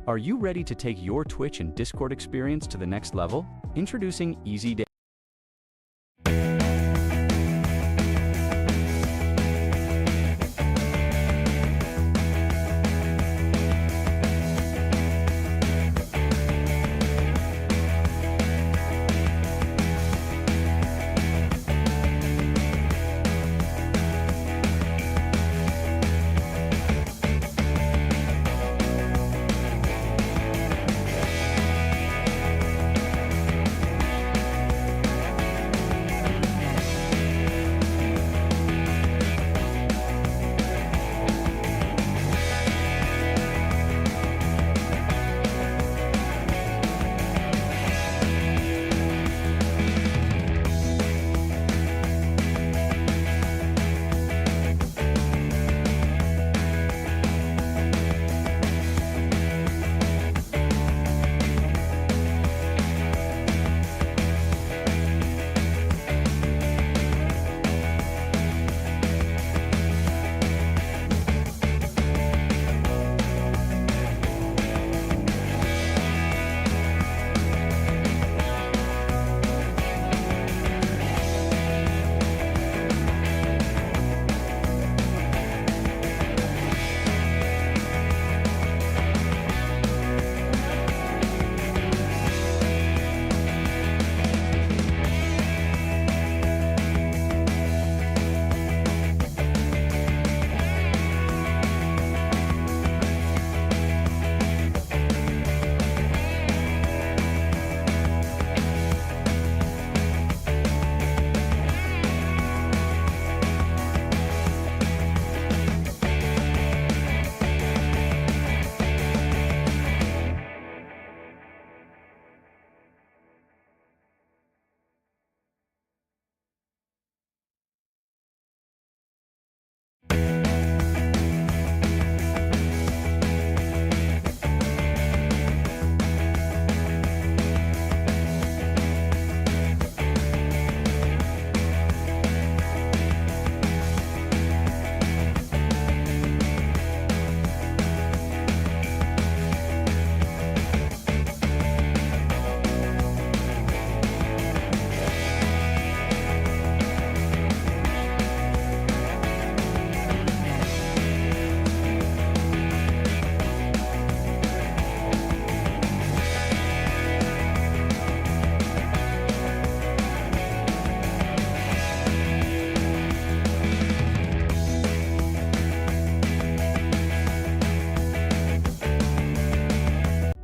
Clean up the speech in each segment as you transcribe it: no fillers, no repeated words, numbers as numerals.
Are you ready to take your Twitch and Discord experience to the next level? Introducing Easy Day.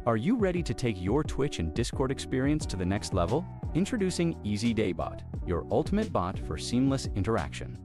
Are you ready to take your Twitch and Discord experience to the next level? Introducing Easy Day Bot, your ultimate bot for seamless interaction.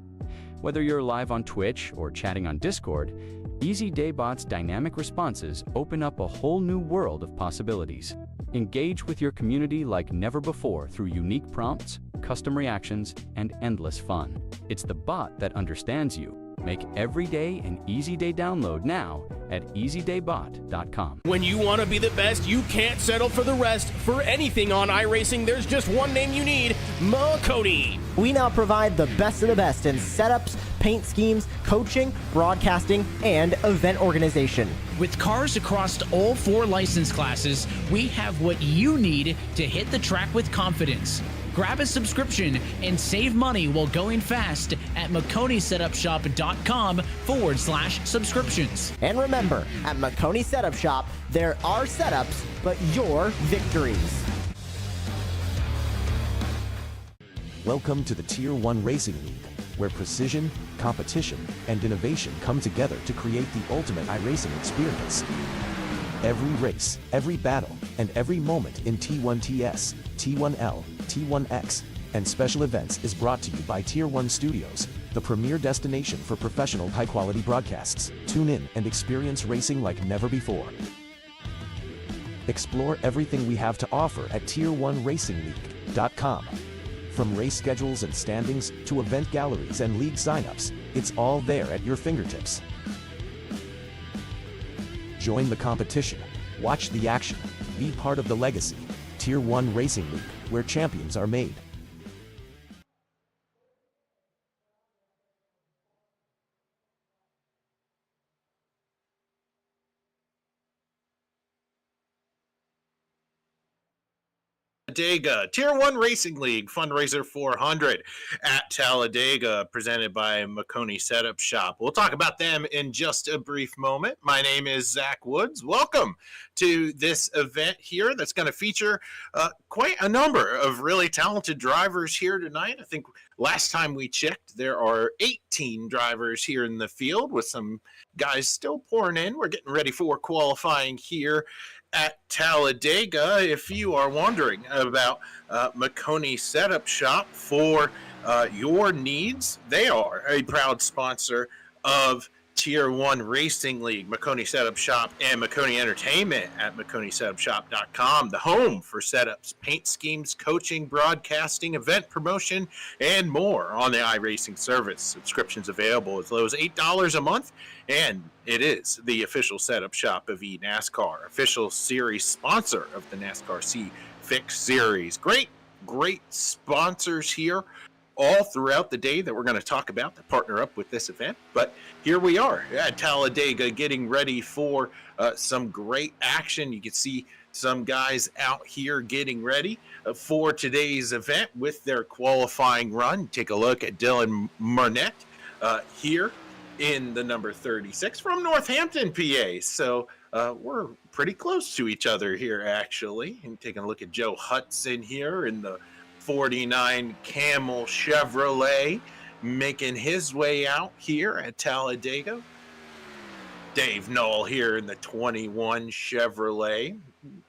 Whether you're live on Twitch or chatting on Discord, Easy Day Bot's dynamic responses open up a whole new world of possibilities. Engage with your community like never before through unique prompts, custom reactions, and endless fun. It's the bot that understands you. Make every day an Easy Day download now at easydaybot.com. When you want to be the best, you can't settle for the rest. For anything on iRacing, there's just one name you need, Makoni. We now provide the best of the best in setups, paint schemes, coaching, broadcasting, and event organization. With cars across all 4 license classes, we have what you need to hit the track with confidence. Grab a subscription and save money while going fast at MakoniSetupShop.com/subscriptions. And remember, at Makoni Setup Shop, there are setups, but your victories. Welcome to the Tier 1 Racing League, where precision, competition, and innovation come together to create the ultimate iRacing experience. Every race, every battle, and every moment in T1TS, T1L, T1X, and special events is brought to you by Tier 1 Studios, the premier destination for professional high-quality broadcasts. Tune in and experience racing like never before. Explore everything we have to offer at Tier1RacingLeague.com. From race schedules and standings to event galleries and league signups, it's all there at your fingertips. Join the competition, watch the action, be part of the legacy. Tier 1 Racing League, where champions are made. Talladega, Tier 1 Racing League, Fundraiser 400 at Talladega, presented by Maconi Setup Shop. We'll talk about them in just a brief moment. My name is Zach Woods. Welcome to this event here that's going to feature quite a number of really talented drivers here tonight. I think last time we checked, there are 18 drivers here in the field, with some guys still pouring in. We're getting ready for qualifying here at Talladega. If you are wondering about Maconi Setup Shop for your needs, they are a proud sponsor of Tier 1 Racing League, Maconi Setup Shop, and Maconi Entertainment at MaconiSetupShop.com, the home for setups, paint schemes, coaching, broadcasting, event promotion, and more on the iRacing service. Subscriptions available as low as $8 a month, and it is the official setup shop of eNASCAR, official series sponsor of the NASCAR C-Fix Series. Great sponsors here all throughout the day that we're going to talk about that partner up with this event. But here we are at Talladega getting ready for some great action. You can see some guys out here getting ready for today's event with their qualifying run. Take a look at Dylan Marnett here in the number 36 from Northampton, PA. So we're pretty close to each other here, actually. And taking a look at Joe Hudson here in the 49 Camel Chevrolet, making his way out here at Talladega. Dave Knoll here in the 21 Chevrolet,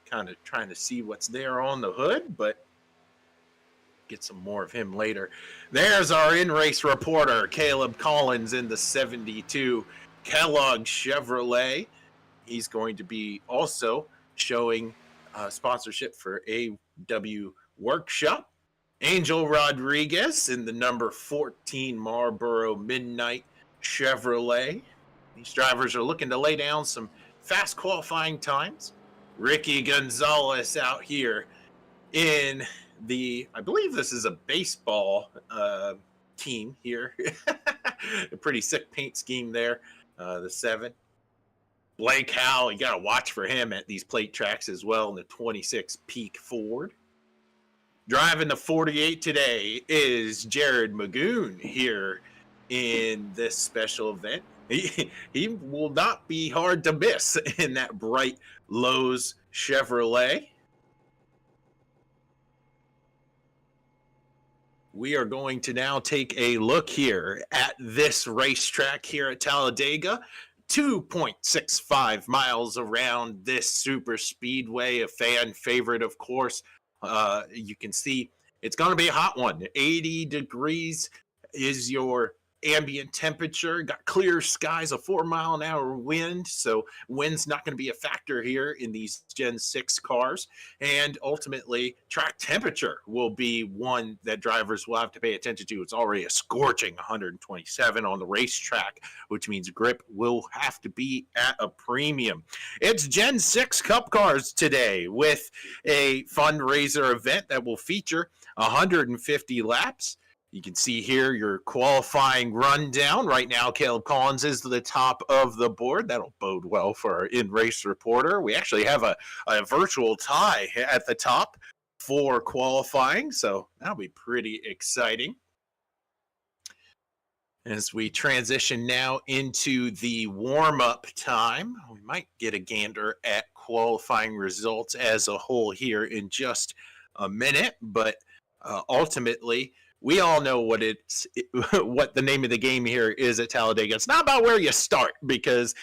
kind of trying to see what's there on the hood, but get some more of him later. There's our in-race reporter, Caleb Collins, in the 72 Kellogg Chevrolet. He's going to be also showing sponsorship for AW Workshop. Angel Rodriguez in the number 14 Marlboro Midnight Chevrolet. These drivers are looking to lay down some fast qualifying times. Ricky Gonzalez out here in the, I believe this is a baseball team here. A pretty sick paint scheme there, the 7. Blake Howell, you got to watch for him at these plate tracks as well in the 26 Peak Ford. Driving the 48 today is Jared Magoon here in this special event. He will not be hard to miss in that bright Lowe's Chevrolet. We are going to now take a look here at this racetrack here at Talladega. 2.65 miles around this super speedway, a fan favorite, of course. You can see it's going to be a hot one. 80 degrees is your ambient temperature. Got clear skies, a 4-mile-an-hour wind, so wind's not going to be a factor here in these Gen 6 cars. And ultimately, track temperature will be one that drivers will have to pay attention to. It's already a scorching 127 on the racetrack, which means grip will have to be at a premium. It's Gen 6 Cup cars today with a fundraiser event that will feature 150 laps. You can see here your qualifying rundown. Right now, Caleb Collins is to the top of the board. That'll bode well for our in-race reporter. We actually have a virtual tie at the top for qualifying, so that'll be pretty exciting. As we transition now into the warm-up time, we might get a gander at qualifying results as a whole here in just a minute, but ultimately, we all know what the name of the game here is at Talladega. It's not about where you start, because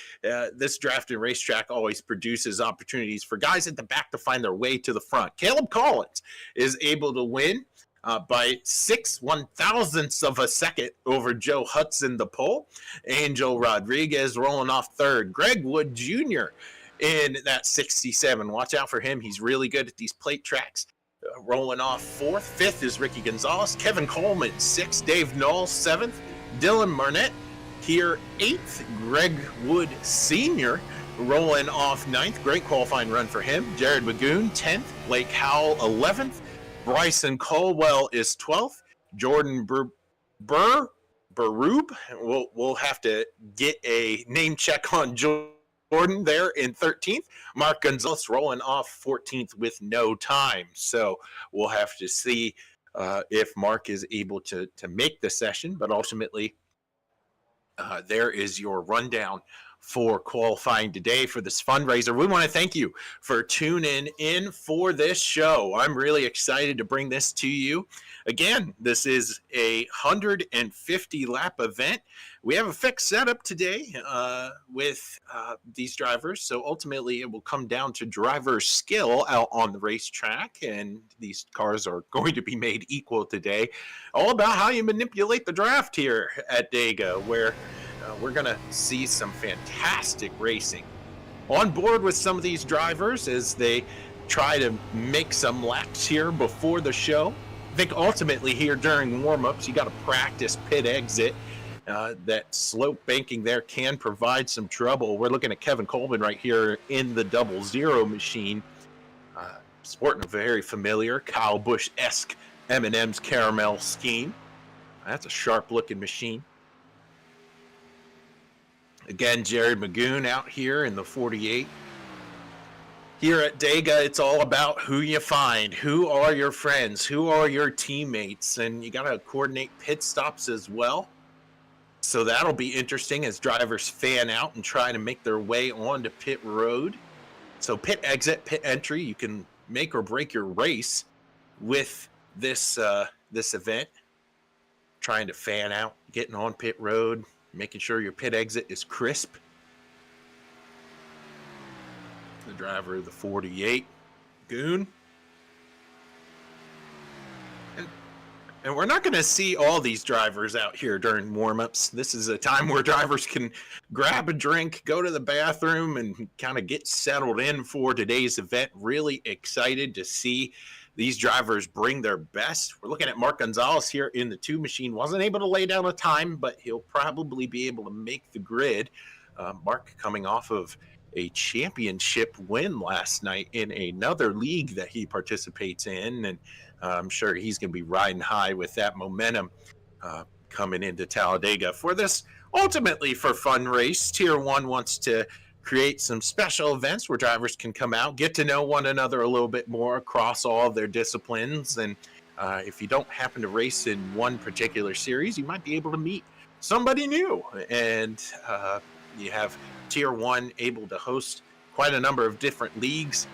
this draft and racetrack always produces opportunities for guys at the back to find their way to the front. Caleb Collins is able to win by 6/1000ths of a second over Joe Hudson, the pole. Angel Rodriguez rolling off third. Greg Wood Jr. in that 67. Watch out for him. He's really good at these plate tracks. Rolling off fourth. Fifth is Ricky Gonzalez. Kevin Coleman, 6th. Dave Knoll, 7th. Dylan Marnett here, 8th. Greg Wood Sr. rolling off 9th. Great qualifying run for him. Jared Magoon, 10th. Blake Howell, 11th. Bryson Caldwell is 12th. Jordan Berube. We'll have to get a name check on Jordan Gordon there in 13th. Mark Gonzalez rolling off 14th with no time. So we'll have to see if Mark is able to make the session. But ultimately, there is your rundown for qualifying today for this fundraiser. We want to thank you for tuning in for this show. I'm really excited to bring this to you. Again, this is a 150 lap event. We have a fixed setup today with these drivers. So ultimately it will come down to driver skill out on the racetrack. And these cars are going to be made equal today. All about how you manipulate the draft here at Dega, where we're going to see some fantastic racing. On board with some of these drivers as they try to make some laps here before the show. I think ultimately here during warm-ups, you got to practice pit exit. That slope banking there can provide some trouble. We're looking at Kevin Coleman right here in the 00 machine, sporting a very familiar Kyle Busch-esque M&M's caramel scheme. That's a sharp-looking machine. Again, Jared Magoon out here in the 48. Here at Dega, it's all about who you find, who are your friends, who are your teammates, and you got to coordinate pit stops as well. So that'll be interesting as drivers fan out and try to make their way onto pit road. So pit exit, pit entry, you can make or break your race with this event. Trying to fan out, getting on pit road, making sure your pit exit is crisp. The driver of the 48, Goon. And we're not going to see all these drivers out here during warm-ups. This is a time where drivers can grab a drink, go to the bathroom, and kind of get settled in for today's event. Really excited to see these drivers bring their best. We're looking at Mark Gonzalez here in the 2 machine. Wasn't able to lay down a time, but he'll probably be able to make the grid. Mark coming off of a championship win last night in another league that he participates in, and I'm sure he's going to be riding high with that momentum coming into Talladega for this ultimately for fun race. Tier 1 wants to create some special events where drivers can come out, get to know one another a little bit more across all of their disciplines. And if you don't happen to race in one particular series, you might be able to meet somebody new. And you have Tier 1 able to host quite a number of different leagues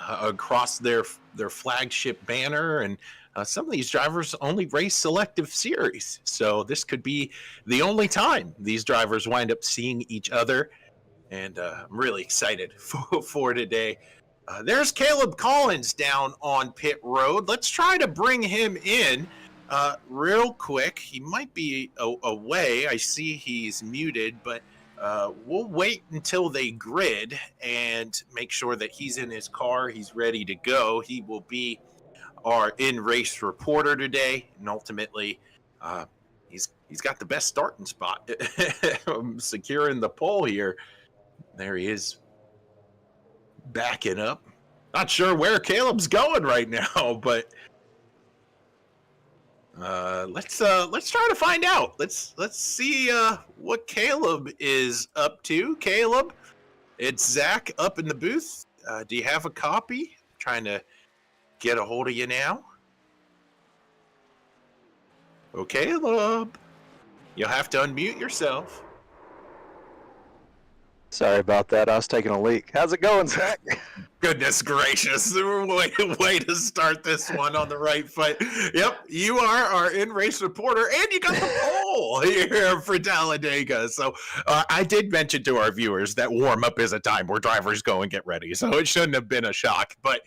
across their flagship banner. And some of these drivers only race selective series. So this could be the only time these drivers wind up seeing each other. And I'm really excited for today. There's Caleb Collins down on pit road. Let's try to bring him in real quick. He might be away. I see he's muted, but we'll wait until they grid and make sure that he's in his car. He's ready to go. He will be our in-race reporter today, and ultimately he's got the best starting spot. Securing the pole here. There he is, backing up. Not sure where Caleb's going right now, but let's try to find out. Let's see what Caleb is up to. Caleb, it's Zach up in the booth. Do you have a copy? I'm trying to get a hold of you now. Oh, Caleb, you'll have to unmute yourself. Sorry about that. I was taking a leak. How's it going, Zach? Goodness gracious. Way to start this one on the right foot. Yep, you are our in-race reporter, and you got the pole here for Talladega. So I did mention to our viewers that warm-up is a time where drivers go and get ready, so it shouldn't have been a shock. But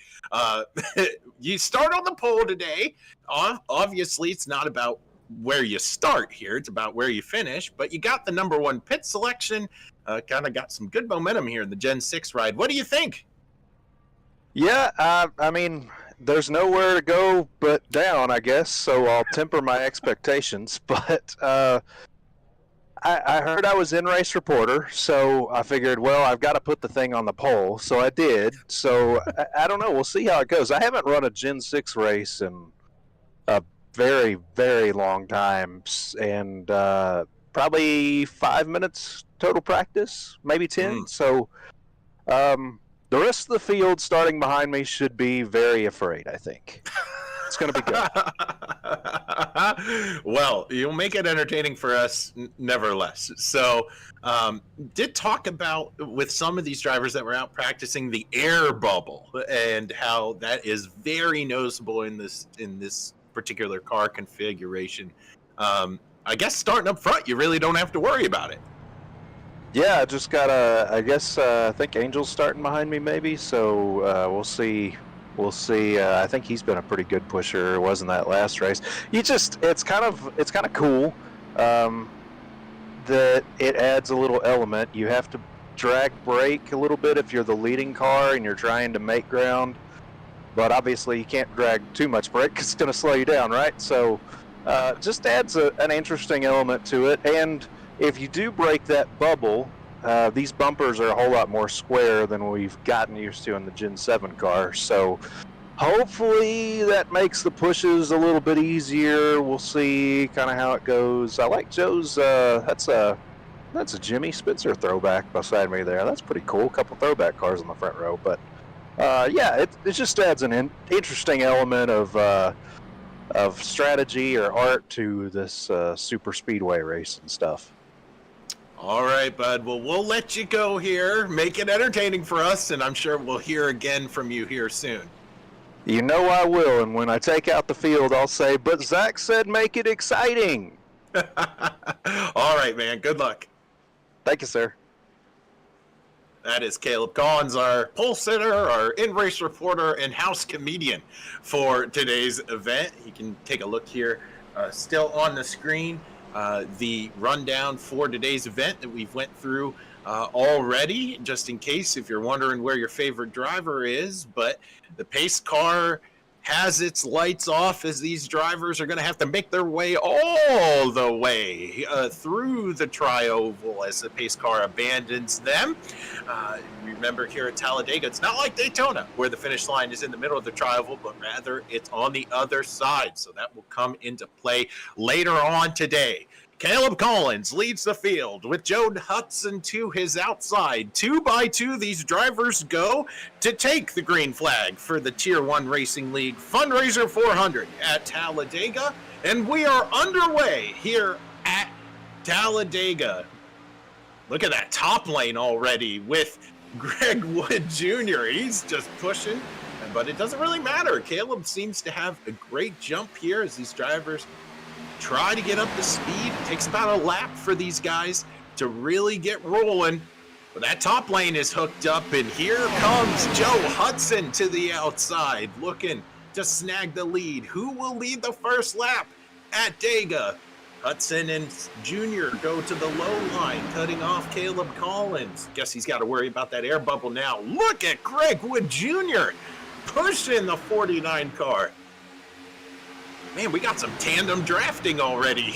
you start on the pole today. Obviously, it's not about where you start here. It's about where you finish. But you got the number 1 pit selection. Kind of got some good momentum here in the Gen 6 ride. What do you think? Yeah, I mean, there's nowhere to go but down, I guess, so I'll temper my expectations. But I heard I was in-race reporter, so I figured, well, I've got to put the thing on the pole, so I did. So I don't know. We'll see how it goes. I haven't run a Gen 6 race in a very, very long time, and probably 5 minutes total practice, maybe 10. So the rest of the field starting behind me should be very afraid, I think. It's going to be good. Well, you'll make it entertaining for us, nevertheless. So, did talk about with some of these drivers that were out practicing the air bubble and how that is very noticeable in this particular car configuration. I guess starting up front, you really don't have to worry about it. Yeah, I just got I think Angel's starting behind me maybe, so we'll see. We'll see. I think he's been a pretty good pusher. It wasn't that last race. It's kind of cool that it adds a little element. You have to drag brake a little bit if you're the leading car and you're trying to make ground, but obviously you can't drag too much brake because it's going to slow you down, right? So just adds an interesting element to it. And if you do break that bubble, these bumpers are a whole lot more square than we've gotten used to in the Gen 7 car. So hopefully that makes the pushes a little bit easier. We'll see kind of how it goes. I like Joe's, that's a Jimmy Spencer throwback beside me there. That's pretty cool. A couple throwback cars in the front row. But yeah, it just adds an interesting element of strategy or art to this super speedway race and stuff. All right, bud. Well, we'll let you go here. Make it entertaining for us, and I'm sure we'll hear again from you here soon. You know I will, and when I take out the field, I'll say, but Zach said make it exciting. All right, man. Good luck. Thank you, sir. That is Caleb Collins, our pole sitter, our in-race reporter, and house comedian for today's event. You can take a look here, still on the screen. The rundown for today's event that we've went through already, just in case if you're wondering where your favorite driver is. But the pace car has its lights off as these drivers are going to have to make their way all the way through the tri-oval as the pace car abandons them. Remember, here at Talladega, it's not like Daytona where the finish line is in the middle of the tri-oval, but rather it's on the other side. So that will come into play later on today. Caleb Collins leads the field with Joe Hudson to his outside. 2 by 2, these drivers go to take the green flag for the Tier 1 Racing League Fundraiser 400 at Talladega. And we are underway here at Talladega. Look at that top lane already with Greg Wood Jr. He's just pushing, but it doesn't really matter. Caleb seems to have a great jump here as these drivers try to get up to speed. It takes about a lap for these guys to really get rolling. But that top lane is hooked up, and here comes Joe Hudson to the outside, looking to snag the lead. Who will lead the first lap at Dega? Hudson and Junior go to the low line, cutting off Caleb Collins. Guess he's got to worry about that air bubble now. Look at Greg Wood Jr. pushing the 49 car. Man, we got some tandem drafting already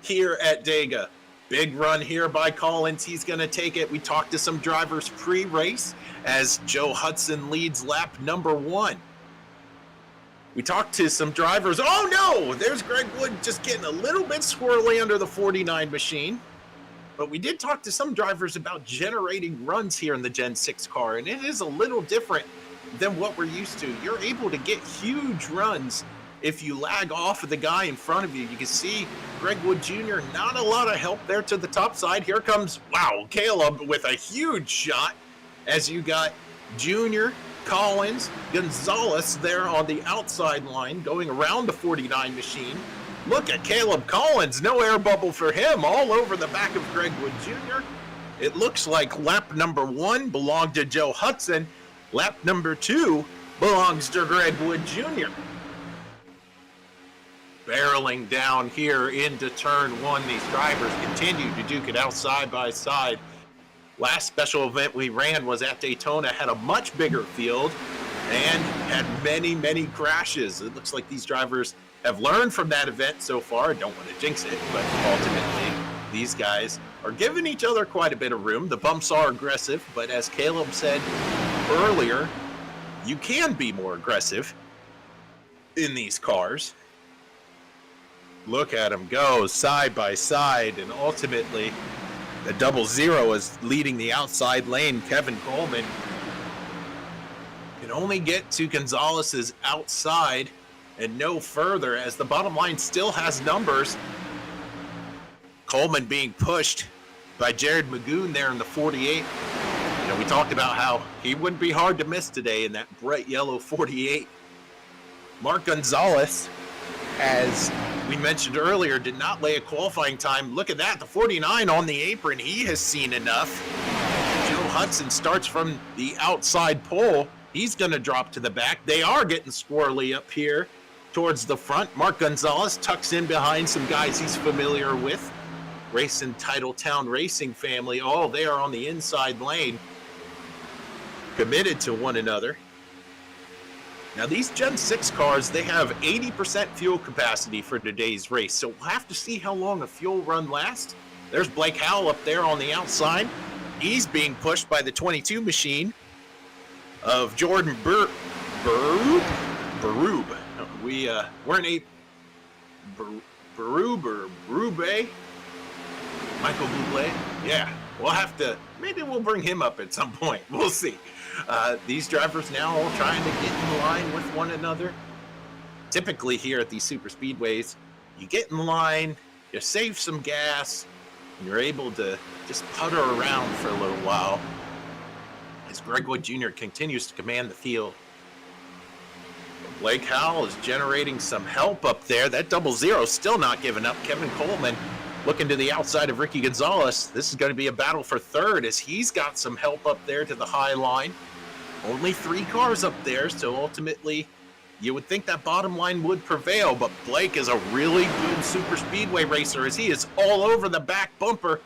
here at Dega. Big run here by Collins. He's going to take it. We talked to some drivers pre-race as Joe Hudson leads lap number 1. We talked to some drivers. Oh, no! There's Greg Wood just getting a little bit squirrely under the 49 machine. But we did talk to some drivers about generating runs here in the Gen 6 car, and it is a little different than what we're used to. You're able to get huge runs if you lag off of the guy in front of you. You can see Greg Wood Jr., not a lot of help there to the top side. Here comes, wow, Caleb with a huge shot as you got Junior, Collins, Gonzalez there on the outside line going around the 49 machine. Look at Caleb Collins, no air bubble for him, all over the back of Greg Wood Jr. It looks like lap number 1 belonged to Joe Hudson. Lap number 2 belongs to Greg Wood Jr. Barreling down here into turn 1, these drivers continue to duke it out side by side. Last special event we ran was at Daytona, had a much bigger field and had many, many crashes. It looks like these drivers have learned from that event so far. Don't want to jinx it, but ultimately these guys are giving each other quite a bit of room. The bumps are aggressive, but as Caleb said earlier, you can be more aggressive in these cars. Look at them go side by side, and ultimately The 00 is leading the outside lane. Kevin Coleman can only get to Gonzalez's outside and no further, as the bottom line still has numbers. Coleman being pushed by Jared Magoon there in the 48. You know, we talked about how he wouldn't be hard to miss today in that bright yellow 48. Mark Gonzalez, as we mentioned earlier, did not lay a qualifying time. Look at that, the 49 on the apron. He has seen enough. Joe Hudson starts from the outside pole. He's going to drop to the back. They are getting squirrely up here towards the front. Mark Gonzalez tucks in behind some guys he's familiar with. Racing Titletown Racing family. Oh, they are on the inside lane, committed to one another. Now, these Gen 6 cars, they have 80% fuel capacity for today's race, so we'll have to see how long a fuel run lasts. There's Blake Howell up there on the outside. He's being pushed by the 22 machine of Jordan Berube. We're in Berube or Berube. Michael Bublé. Yeah, we'll have to, maybe we'll bring him up at some point. We'll see. These drivers now all trying to get in line with one another. Typically here at these super speedways, you get in line, you save some gas, and you're able to just putter around for a little while as Greg Wood Jr. continues to command the field. Blake Howell is generating some help up there. That 00 still not giving up. Kevin Coleman looking to the outside of Ricky Gonzalez. This is going to be a battle for third as he's got some help up there to the high line. Only 3 cars up there, so ultimately you would think that bottom line would prevail, but Blake is a really good super speedway racer as he is all over the back bumper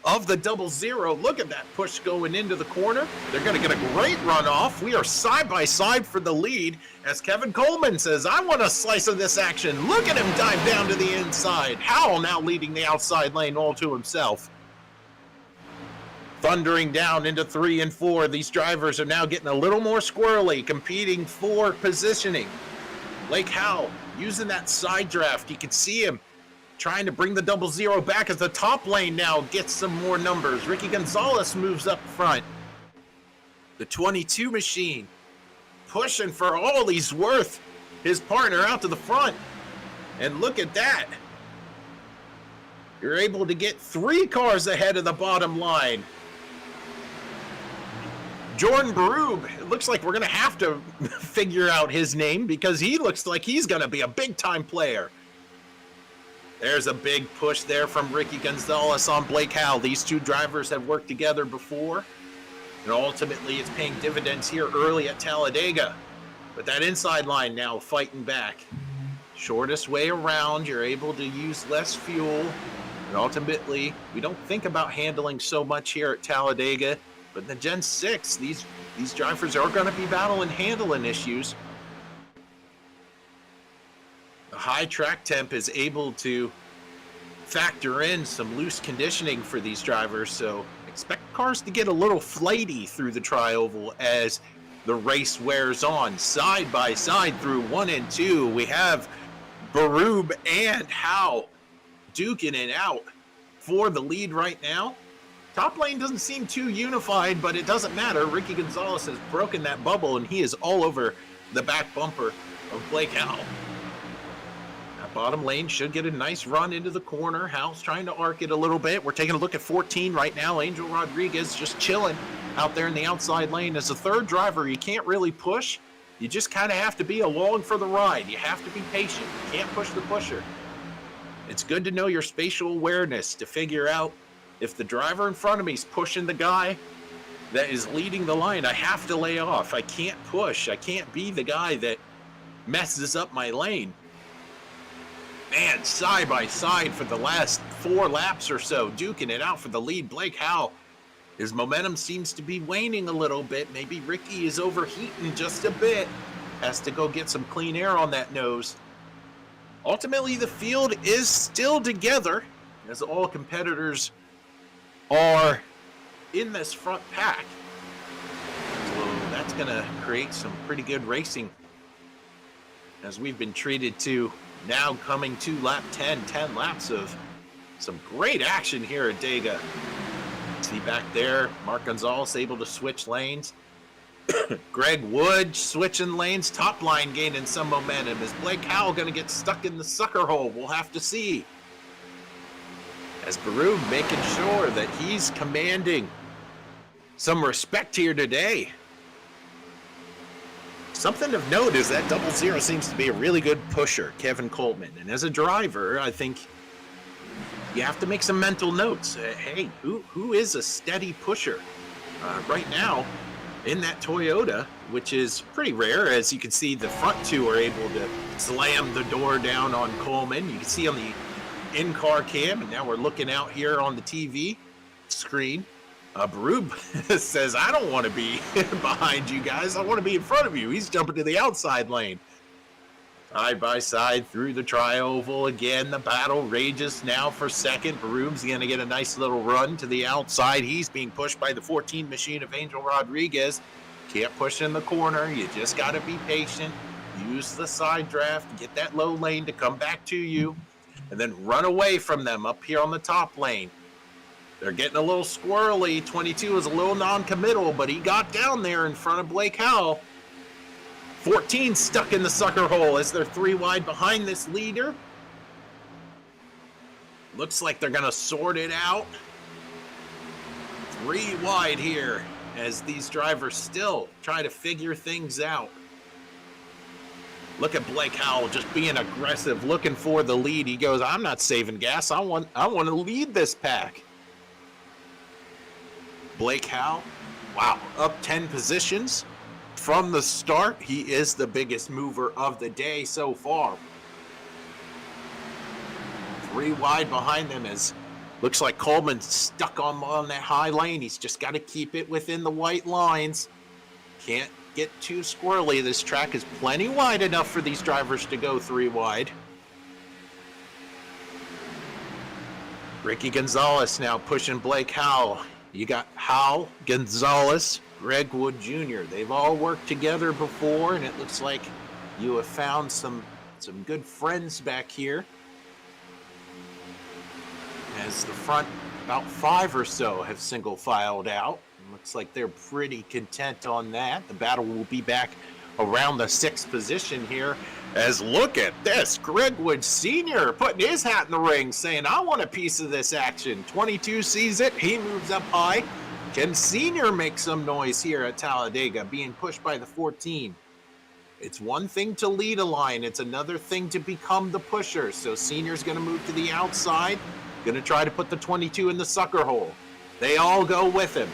of the 00. Look at that push going into the corner. They're going to get a great runoff. We are side by side for the lead as Kevin Coleman says, I want a slice of this action. Look at him dive down to the inside. Howell now leading the outside lane all to himself. Thundering down into 3 and 4. These drivers are now getting a little more squirrely, competing for positioning. Blake Howell using that side draft. You can see him trying to bring the 00 back as the top lane now gets some more numbers. Ricky Gonzalez moves up front. The 22 machine pushing for all he's worth. His partner out to the front. And look at that. You're able to get 3 cars ahead of the bottom line. Jordan Berube, it looks like we're going to have to figure out his name because he looks like he's going to be a big-time player. There's a big push there from Ricky Gonzalez on Blake Howell. These two drivers have worked together before, and ultimately it's paying dividends here early at Talladega. But that inside line now fighting back. Shortest way around, you're able to use less fuel, and ultimately we don't think about handling so much here at Talladega, but in the Gen 6, these drivers are going to be battling handling issues. The high track temp is able to factor in some loose conditioning for these drivers, so expect cars to get a little flighty through the tri-oval as the race wears on. Side by side through 1 and 2, we have Berube and Howell duking it out for the lead right now. Top lane doesn't seem too unified, but it doesn't matter. Ricky Gonzalez has broken that bubble, and he is all over the back bumper of Blake Howell. That bottom lane should get a nice run into the corner. Howell's trying to arc it a little bit. We're taking a look at 14 right now. Angel Rodriguez just chilling out there in the outside lane. As a third driver, you can't really push. You just kind of have to be along for the ride. You have to be patient. You can't push the pusher. It's good to know your spatial awareness to figure out if the driver in front of me is pushing the guy that is leading the line, I have to lay off. I can't push. I can't be the guy that messes up my lane. Man, side by side for the last 4 laps or so, duking it out for the lead. Blake Howell, his momentum seems to be waning a little bit. Maybe Ricky is overheating just a bit. Has to go get some clean air on that nose. Ultimately, the field is still together as all competitors are in this front pack. So that's going to create some pretty good racing as we've been treated to now coming to lap 10 laps of some great action here at Dega. See back there, Mark Gonzalez able to switch lanes. Greg Wood switching lanes, top line gaining some momentum. Is Blake Howell going to get stuck in the sucker hole? We'll have to see. As Baru making sure that he's commanding some respect here today. Something of note is that 00 seems to be a really good pusher, Kevin Coleman. And as a driver, I think you have to make some mental notes. Hey, who is a steady pusher? Right now, in that Toyota, which is pretty rare, as you can see, the front two are able to slam the door down on Coleman. You can see on the in-car cam, and now we're looking out here on the TV screen. Barub says, I don't want to be behind you guys. I want to be in front of you. He's jumping to the outside lane. Side by side through the tri-oval again. The battle rages now for second. Barub's going to get a nice little run to the outside. He's being pushed by the 14 machine of Angel Rodriguez. Can't push in the corner. You just got to be patient. Use the side draft. Get that low lane to come back to you. And then run away from them up here on the top lane. They're getting a little squirrely. 22 is a little non-committal, but he got down there in front of Blake Howell. 14 stuck in the sucker hole as they're 3 wide behind this leader. Looks like they're going to sort it out. 3 wide here as these drivers still try to figure things out. Look at Blake Howell just being aggressive, looking for the lead. He goes, I'm not saving gas. I want to lead this pack. Blake Howell, wow, up 10 positions. From the start, he is the biggest mover of the day so far. 3 wide behind them as looks like Coleman's stuck on that high lane. He's just got to keep it within the white lines. Can't get too squirrely. This track is plenty wide enough for these drivers to go 3 wide. Ricky Gonzalez now pushing Blake Howell. You got Howell, Gonzalez, Greg Wood Jr. They've all worked together before, and it looks like you have found some good friends back here. As the front, about 5 or so have single filed out. Looks like they're pretty content on that. The battle will be back around the 6th position here. As look at this, Greg Wood Sr. putting his hat in the ring, saying, I want a piece of this action. 22 sees it, he moves up high. Can Sr. make some noise here at Talladega, being pushed by the 14? It's one thing to lead a line, it's another thing to become the pusher. So Sr.'s going to move to the outside, going to try to put the 22 in the sucker hole. They all go with him.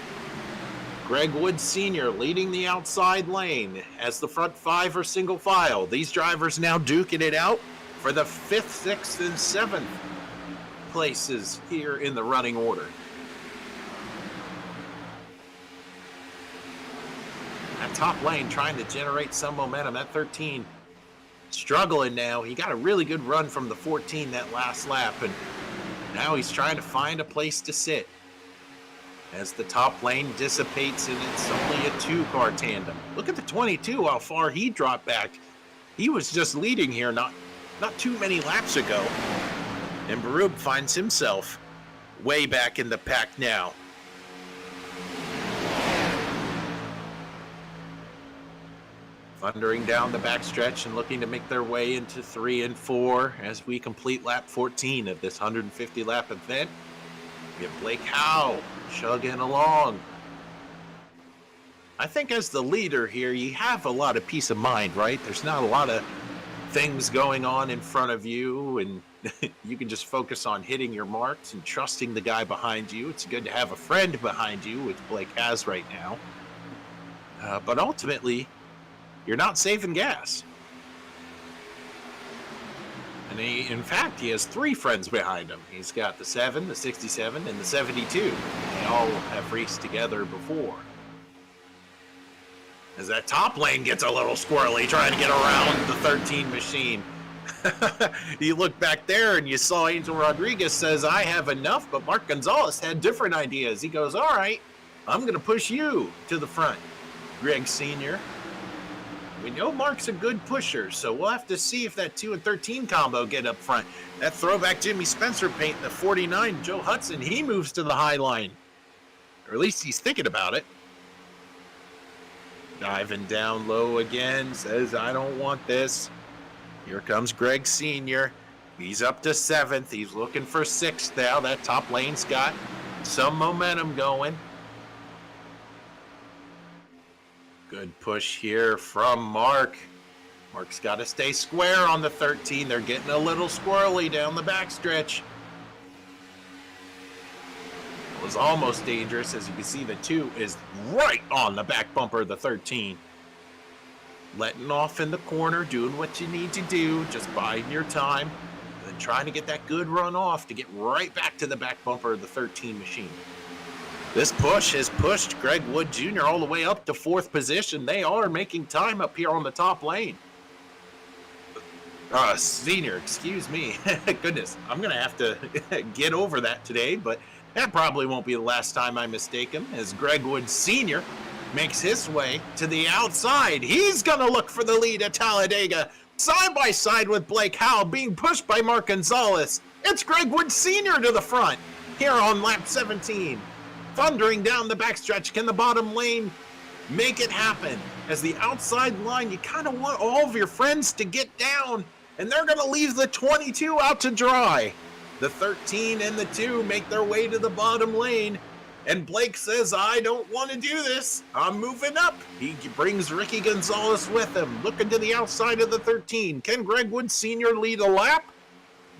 Greg Wood Sr. leading the outside lane as the front 5 are single file. These drivers now duking it out for the 5th, 6th, and 7th places here in the running order. That top lane trying to generate some momentum. That 13 struggling now. He got a really good run from the 14 that last lap, and now he's trying to find a place to sit. As the top lane dissipates and it's only a 2-car tandem. Look at the 22, how far he dropped back. He was just leading here not too many laps ago. And Barub finds himself way back in the pack now. Thundering down the backstretch and looking to make their way into 3 and 4 as we complete lap 14 of this 150 lap event. We have Blake Howell chugging along. I think as the leader here, you have a lot of peace of mind, right? There's not a lot of things going on in front of you, and you can just focus on hitting your marks and trusting the guy behind you. It's good to have a friend behind you, which Blake has right now. But ultimately, you're not saving gas. And in fact, he has 3 friends behind him. He's got the 7, the 67, and the 72. They all have raced together before. As that top lane gets a little squirrely, trying to get around the 13 machine. You look back there and you saw Angel Rodriguez says, I have enough, but Mark Gonzalez had different ideas. He goes, all right, I'm going to push you to the front, Greg Sr. We know Mark's a good pusher, so we'll have to see if that 2 and 13 combo get up front. That throwback Jimmy Spencer paint, the 49, Joe Hudson, he moves to the high line. Or at least he's thinking about it. Diving down low again, says, I don't want this. Here comes Greg Sr. He's up to 7th. He's looking for 6th now. That top lane's got some momentum going. Good push here from Mark. Mark's got to stay square on the 13. They're getting a little squirrely down the backstretch. It was almost dangerous. As you can see, the 2 is right on the back bumper of the 13. Letting off in the corner, doing what you need to do, just biding your time, and then trying to get that good run off to get right back to the back bumper of the 13 machine. This push has pushed Greg Wood Jr. all the way up to 4th position. They are making time up here on the top lane. Senior, excuse me. Goodness, I'm going to have to get over that today, but that probably won't be the last time I mistake him, as Greg Wood Sr. makes his way to the outside. He's going to look for the lead at Talladega, side by side with Blake Howell, being pushed by Mark Gonzalez. It's Greg Wood Sr. to the front here on lap 17. Thundering down the backstretch. Can the bottom lane make it happen? As the outside line, you kind of want all of your friends to get down, and they're going to leave the 22 out to dry. The 13 and the 2 make their way to the bottom lane, and Blake says, I don't want to do this. I'm moving up. He brings Ricky Gonzalez with him, looking to the outside of the 13. Can Greg Wood Sr. lead a lap?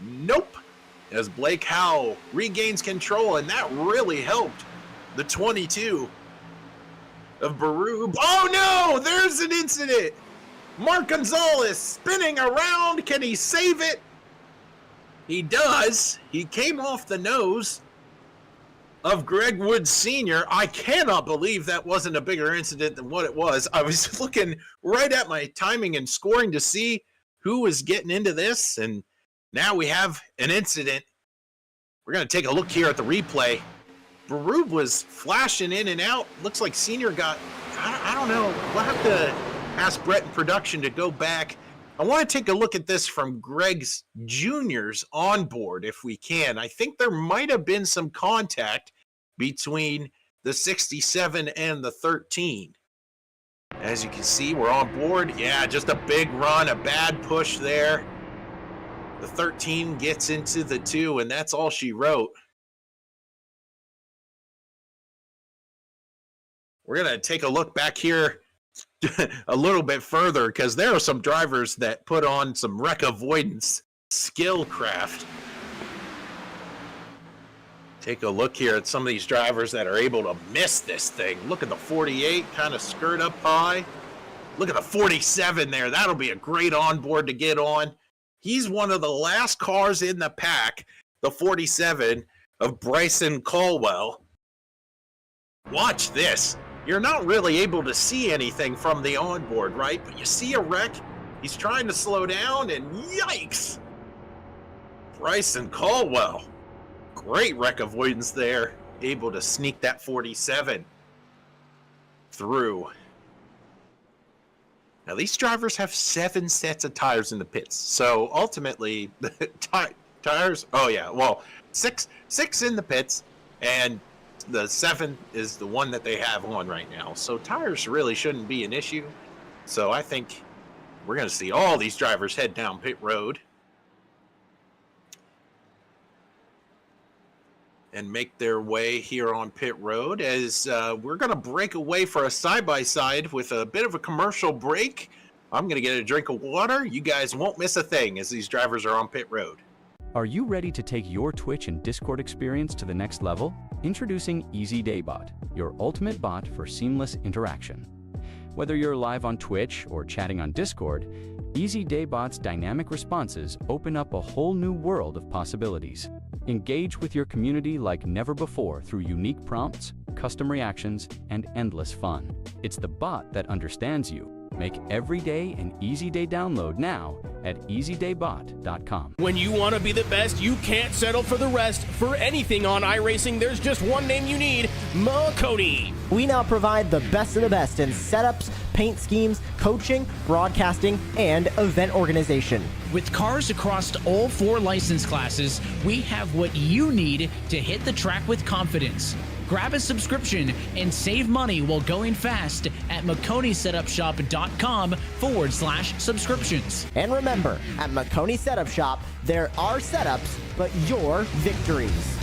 Nope. As Blake Howell regains control, and that really helped the 22 of Barub. Oh no, there's an incident. Mark Gonzalez spinning around. Can he save it? He does. He came off the nose of Greg Wood Sr. I cannot believe that wasn't a bigger incident than what it was. I was looking right at my timing and scoring to see who was getting into this, and now we have an incident. We're going to take a look here at the replay. Barub was flashing in and out. Looks like Senior got, I don't know. We'll have to ask Brett in production to go back. I want to take a look at this from Greg's Jr.'s onboard if we can. I think there might have been some contact between the 67 and the 13. As you can see, we're on board. Yeah, just a big run, a bad push there. The 13 gets into the 2, and that's all she wrote. We're going to take a look back here a little bit further, because there are some drivers that put on some wreck avoidance skill craft. Take a look here at some of these drivers that are able to miss this thing. Look at the 48 kind of skirt up high. Look at the 47 there. That'll be a great onboard to get on. He's one of the last cars in the pack, the 47 of Bryson Caldwell. Watch this. You're not really able to see anything from the onboard, right? But you see a wreck. He's trying to slow down, and yikes! Bryson Caldwell. Great wreck avoidance there. Able to sneak that 47 through. Now, these drivers have 7 sets of tires in the pits. So, ultimately, the tires... Oh, yeah. Well, six in the pits, and the 7 is the one that they have on right now. So tires really shouldn't be an issue. So I think we're going to see all these drivers head down pit road and make their way here on pit road, as we're going to break away for a side-by-side with a bit of a commercial break. I'm going to get a drink of water. You guys won't miss a thing as these drivers are on pit road. Are you ready to take your Twitch and Discord experience to the next level? Introducing Easy Daybot, your ultimate bot for seamless interaction. Whether you're live on Twitch or chatting on Discord, Easy Daybot's dynamic responses open up a whole new world of possibilities. Engage with your community like never before through unique prompts, custom reactions, and endless fun. It's the bot that understands you. Make every day an Easy Day download now at easydaybot.com. When you want to be the best, you can't settle for the rest. For anything on iRacing, there's just one name you need: Makoni. We now provide the best of the best in setups, paint schemes, coaching, broadcasting, and event organization. With cars across all 4 license classes, we have what you need to hit the track with confidence. Grab a subscription and save money while going fast at McConeySetupShop.com/subscriptions. And remember, at Makoni Setup Shop, there are setups, but your victories.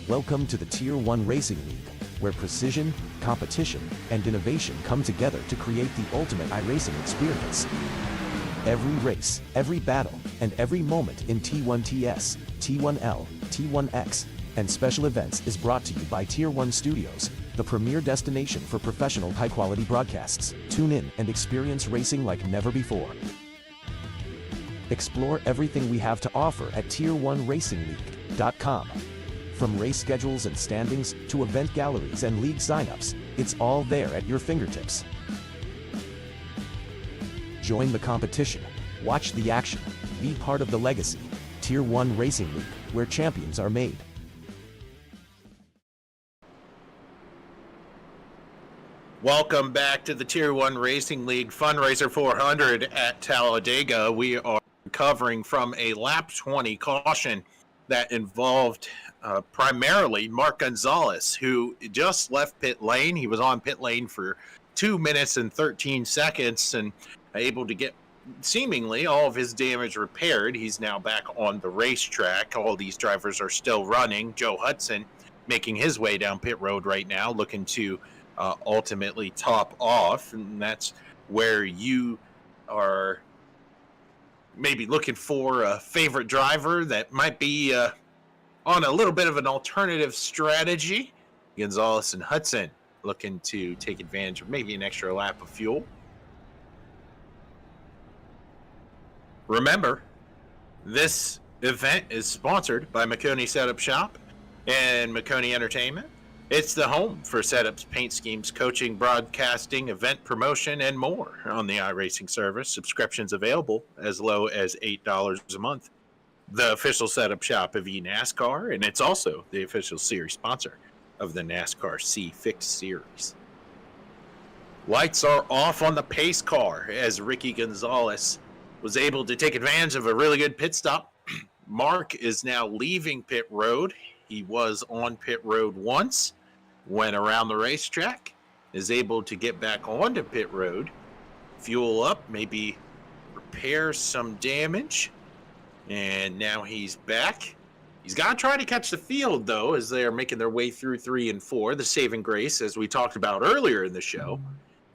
Welcome to the Tier 1 Racing League, where precision, competition, and innovation come together to create the ultimate iRacing experience. Every race, every battle, and every moment in T1TS, T1L, T1X, and special events is brought to you by Tier 1 Studios, the premier destination for professional high-quality broadcasts. Tune in and experience racing like never before. Explore everything we have to offer at Tier1RacingLeague.com. From race schedules and standings to event galleries and league signups, it's all there at your fingertips. Join the competition, watch the action, be part of the legacy. Tier 1 Racing League, where champions are made. Welcome back to the Tier 1 Racing League Fundraiser 400 at Talladega. We are recovering from a lap 20 caution that involved primarily Mark Gonzalez, who just left pit lane. He was on pit lane for 2 minutes and 13 seconds and able to get seemingly all of his damage repaired. He's now back on the racetrack. All these drivers are still running. Joe Hudson making his way down pit road right now, looking to ultimately top off, and that's where you are maybe looking for a favorite driver that might be on a little bit of an alternative strategy. Gonzalez and Hudson looking to take advantage of maybe an extra lap of fuel. Remember, this event is sponsored by Makoni Setup Shop and Makoni Entertainment. It's the home for setups, paint schemes, coaching, broadcasting, event promotion, and more on the iRacing service. Subscriptions available as low as $8 a month. The official setup shop of eNASCAR, and it's also the official series sponsor of the NASCAR C Fix Series. Lights are off on the pace car as Ricky Gonzalez was able to take advantage of a really good pit stop. Mark is now leaving pit road. He was on pit road once, went around the racetrack, is able to get back onto pit road, fuel up, maybe repair some damage, and now he's back. He's got to try to catch the field, though, as they are making their way through 3 and 4. The saving grace, as we talked about earlier in the show,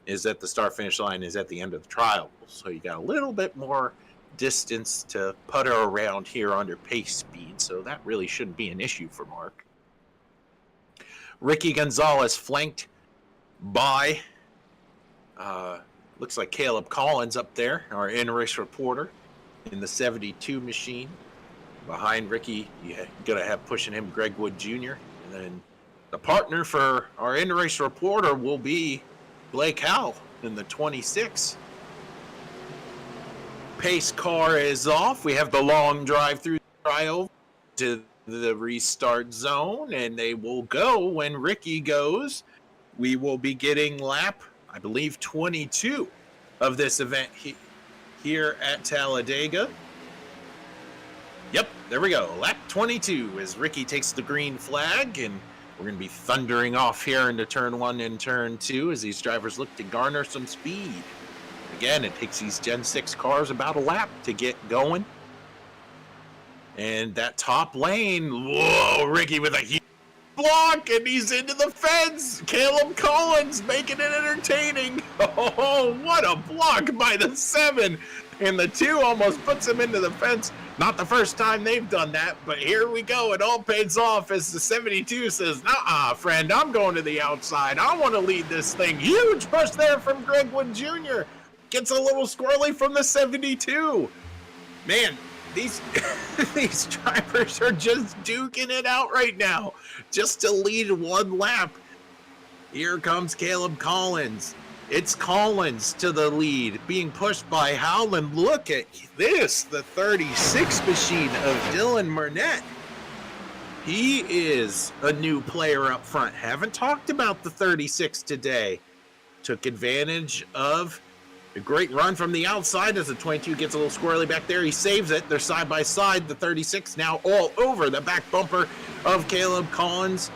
is that the start-finish line is at the end of the trial. So you got a little bit more distance to putter around here under pace speed, so that really shouldn't be an issue for Mark. Ricky Gonzalez flanked by, looks like Caleb Collins up there, our in-race reporter in the 72 machine. Behind Ricky, you're going to have pushing him Greg Wood Jr. And then the partner for our in-race reporter will be Blake Howell in the 26. Pace car is off. We have the long drive through the tryover to the restart zone, and they will go when Ricky goes. We will be getting lap, I believe, 22 of this event here at Talladega. Yep, there we go. Lap 22 as Ricky takes the green flag, and we're going to be thundering off here into turn 1 and turn 2 as these drivers look to garner some speed. Again, it takes these Gen 6 cars about a lap to get going. And that top lane, whoa, Ricky with a huge block, and he's into the fence. Caleb Collins making it entertaining. Oh, what a block by the 7. And the 2 almost puts him into the fence. Not the first time they've done that, but here we go. It all pays off as the 72 says, "Nuh-uh, friend, I'm going to the outside. I want to lead this thing." Huge push there from Greg Wood Jr. Gets a little squirrely from the 72. Man, these these drivers are just duking it out right now just to lead one lap. Here comes Caleb Collins. It's Collins to the lead, being pushed by Howland. Look at this, the 36 machine of Dylan Murnett. He is a new player up front. Haven't talked about the 36 today. Took advantage of A great run from the outside as the 22 gets a little squirrely back there. He saves it. They're side by side. The 36 now all over the back bumper of Caleb Collins.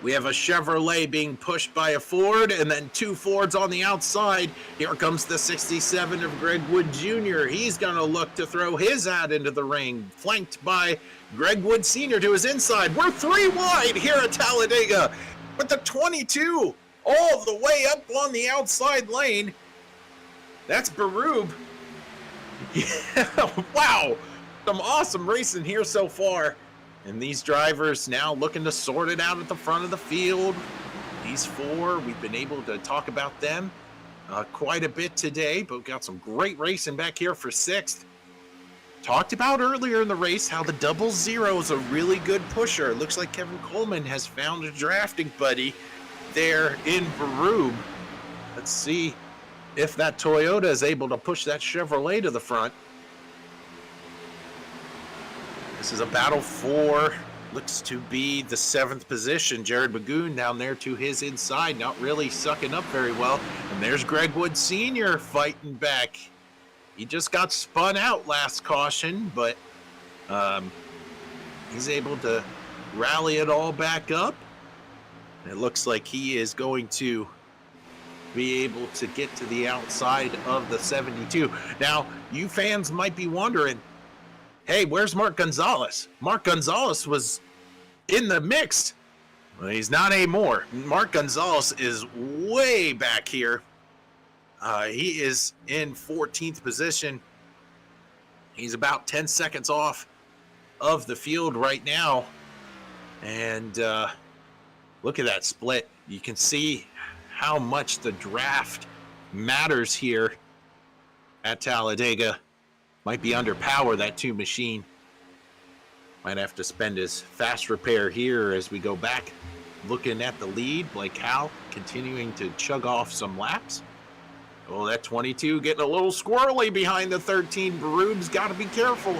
We have a Chevrolet being pushed by a Ford, and then 2 Fords on the outside. Here comes the 67 of Greg Wood Jr. He's going to look to throw his hat into the ring, flanked by Greg Wood Sr. to his inside. We're 3 wide here at Talladega, with the 22 all the way up on the outside lane. That's Baroob. Yeah, wow. Some awesome racing here so far. And these drivers now looking to sort it out at the front of the field. These 4, we've been able to talk about them quite a bit today, but we've got some great racing back here for 6th. Talked about earlier in the race how the 00 is a really good pusher. It looks like Kevin Coleman has found a drafting buddy there in Baroob. Let's see if that Toyota is able to push that Chevrolet to the front. This is a battle for, looks to be the 7th position. Jared Magoon down there to his inside, not really sucking up very well. And there's Greg Wood Sr. fighting back. He just got spun out last caution, but he's able to rally it all back up. It looks like he is going to be able to get to the outside of the 72. Now, you fans might be wondering, hey, where's Mark Gonzalez? Mark Gonzalez was in the mix. Well, he's not anymore. Mark Gonzalez is way back here. He is in 14th position. He's about 10 seconds off of the field right now. And look at that split. You can see how much the draft matters here at Talladega. Might be under power, that 2 machine. Might have to spend his fast repair here as we go back. Looking at the lead, Blake Howell continuing to chug off some laps. Oh, that 22 getting a little squirrely behind the 13. Baroob's got to be careful.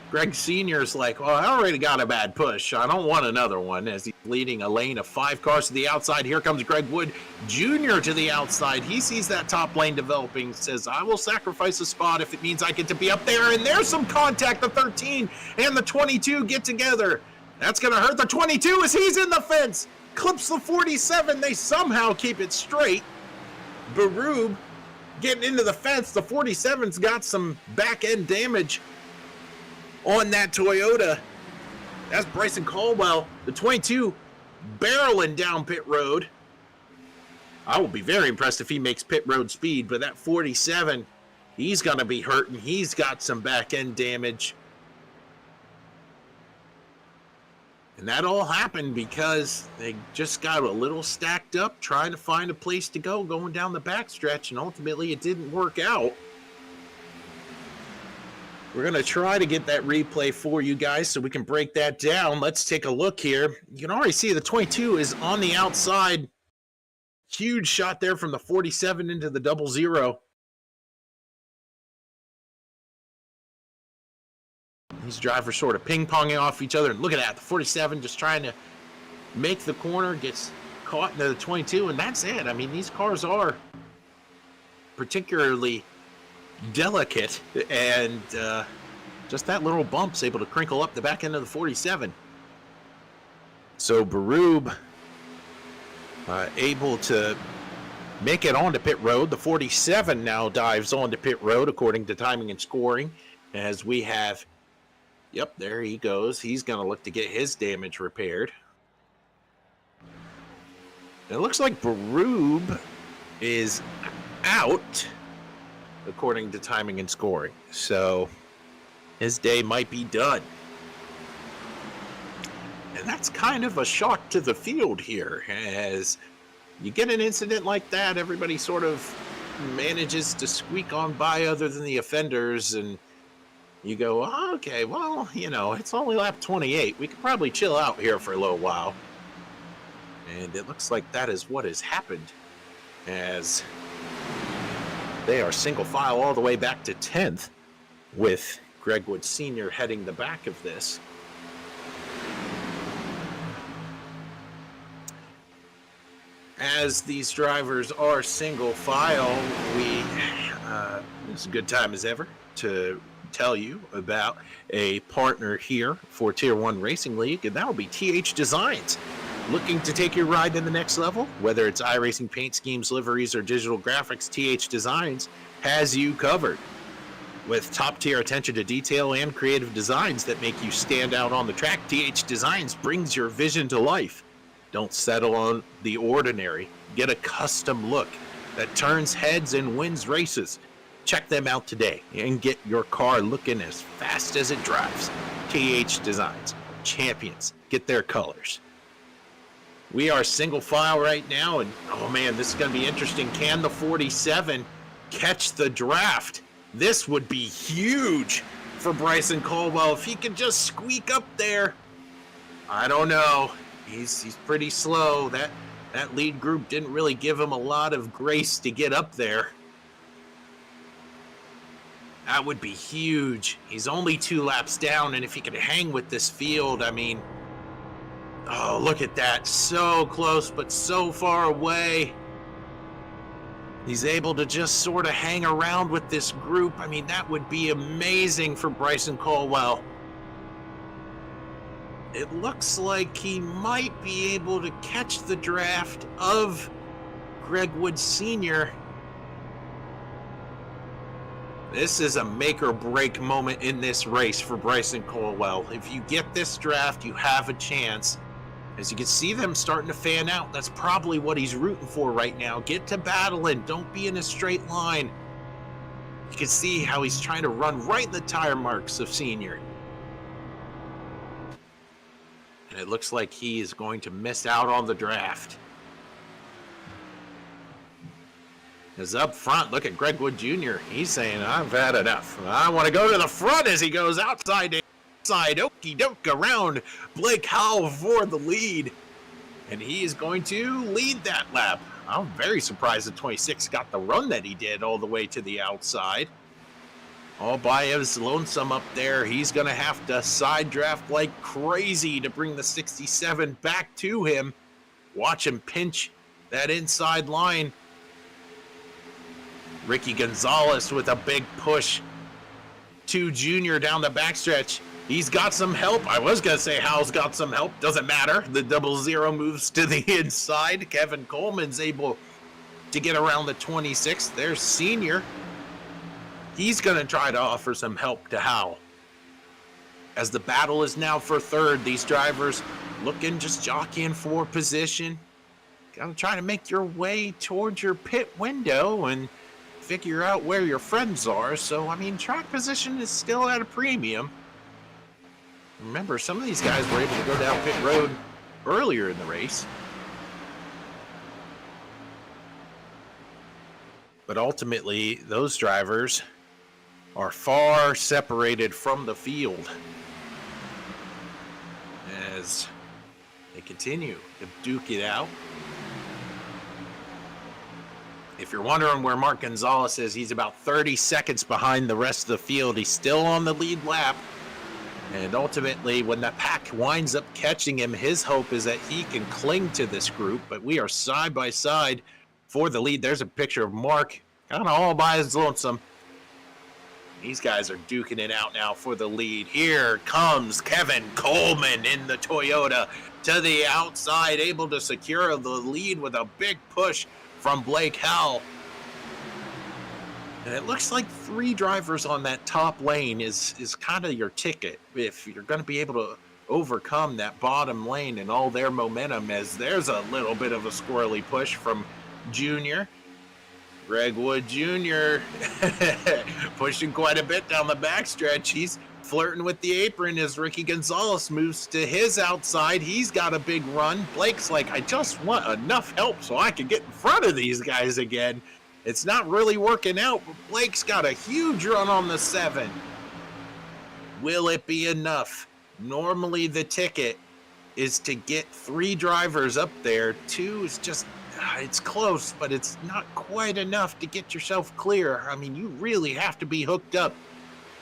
Greg Sr.'s like, well, I already got a bad push. I don't want another one, as he's leading a lane of 5 cars to the outside. Here comes Greg Wood Jr. to the outside. He sees that top lane developing, says, I will sacrifice a spot if it means I get to be up there. And there's some contact. The 13 and the 22 get together. That's going to hurt the 22 as he's in the fence. Clips the 47. They somehow keep it straight. Baroob getting into the fence. The 47's got some back-end damage on that Toyota. That's Bryson Caldwell. The 22 barreling down pit road. I will be very impressed if he makes pit road speed, but that 47, he's going to be hurting. He's got some back-end damage. And that all happened because they just got a little stacked up trying to find a place to go going down the backstretch, and ultimately it didn't work out. We're going to try to get that replay for you guys so we can break that down. Let's take a look here. You can already see the 22 is on the outside. Huge shot there from the 47 into the 00. These drivers sort of ping-ponging off each other. And look at that, the 47 just trying to make the corner, gets caught into the 22, and that's it. I mean, these cars are particularly delicate, and just that little bump's able to crinkle up the back end of the 47. So Baroob able to make it onto pit road. The 47 now dives onto pit road according to timing and scoring, as we have, yep, there he goes. He's going to look to get his damage repaired. It looks like Baroob is out according to timing and scoring. So his day might be done. And that's kind of a shock to the field here. As you get an incident like that, everybody sort of manages to squeak on by other than the offenders, and you go, oh, okay, well, you know, it's only lap 28. We could probably chill out here for a little while. And it looks like that is what has happened, as they are single file all the way back to 10th, with Greg Wood Sr. heading the back of this. as these drivers are single file, it's a good time as ever to tell you about a partner here for Tier 1 Racing League, and that will be TH Designs. Looking to take your ride to the next level? Whether it's iRacing paint schemes, liveries, or digital graphics, TH Designs has you covered. With top-tier attention to detail and creative designs that make you stand out on the track, TH Designs brings your vision to life. Don't settle on the ordinary. Get a custom look that turns heads and wins races. Check them out today and get your car looking as fast as it drives. TH Designs, champions, get their colors. We are single file right now, and oh man, this is going to be interesting. Can the 47 catch the draft? This would be huge for Bryson Caldwell if he could just squeak up there. I don't know. He's pretty slow. That lead group didn't really give him a lot of grace to get up there. That would be huge. He's only 2 laps down, and if he could hang with this field, I mean, oh, look at that. So close, but so far away. He's able to just sort of hang around with this group. I mean, that would be amazing for Bryson Caldwell. It looks like he might be able to catch the draft of Greg Woods Sr. This is a make or break moment in this race for Bryson Caldwell. If you get this draft, you have a chance. As you can see them starting to fan out, that's probably what he's rooting for right now. Get to battling. Don't be in a straight line. You can see how he's trying to run right in the tire marks of Senior. And it looks like he is going to miss out on the draft. As up front, look at Greg Wood Jr. He's saying, I've had enough. I want to go to the front as he goes outside. Okie doke around Blake Howell for the lead, and he is going to lead that lap. I'm very surprised that 26 got the run that he did all the way to the outside. All by his lonesome up there. He's going to have to side draft like crazy to bring the 67 back to him. Watch him pinch that inside line. Ricky Gonzalez with a big push to Junior down the backstretch. He's got some help. I was going to say Howell's got some help. Doesn't matter. The 00 moves to the inside. Kevin Coleman's able to get around the 26. There's Senior. He's going to try to offer some help to Howell. As the battle is now for third, these drivers looking, just jockeying for position. Got to try to make your way towards your pit window and figure out where your friends are. So, I mean, track position is still at a premium. Remember, some of these guys were able to go down pit road earlier in the race. But ultimately, those drivers are far separated from the field as they continue to duke it out. If you're wondering where Mark Gonzalez is, he's about 30 seconds behind the rest of the field. He's still on the lead lap. And ultimately, when the pack winds up catching him, his hope is that he can cling to this group. But we are side by side for the lead. There's a picture of Mark kind of all by his lonesome. These guys are duking it out now for the lead. Here comes Kevin Coleman in the Toyota to the outside, able to secure the lead with a big push from Blake Howell. And it looks like 3 drivers on that top lane is kind of your ticket if you're going to be able to overcome that bottom lane and all their momentum, as there's a little bit of a squirrely push from Junior. Greg Wood Jr. pushing quite a bit down the backstretch. He's flirting with the apron as Ricky Gonzalez moves to his outside. He's got a big run. Blake's like, I just want enough help so I can get in front of these guys again. It's not really working out, but Blake's got a huge run on the 7. Will it be enough? Normally the ticket is to get 3 drivers up there. 2 is just, it's close, but it's not quite enough to get yourself clear. I mean, you really have to be hooked up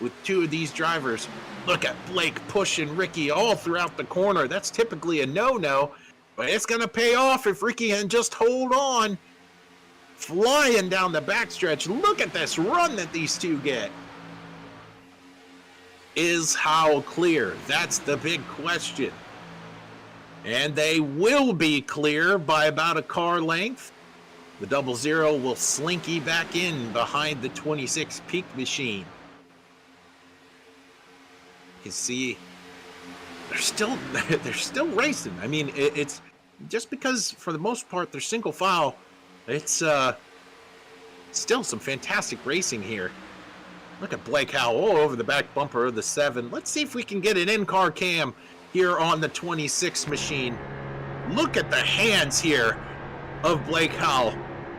with 2 of these drivers. Look at Blake pushing Ricky all throughout the corner. That's typically a no-no. But it's going to pay off if Ricky can just hold on. Flying down the backstretch. Look at this run that these two get. Is Howell clear? That's the big question. And they will be clear by about a car length. The 00 will slinky back in behind the 26 Peak machine. You can see they're still racing. I mean, it's just because for the most part they're single file. It's still some fantastic racing here. Look at Blake Howell all over the back bumper of the 7. Let's see if we can get an in-car cam here on the 26 machine. Look at the hands here of Blake Howell.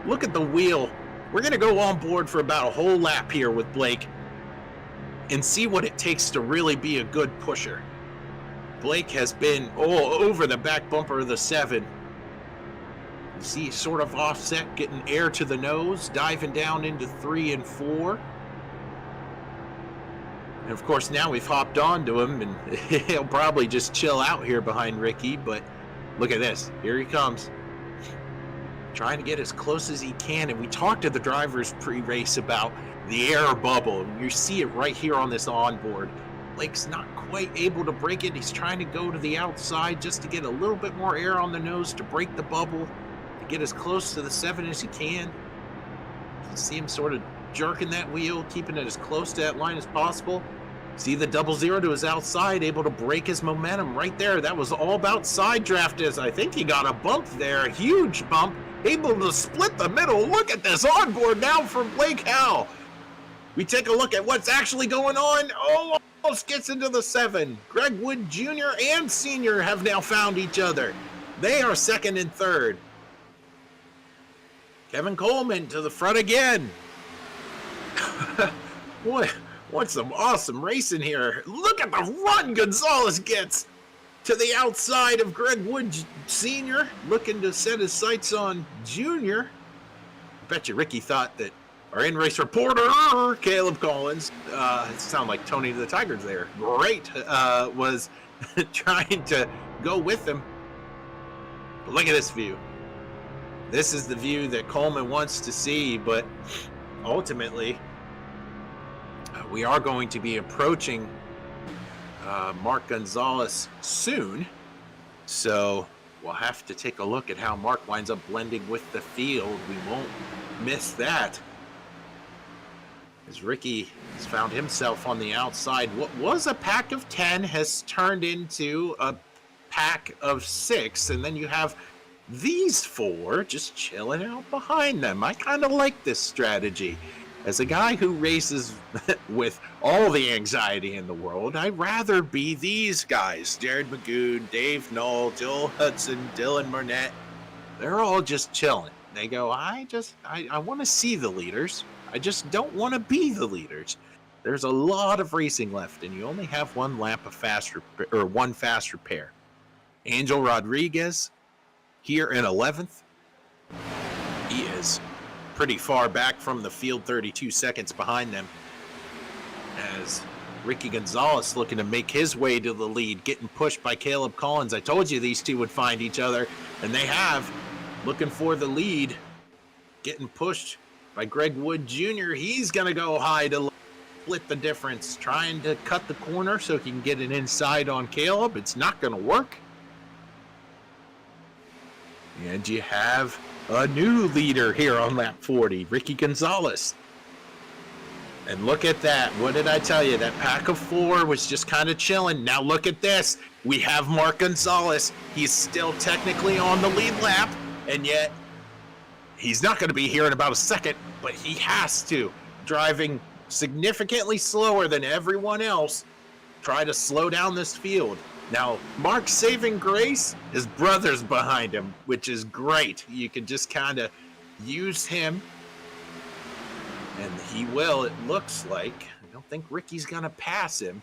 Look at the wheel. We're going to go on board for about a whole lap here with Blake and see what it takes to really be a good pusher. Blake has been all over the back bumper of the 7. You see sort of offset, getting air to the nose, diving down into 3 and 4. And of course, now we've hopped onto him, and he'll probably just chill out here behind Ricky. But look at this. Here he comes. Trying to get as close as he can. And we talked to the drivers pre-race about the air bubble. You see it right here on this onboard. Blake's not quite able to break it. He's trying to go to the outside just to get a little bit more air on the nose to break the bubble, to get as close to the 7 as he can. You can see him sort of jerking that wheel, keeping it as close to that line as possible. See the 00 to his outside, able to break his momentum right there. That was all about side draft, as I think he got a bump there, a huge bump, able to split the middle. Look at this onboard now from Blake Howell. We take a look at what's actually going on. Oh, almost gets into the 7. Greg Wood Jr. and Sr. have now found each other. They are second and third. Kevin Coleman to the front again. What's some awesome racing here. Look at the run Gonzalez gets to the outside of Greg Wood Sr., looking to set his sights on Jr. I bet you Ricky thought that our in-race reporter, Caleb Collins, it sounded like Tony the Tigers there, great, was trying to go with him. But look at this view. This is the view that Coleman wants to see, but ultimately, we are going to be approaching Mark Gonzalez soon, so we'll have to take a look at how Mark winds up blending with the field. We won't miss that, as Ricky has found himself on the outside. What was a pack of 10 has turned into a pack of 6, and then you have these 4 just chilling out behind them. I kind of like this strategy. As a guy who races with all the anxiety in the world, I'd rather be these guys. Jared Magoon, Dave Knoll, Joel Hudson, Dylan Burnett. They're all just chilling. They go, I want to see the leaders. I just don't want to be the leaders. There's a lot of racing left, and you only have one lap of one fast repair. Angel Rodriguez here in 11th. He is pretty far back from the field, 32 seconds behind them, as Ricky Gonzalez looking to make his way to the lead, getting pushed by Caleb Collins. I told you these two would find each other, and they have. Looking for the lead, getting pushed by Greg Wood Jr. He's going to go high to split the difference, trying to cut the corner so he can get it inside on Caleb. It's not going to work. And you have a new leader here on lap 40, Ricky Gonzalez. And look at that. What did I tell you? That pack of 4 was just kind of chilling. Now look at this. We have Mark Gonzalez. He's still technically on the lead lap, and yet he's not going to be here in about a second, but he has to. Driving significantly slower than everyone else, try to slow down this field. Now, Mark's saving grace, his brother's behind him, which is great. You can just kind of use him, and he will, it looks like. I don't think Ricky's going to pass him.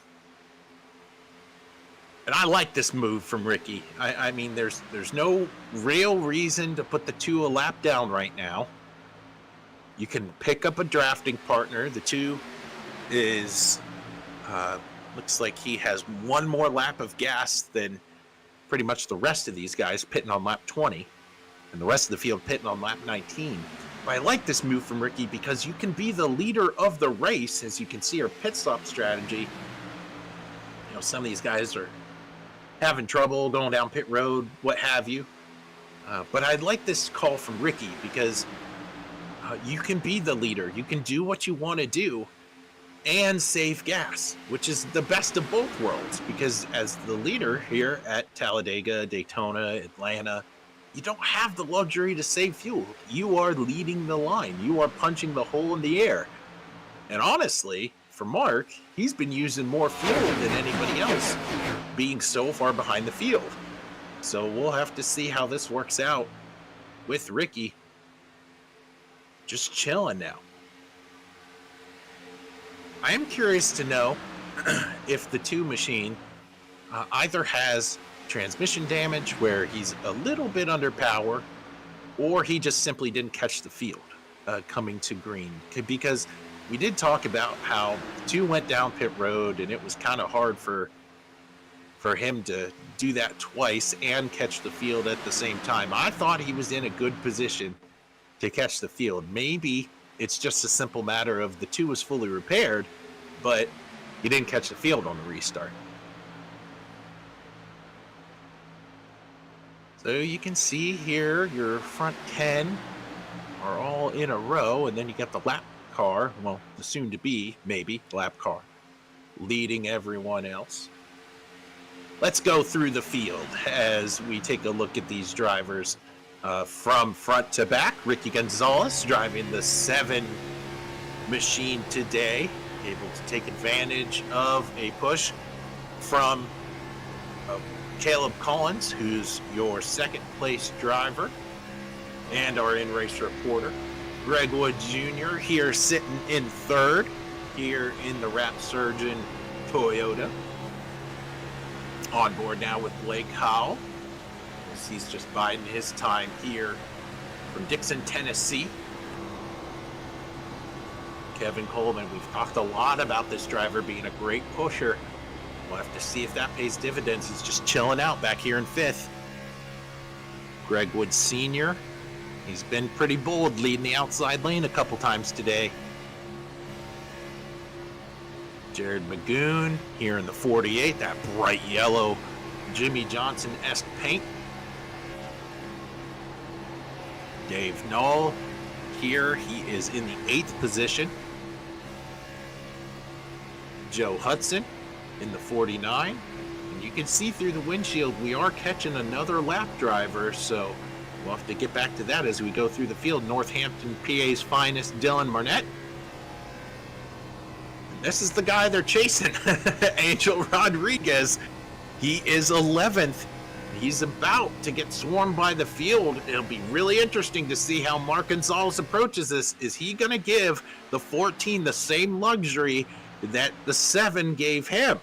And I like this move from Ricky. I mean, there's no real reason to put the 2 a lap down right now. You can pick up a drafting partner. The 2 is... looks like he has one more lap of gas than pretty much the rest of these guys pitting on lap 20 and the rest of the field pitting on lap 19. But I like this move from Ricky because you can be the leader of the race. As you can see, our pit stop strategy, you know, some of these guys are having trouble going down pit road, what have you. But I like this call from Ricky because you can be the leader. You can do what you want to do and save gas, which is the best of both worlds. Because as the leader here at Talladega, Daytona, Atlanta, you don't have the luxury to save fuel. You are leading the line. You are punching the hole in the air. And honestly, for Mark, he's been using more fuel than anybody else, being so far behind the field. So we'll have to see how this works out with Ricky. Just chilling now. I am curious to know if the 2 machine either has transmission damage where he's a little bit under power, or he just simply didn't catch the field coming to green. Because we did talk about how 2 went down pit road and it was kind of hard for him to do that twice and catch the field at the same time. I thought he was in a good position to catch the field. Maybe it's just a simple matter of the 2 was fully repaired, but he didn't catch the field on the restart. So you can see here your front 10 are all in a row, and then you got the lap car, well, the soon-to-be, maybe, lap car, leading everyone else. Let's go through the field as we take a look at these drivers from front to back. Ricky Gonzalez driving the 7 machine today, able to take advantage of a push from Caleb Collins, who's your second place driver and our in-race reporter. Greg Wood Jr. here sitting in third here in the Rap Surgeon Toyota. On board now with Blake Howell, as he's just biding his time here from Dixon, Tennessee. Kevin Coleman, we've talked a lot about this driver being a great pusher. We'll have to see if that pays dividends. He's just chilling out back here in 5th. Greg Wood Sr., he's been pretty bold leading the outside lane a couple times today. Jared Magoon here in the 48, that bright yellow Jimmy Johnson-esque paint. Dave Knoll here, he is in the 8th position. Joe Hudson in the 49. And you can see through the windshield we are catching another lap driver, so we'll have to get back to that as we go through the field. Northampton, PA's finest, Dylan Marnett. This is the guy they're chasing, Angel Rodriguez. He is 11th. He's about to get swarmed by the field. It'll be really interesting to see how Mark Gonzalez approaches this. Is he going to give the 14 the same luxury that the 7 gave him?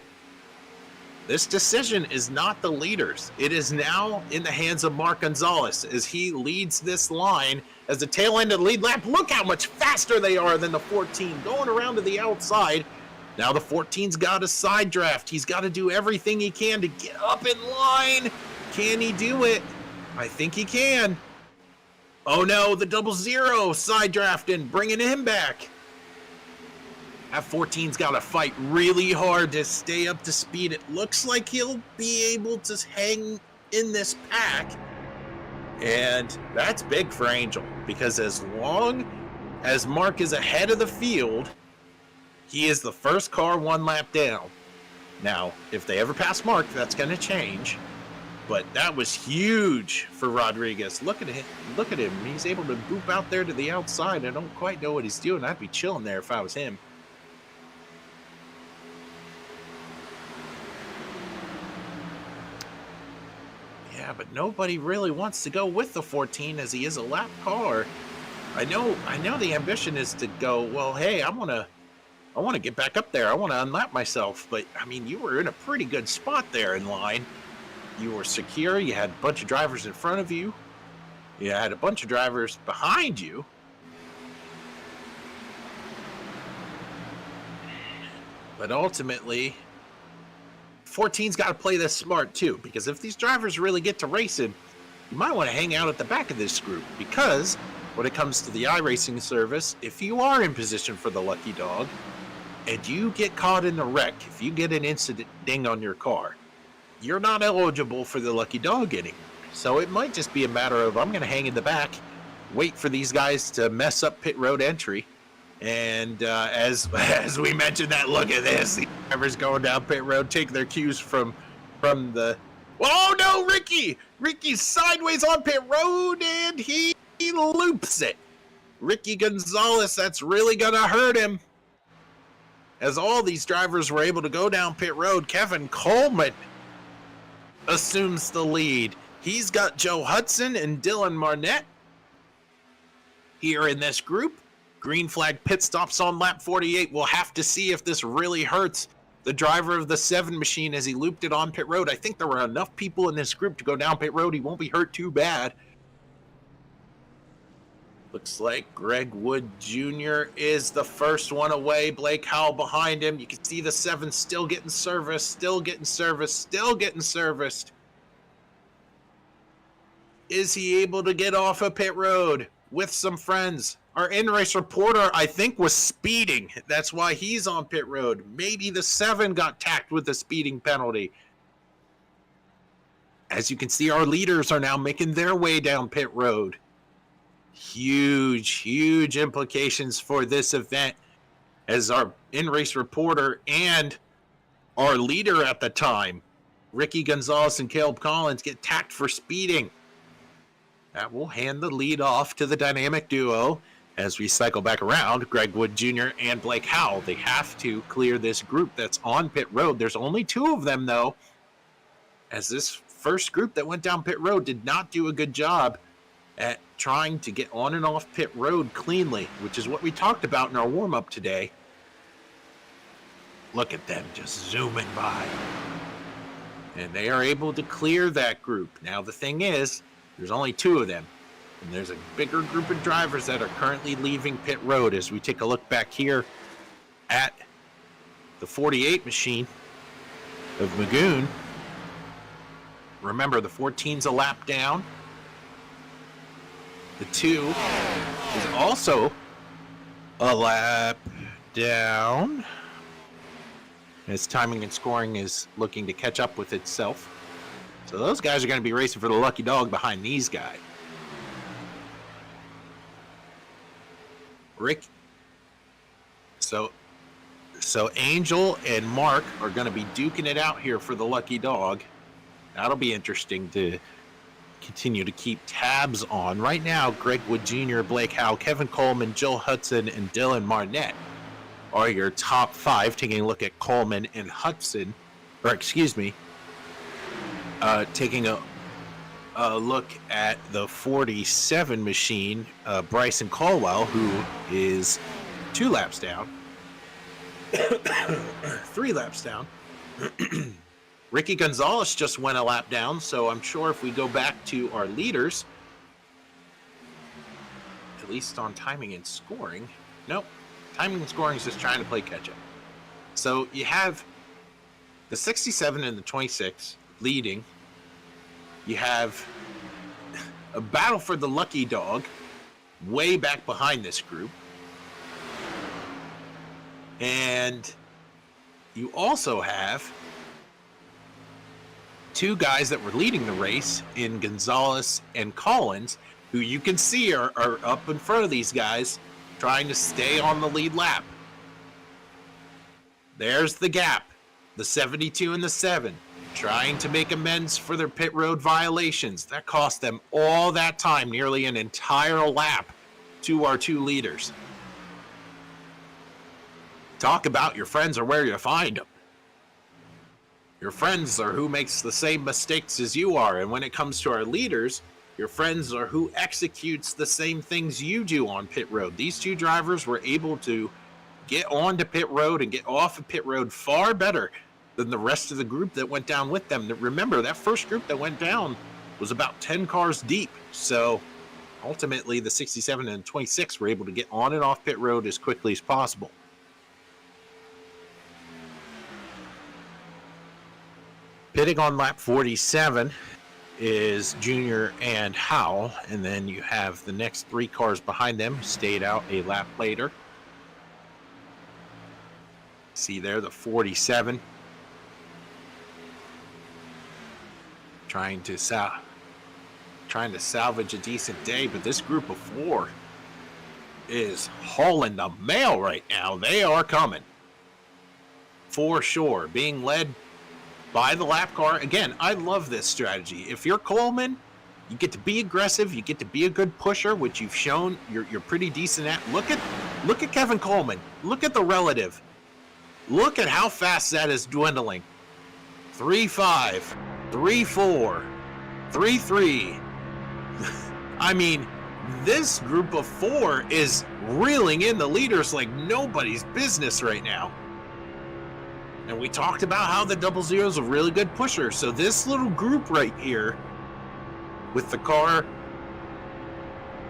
This decision is not the leader's. It is now in the hands of Mark Gonzalez as he leads this line as the tail end of the lead lap. Look how much faster they are than the 14, going around to the outside. Now the 14's got a side draft. He's got to do everything he can to get up in line. Can he do it? I think he can. Oh no, the 00 side drafting, bringing him back. That 14's got to fight really hard to stay up to speed. It looks like he'll be able to hang in this pack. And that's big for Angel, because as long as Mark is ahead of the field, he is the first car 1 lap down. Now, if they ever pass Mark, that's going to change. But that was huge for Rodriguez. Look at him. Look at him. He's able to boop out there to the outside. I don't quite know what he's doing. I'd be chilling there if I was him. Yeah, but nobody really wants to go with the 14 as he is a lap car. I know the ambition is to go, well, hey, I want to get back up there. I want to unlap myself. But, I mean, you were in a pretty good spot there in line. You were secure. You had a bunch of drivers in front of you. You had a bunch of drivers behind you. But ultimately, 14's got to play this smart too, because if these drivers really get to racing, you might want to hang out at the back of this group, because when it comes to the iRacing service, if you are in position for the lucky dog and you get caught in a wreck, if you get an incident ding on your car, you're not eligible for the lucky dog anymore. So it might just be a matter of, I'm going to hang in the back, wait for these guys to mess up pit road entry. And as we mentioned, that look at this, the drivers going down pit road, take their cues from the. Oh no, Ricky's sideways on pit road, and he loops it. Ricky Gonzalez, that's really gonna hurt him. As all these drivers were able to go down pit road, Kevin Coleman assumes the lead. He's got Joe Hudson and Dylan Marnett here in this group. Green flag pit stops on lap 48. We'll have to see if this really hurts the driver of the 7 machine as he looped it on pit road. I think there were enough people in this group to go down pit road. He won't be hurt too bad. Looks like Greg Wood Jr. is the first one away. Blake Howell behind him. You can see the 7 still getting serviced, still getting serviced, still getting serviced. Is he able to get off of pit road with some friends? Our in-race reporter, I think, was speeding. That's why he's on pit road. Maybe the 7 got tacked with a speeding penalty. As you can see, our leaders are now making their way down pit road. Huge implications for this event, as our in-race reporter and our leader at the time, Ricky Gonzalez and Caleb Collins, get tacked for speeding. That will hand the lead off to the dynamic duo. As we cycle back around, Greg Wood Jr. and Blake Howell, they have to clear this group that's on pit road. There's only 2 of them, though, as this first group that went down pit road did not do a good job at trying to get on and off pit road cleanly, which is what we talked about in our warm-up today. Look at them just zooming by. And they are able to clear that group. Now, the thing is, there's only 2 of them. And there's a bigger group of drivers that are currently leaving pit road. As we take a look back here at the 48 machine of Magoon. Remember, the 14's a lap down. The 2 is also a lap down, as timing and scoring is looking to catch up with itself. So those guys are going to be racing for the lucky dog behind these guys. Rick. So Angel and Mark are going to be duking it out here for the lucky dog. That'll be interesting to continue to keep tabs on. Right now, Greg Wood Jr., Blake Howe, Kevin Coleman, Joe Hudson, and Dylan Marnett are your top 5. Taking a look at Coleman and Hudson, taking a look at the 47 machine, Bryson Caldwell, who is 2 laps down, 3 laps down. Ricky Gonzalez just went a lap down, so I'm sure if we go back to our leaders, at least on timing and scoring, nope, timing and scoring is just trying to play catch-up. So you have the 67 and the 26 leading. You have a battle for the lucky dog way back behind this group. And you also have 2 guys that were leading the race in Gonzalez and Collins, who you can see are up in front of these guys trying to stay on the lead lap. There's the gap, the 72 and the 7, trying to make amends for their pit road violations. That cost them all that time, nearly an entire lap, to our 2 leaders. Talk about your friends are where you find them. Your friends are who makes the same mistakes as you are. And when it comes to our leaders, your friends are who executes the same things you do on pit road. These 2 drivers were able to get onto pit road and get off of pit road far better than the rest of the group that went down with them. Remember, that first group that went down was about 10 cars deep. So ultimately, the 67 and 26 were able to get on and off pit road as quickly as possible. Pitting on lap 47 is Junior and Howell, and then you have the next 3 cars behind them stayed out a lap later. See there, the 47 trying to salvage a decent day, but this group of 4 is hauling the mail right now. They are coming for sure, being led by the lap car. Again, I love this strategy. If you're Coleman, you get to be aggressive, you get to be a good pusher, which you've shown you're pretty decent at. Look at Kevin Coleman. Look at the relative. Look at how fast that is dwindling. 3.5, 3.4, 3.3. I mean, this group of 4 is reeling in the leaders like nobody's business right now. And we talked about how the 00 is a really good pusher. So this little group right here with the car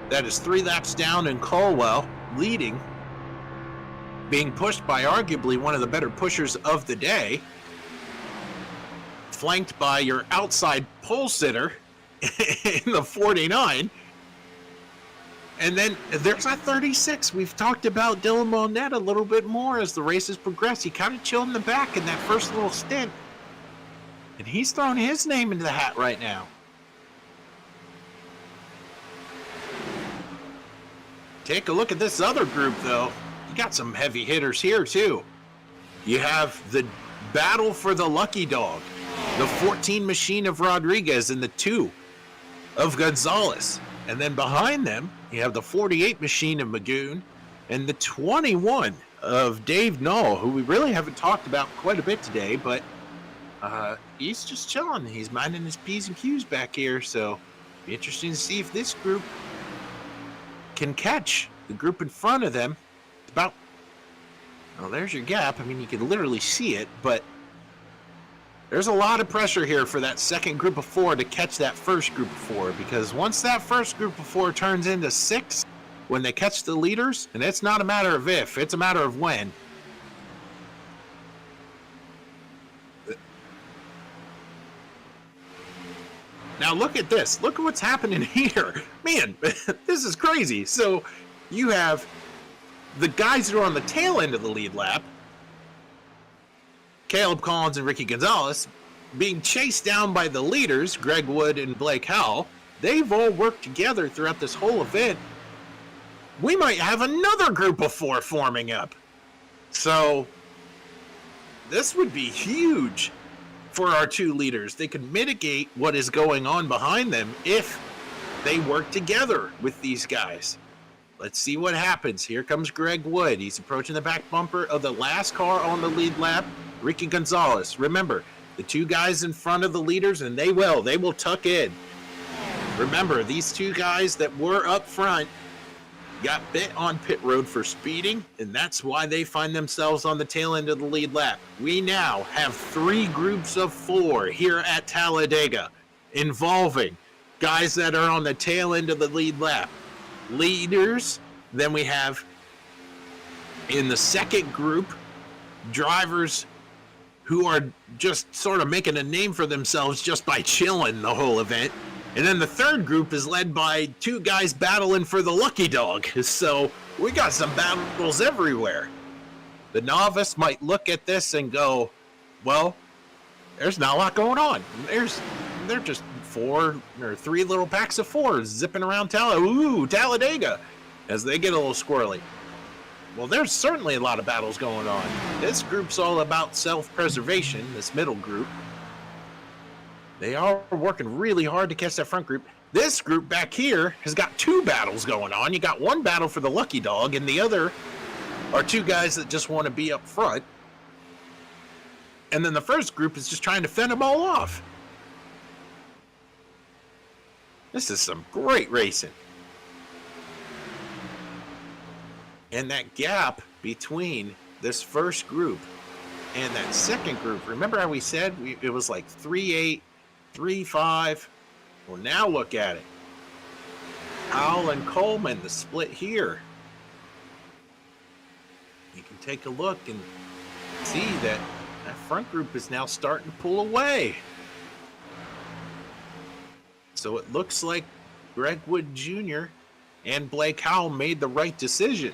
that is 3 laps down and Caldwell leading, being pushed by arguably one of the better pushers of the day, flanked by your outside pole sitter in the 49. And then there's that 36. We've talked about Dylan Monette a little bit more as the races progress. He kind of chilled in the back in that first little stint. And he's throwing his name into the hat right now. Take a look at this other group, though. You got some heavy hitters here, too. You have the battle for the lucky dog. The 14 machine of Rodriguez and the 2 of Gonzalez. And then behind them, you have the 48 machine of Magoon and the 21 of Dave Null, who we really haven't talked about quite a bit today, but he's just chilling. He's minding his P's and Q's back here, so be interesting to see if this group can catch the group in front of them. It's about, well, there's your gap. I mean, you can literally see it, but there's a lot of pressure here for that second group of 4 to catch that first group of 4, because once that first group of 4 turns into 6, when they catch the leaders, and it's not a matter of if, it's a matter of when. Now look at this. Look at what's happening here. Man, this is crazy. So you have the guys that are on the tail end of the lead lap, Caleb Collins and Ricky Gonzalez, being chased down by the leaders, Greg Wood and Blake Howell. They've all worked together throughout this whole event. We might have another group of 4 forming up. So this would be huge for our 2 leaders. They could mitigate what is going on behind them if they work together with these guys. Let's see what happens. Here comes Greg Wood. He's approaching the back bumper of the last car on the lead lap, Ricky Gonzalez. Remember, the 2 guys in front of the leaders, and they will tuck in. Remember, these 2 guys that were up front got bit on pit road for speeding, and that's why they find themselves on the tail end of the lead lap. We now have 3 groups of 4 here at Talladega involving guys that are on the tail end of the lead lap. Leaders, then we have in the second group drivers who are just sort of making a name for themselves just by chilling the whole event. And then the third group is led by 2 guys battling for the lucky dog. So we got some battles everywhere. The novice might look at this and go, well, there's not a lot going on. They're just 4 or 3 little packs of 4 zipping around Talladega as they get a little squirrely. Well, there's certainly a lot of battles going on. This group's all about self-preservation, this middle group. They are working really hard to catch that front group. This group back here has got 2 battles going on. You got one battle for the lucky dog, and the other are 2 guys that just want to be up front. And then the first group is just trying to fend them all off. This is some great racing. And that gap between this first group and that second group, remember how we said it was like 3.8, 3.5? Well, now look at it. Howell and Coleman, the split here. You can take a look and see that that front group is now starting to pull away. So it looks like Greg Wood Jr. and Blake Howell made the right decision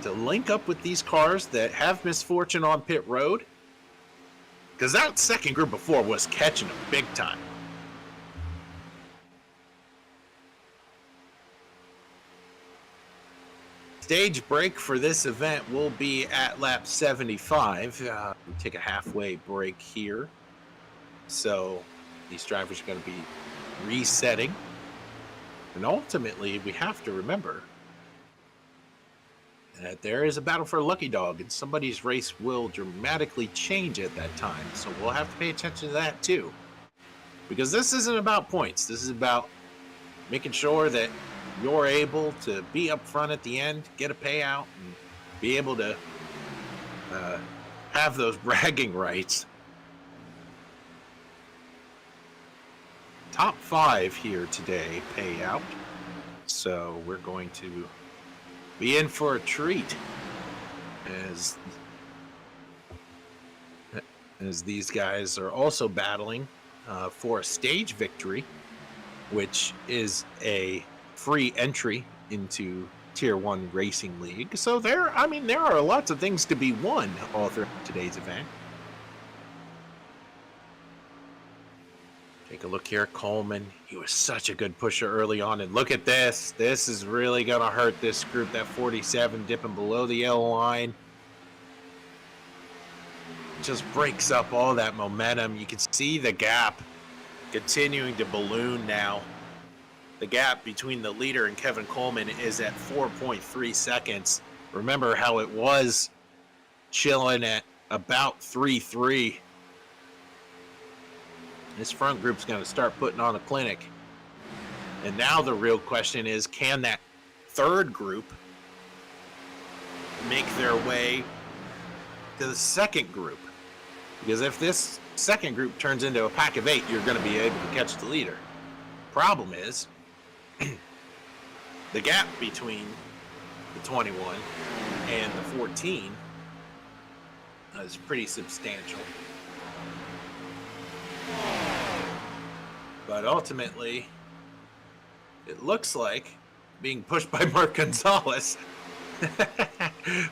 to link up with these cars that have misfortune on pit road, because that second group before was catching them big time. Stage break for this event will be at lap 75. We take a halfway break here. So these drivers are going to be resetting. And ultimately, we have to remember that there is a battle for a lucky dog, and somebody's race will dramatically change at that time. So we'll have to pay attention to that too. Because this isn't about points. This is about making sure that you're able to be up front at the end, get a payout, and be able to have those bragging rights. Top 5 here today payout. So we're going to be in for a treat as these guys are also battling for a stage victory, which is a free entry into Tier 1 Racing League. So there are lots of things to be won all through today's event. Take a look here at Coleman. He was such a good pusher early on, and look at this. This is really going to hurt this group. That 47 dipping below the yellow line just breaks up all that momentum. You can see the gap continuing to balloon now. The gap between the leader and Kevin Coleman is at 4.3 seconds. Remember how it was chilling at about 3.3. This front group's going to start putting on a clinic. And now the real question is, can that third group make their way to the second group? Because if this second group turns into a pack of 8, you're going to be able to catch the leader. Problem is, the gap between the 21 and the 14 is pretty substantial. But ultimately, it looks like being pushed by Mark Gonzalez.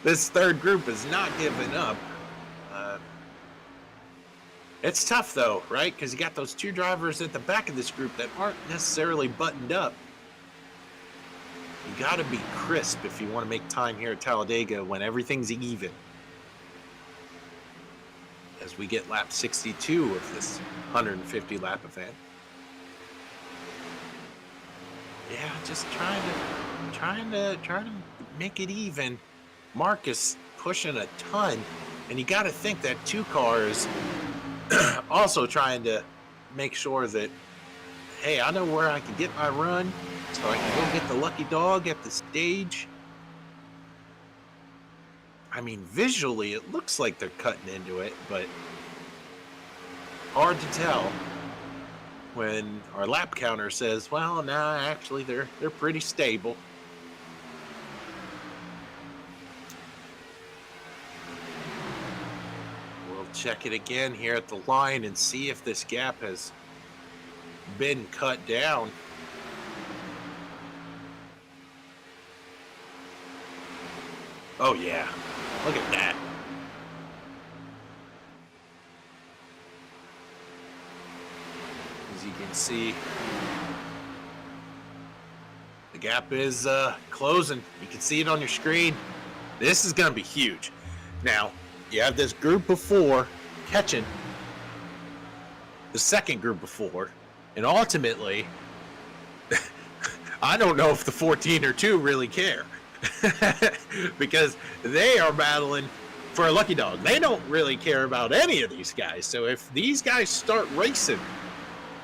This third group is not giving up. It's tough though, right? Because you got those two drivers at the back of this group that aren't necessarily buttoned up. You got to be crisp if you want to make time here at Talladega when everything's even. As we get lap 62 of this 150 lap event. Yeah, just trying to make it even. Mark is pushing a ton, and you got to think that 2 cars also trying to make sure that, hey, I know where I can get my run, so I can go get the lucky dog at the stage. I mean, visually, it looks like they're cutting into it, but hard to tell when our lap counter says, well, no, actually, they're pretty stable. We'll check it again here at the line and see if this gap has been cut down. Oh, yeah. Look at that. As you can see, the gap is closing. You can see it on your screen. This is going to be huge. Now, you have this group of 4 catching the second group of 4, and ultimately, I don't know if the 14 or 2 really care. Because they are battling for a lucky dog. They don't really care about any of these guys. So if these guys start racing,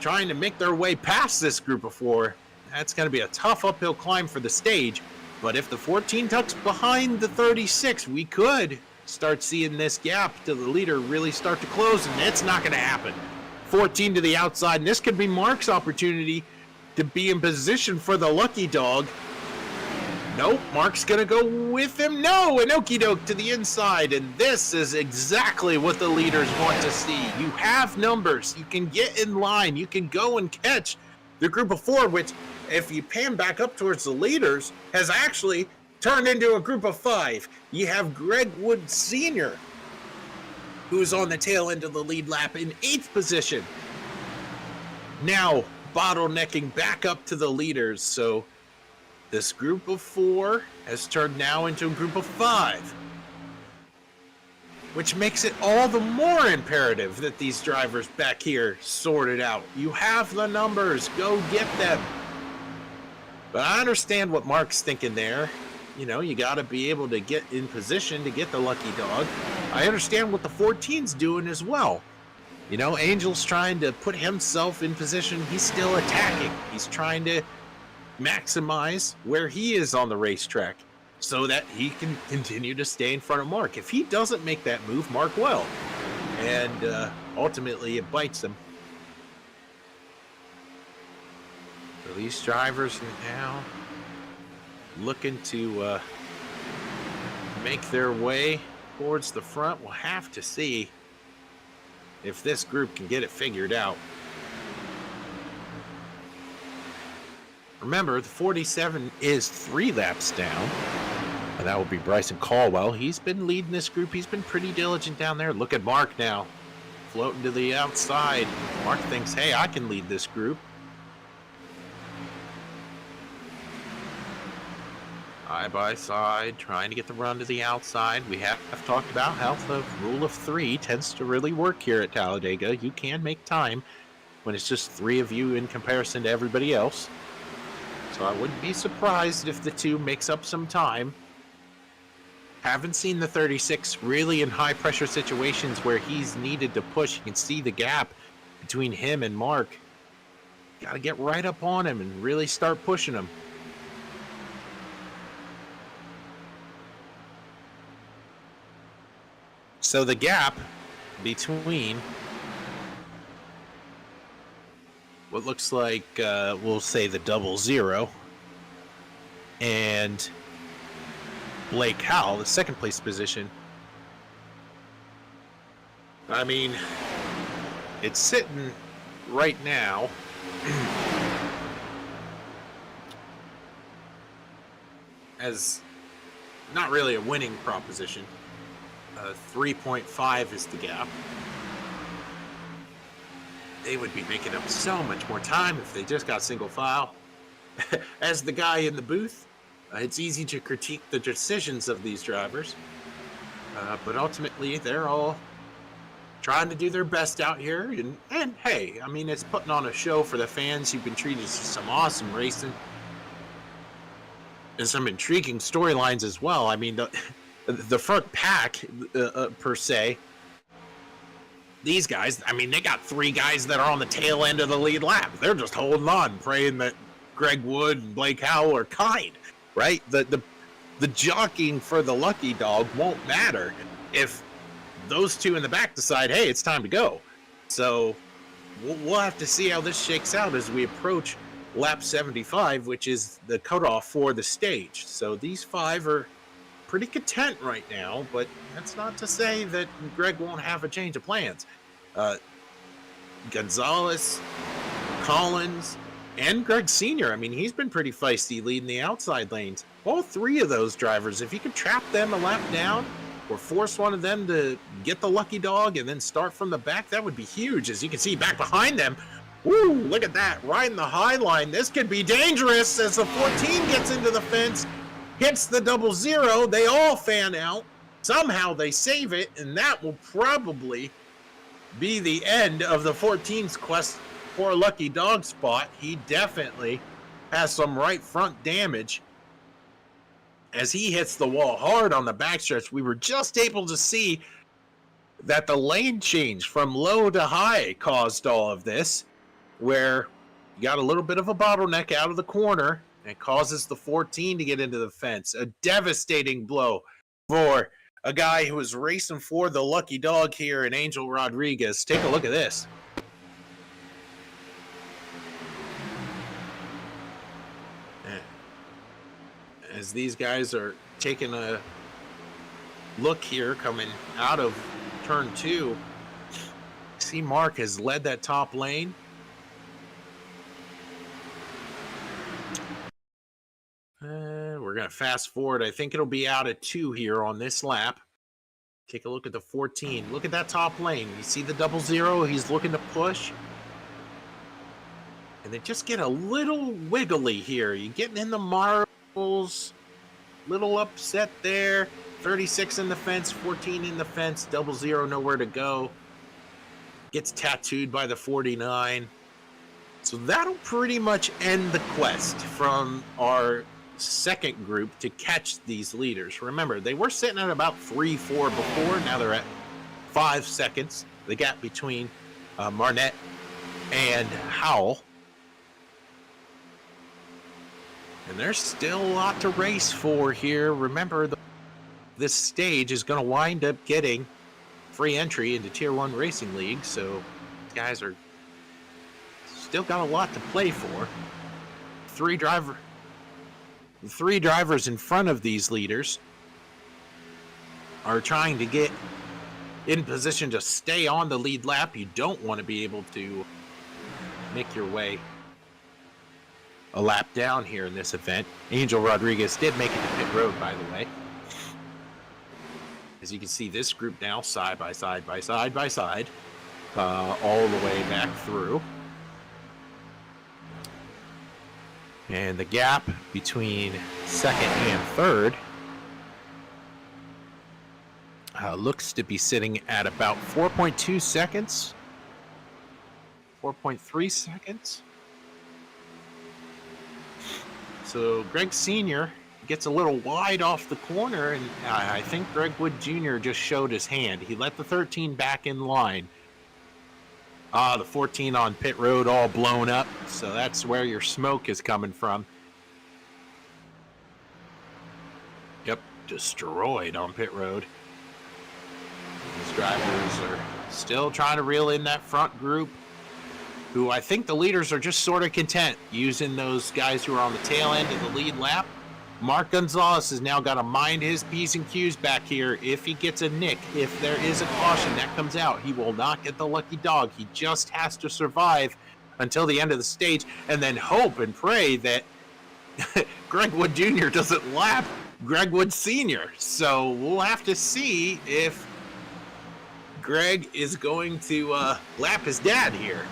trying to make their way past this group of 4, that's going to be a tough uphill climb for the stage. But if the 14 tucks behind the 36, we could start seeing this gap to the leader really start to close, and it's not going to happen. 14 to the outside, and this could be Mark's opportunity to be in position for the lucky dog. Nope, Mark's gonna go with him. No, an okie doke to the inside, and this is exactly what the leaders want to see. You have numbers, you can get in line, you can go and catch the group of 4, which, if you pan back up towards the leaders, has actually turned into a group of 5. You have Greg Wood Sr., who's on the tail end of the lead lap in 8th position. Now, bottlenecking back up to the leaders, so this group of 4 has turned now into a group of 5, which makes it all the more imperative that these drivers back here sort it out. You have the numbers, go get them. But I understand what Mark's thinking there. You know, you got to be able to get in position to get the lucky dog. I understand what the 14's doing as well. You know, Angel's trying to put himself in position. He's still attacking. He's trying to maximize where he is on the racetrack so that he can continue to stay in front of Mark. If he doesn't make that move, Mark will. And ultimately it bites him. So these drivers now looking to make their way towards the front. We'll have to see if this group can get it figured out. Remember, the 47 is 3 laps down, and that will be Bryson Caldwell. He's been leading this group. He's been pretty diligent down there. Look at Mark now, floating to the outside. Mark thinks, hey, I can lead this group. Side by side, trying to get the run to the outside. We have talked about how the rule of 3 tends to really work here at Talladega. You can make time when it's just 3 of you in comparison to everybody else. So I wouldn't be surprised if the 2 makes up some time. Haven't seen the 36 really in high pressure situations where he's needed to push. You can see the gap between him and Mark. Got to get right up on him and really start pushing him. So the gap between what looks like, we'll say the 00, and Blake Howell, the 2nd place position. I mean, it's sitting right now as not really a winning proposition. 3.5 is the gap. They would be making up so much more time if they just got single file. As the guy in the booth, it's easy to critique the decisions of these drivers. But ultimately, they're all trying to do their best out here. And hey, I mean, it's putting on a show for the fans. You've been treated to some awesome racing. And some intriguing storylines as well. I mean, the front pack, per se, these guys, I mean, they got 3 guys that are on the tail end of the lead lap. They're just holding on, praying that Greg Wood and Blake Howell are kind, right? The jockeying for the lucky dog won't matter if those 2 in the back decide, hey, it's time to go. So we'll have to see how this shakes out as we approach lap 75, which is the cutoff for the stage. So these 5 are pretty content right now, but that's not to say that Greg won't have a change of plans. Gonzalez, Collins, and Greg Sr., I mean, he's been pretty feisty leading the outside lanes. All 3 of those drivers, if you could trap them a lap down or force one of them to get the lucky dog and then start from the back, that would be huge. As you can see back behind them, woo, look at that, riding the high line. This could be dangerous as the 14 gets into the fence. Hits the 00, they all fan out. Somehow they save it, and that will probably be the end of the 14's quest for a lucky dog spot. He definitely has some right front damage as he hits the wall hard on the backstretch. We were just able to see that the lane change from low to high caused all of this, where you got a little bit of a bottleneck out of the corner. It causes the 14 to get into the fence. A devastating blow for a guy who was racing for the lucky dog here in Angel Rodriguez. Take a look at this. as these guys are taking a look here coming out of turn 2. See, Mark has led that top lane. We're going to fast forward. I think it'll be out of 2 here on this lap. Take a look at the 14. Look at that top lane. You see the 00? He's looking to push. And they just get a little wiggly here. You getting in the marbles. Little upset there. 36 in the fence, 14 in the fence. 00 nowhere to go. Gets tattooed by the 49. So that'll pretty much end the quest from our second group to catch these leaders. Remember, they were sitting at about 3-4 before. Now they're at 5 seconds. The gap between Marnette and Howell. And there's still a lot to race for here. Remember, this stage is going to wind up getting free entry into Tier 1 Racing League. So these guys are still got a lot to play for. Three drivers in front of these leaders are trying to get in position to stay on the lead lap. You don't want to be able to make your way a lap down here in this event. Angel Rodriguez did make it to pit road, by the way. As you can see, this group now side by side by side by side, all the way back through. And the gap between second and third looks to be sitting at about 4.2 seconds, 4.3 seconds. So Greg Sr. gets a little wide off the corner, and I think Greg Wood Jr. just showed his hand. He let the 13 back in line. The 14 on pit road all blown up, so that's where your smoke is coming from. Yep, destroyed on pit road. These drivers are still trying to reel in that front group, who I think the leaders are just sort of content using those guys who are on the tail end of the lead lap. Mark Gonzalez has now got to mind his P's and Q's back here. If he gets a nick, if there is a caution that comes out, he will not get the lucky dog. He just has to survive until the end of the stage and then hope and pray that Greg Wood Jr. doesn't lap Greg Wood Sr. So we'll have to see if Greg is going to lap his dad here.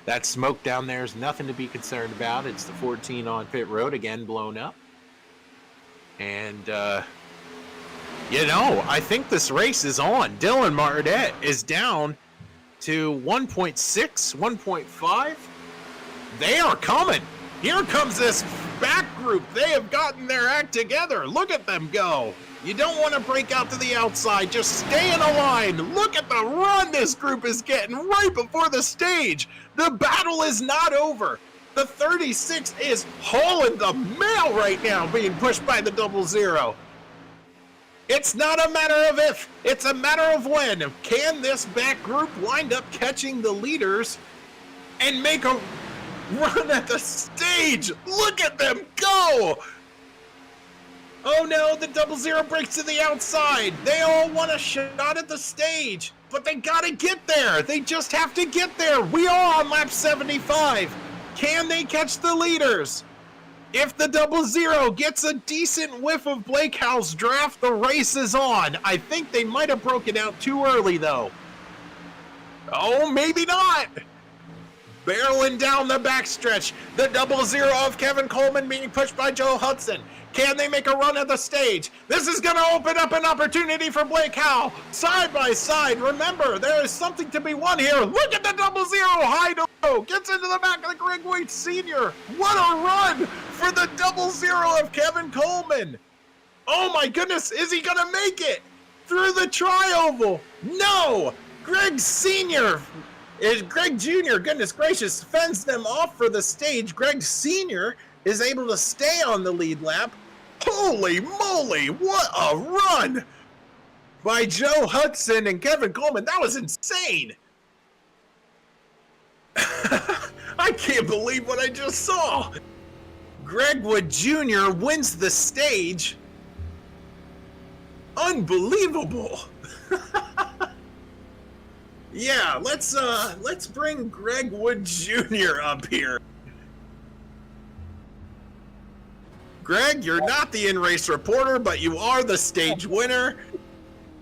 That smoke down there is nothing to be concerned about. It's the 14 on pit road, again blown up. And, you know, I think this race is on. Dylan Marnette is down to 1.6, 1.5. They are coming. Here comes this back group. They have gotten their act together. Look at them go. You don't want to break out to the outside. Just stay in a line. Look at the run this group is getting right before the stage. The battle is not over. The 36 is hauling the mail right now, being pushed by the 00. It's not a matter of if, it's a matter of when. Can this back group wind up catching the leaders and make a run at the stage? Look at them go! Oh no, the 00 breaks to the outside. They all want a shot at the stage, but they gotta get there. They just have to get there. We are on lap 75. Can they catch the leaders? If the 00 gets a decent whiff of Blake Howe's draft, the race is on. I think they might have broken out too early though. Oh, maybe not. Barreling down the backstretch. The 00 of Kevin Coleman being pushed by Joe Hudson. Can they make a run at the stage? This is going to open up an opportunity for Blake Howe. Side by side. Remember, there is something to be won here. Look at the 00 high to low. Gets into the back of the Greg Wade Sr. What a run for the 00 of Kevin Coleman. Oh my goodness, is he going to make it through the tri-oval? No! Greg Sr. Greg Jr., goodness gracious, fends them off for the stage. Greg Sr. is able to stay on the lead lap. Holy moly, what a run by Joe Hudson and Kevin Coleman. That was insane. I can't believe what I just saw. Greg Wood Jr. wins the stage. Unbelievable. Yeah, let's bring Greg Wood Jr. up here. Greg, you're not the in-race reporter, but you are the stage winner.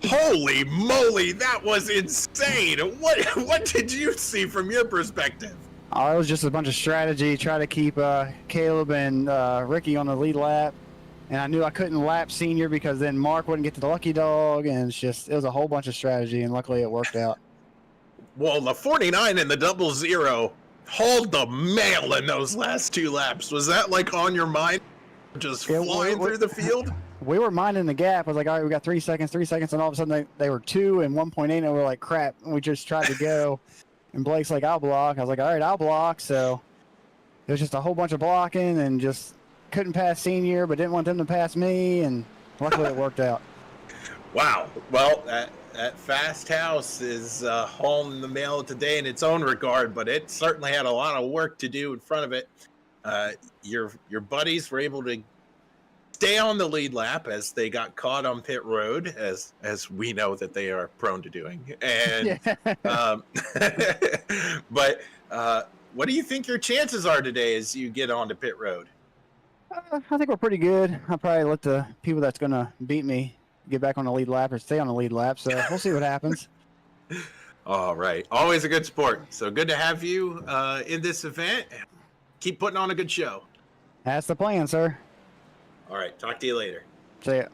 Holy moly, that was insane. What did you see from your perspective? It was just a bunch of strategy, try to keep Caleb and Ricky on the lead lap. And I knew I couldn't lap Senior because then Mark wouldn't get to the lucky dog. And it was a whole bunch of strategy, and luckily it worked out. Well, the 49 and the 00 hauled the mail in those last 2 laps. Was that like on your mind? Just flying through the field? We were minding the gap. I was like, all right, we got 3 seconds, and all of a sudden they were 2 and 1.8, and we were like, crap. And we just tried to go. And Blake's like, I'll block. I was like, all right, I'll block. So it was just a whole bunch of blocking and just couldn't pass Senior, but didn't want them to pass me, and luckily it worked out. Wow. Well, that fast house is hauling the mail today in its own regard, but it certainly had a lot of work to do in front of it. Your buddies were able to stay on the lead lap as they got caught on pit road, as we know that they are prone to doing. And but what do you think your chances are today as you get onto pit road? I think we're pretty good. I'll probably let the people that's going to beat me get back on the lead lap or stay on the lead lap, so we'll see what happens. All right. Always a good sport. So good to have you in this event. Keep putting on a good show. That's the plan, sir. All right. Talk to you later. See ya.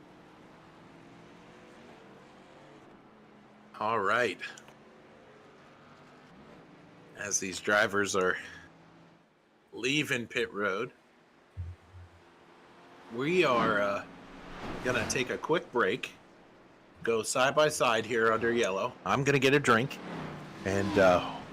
All right. As these drivers are leaving pit road, we are going to take a quick break, go side by side here under yellow. I'm going to get a drink, and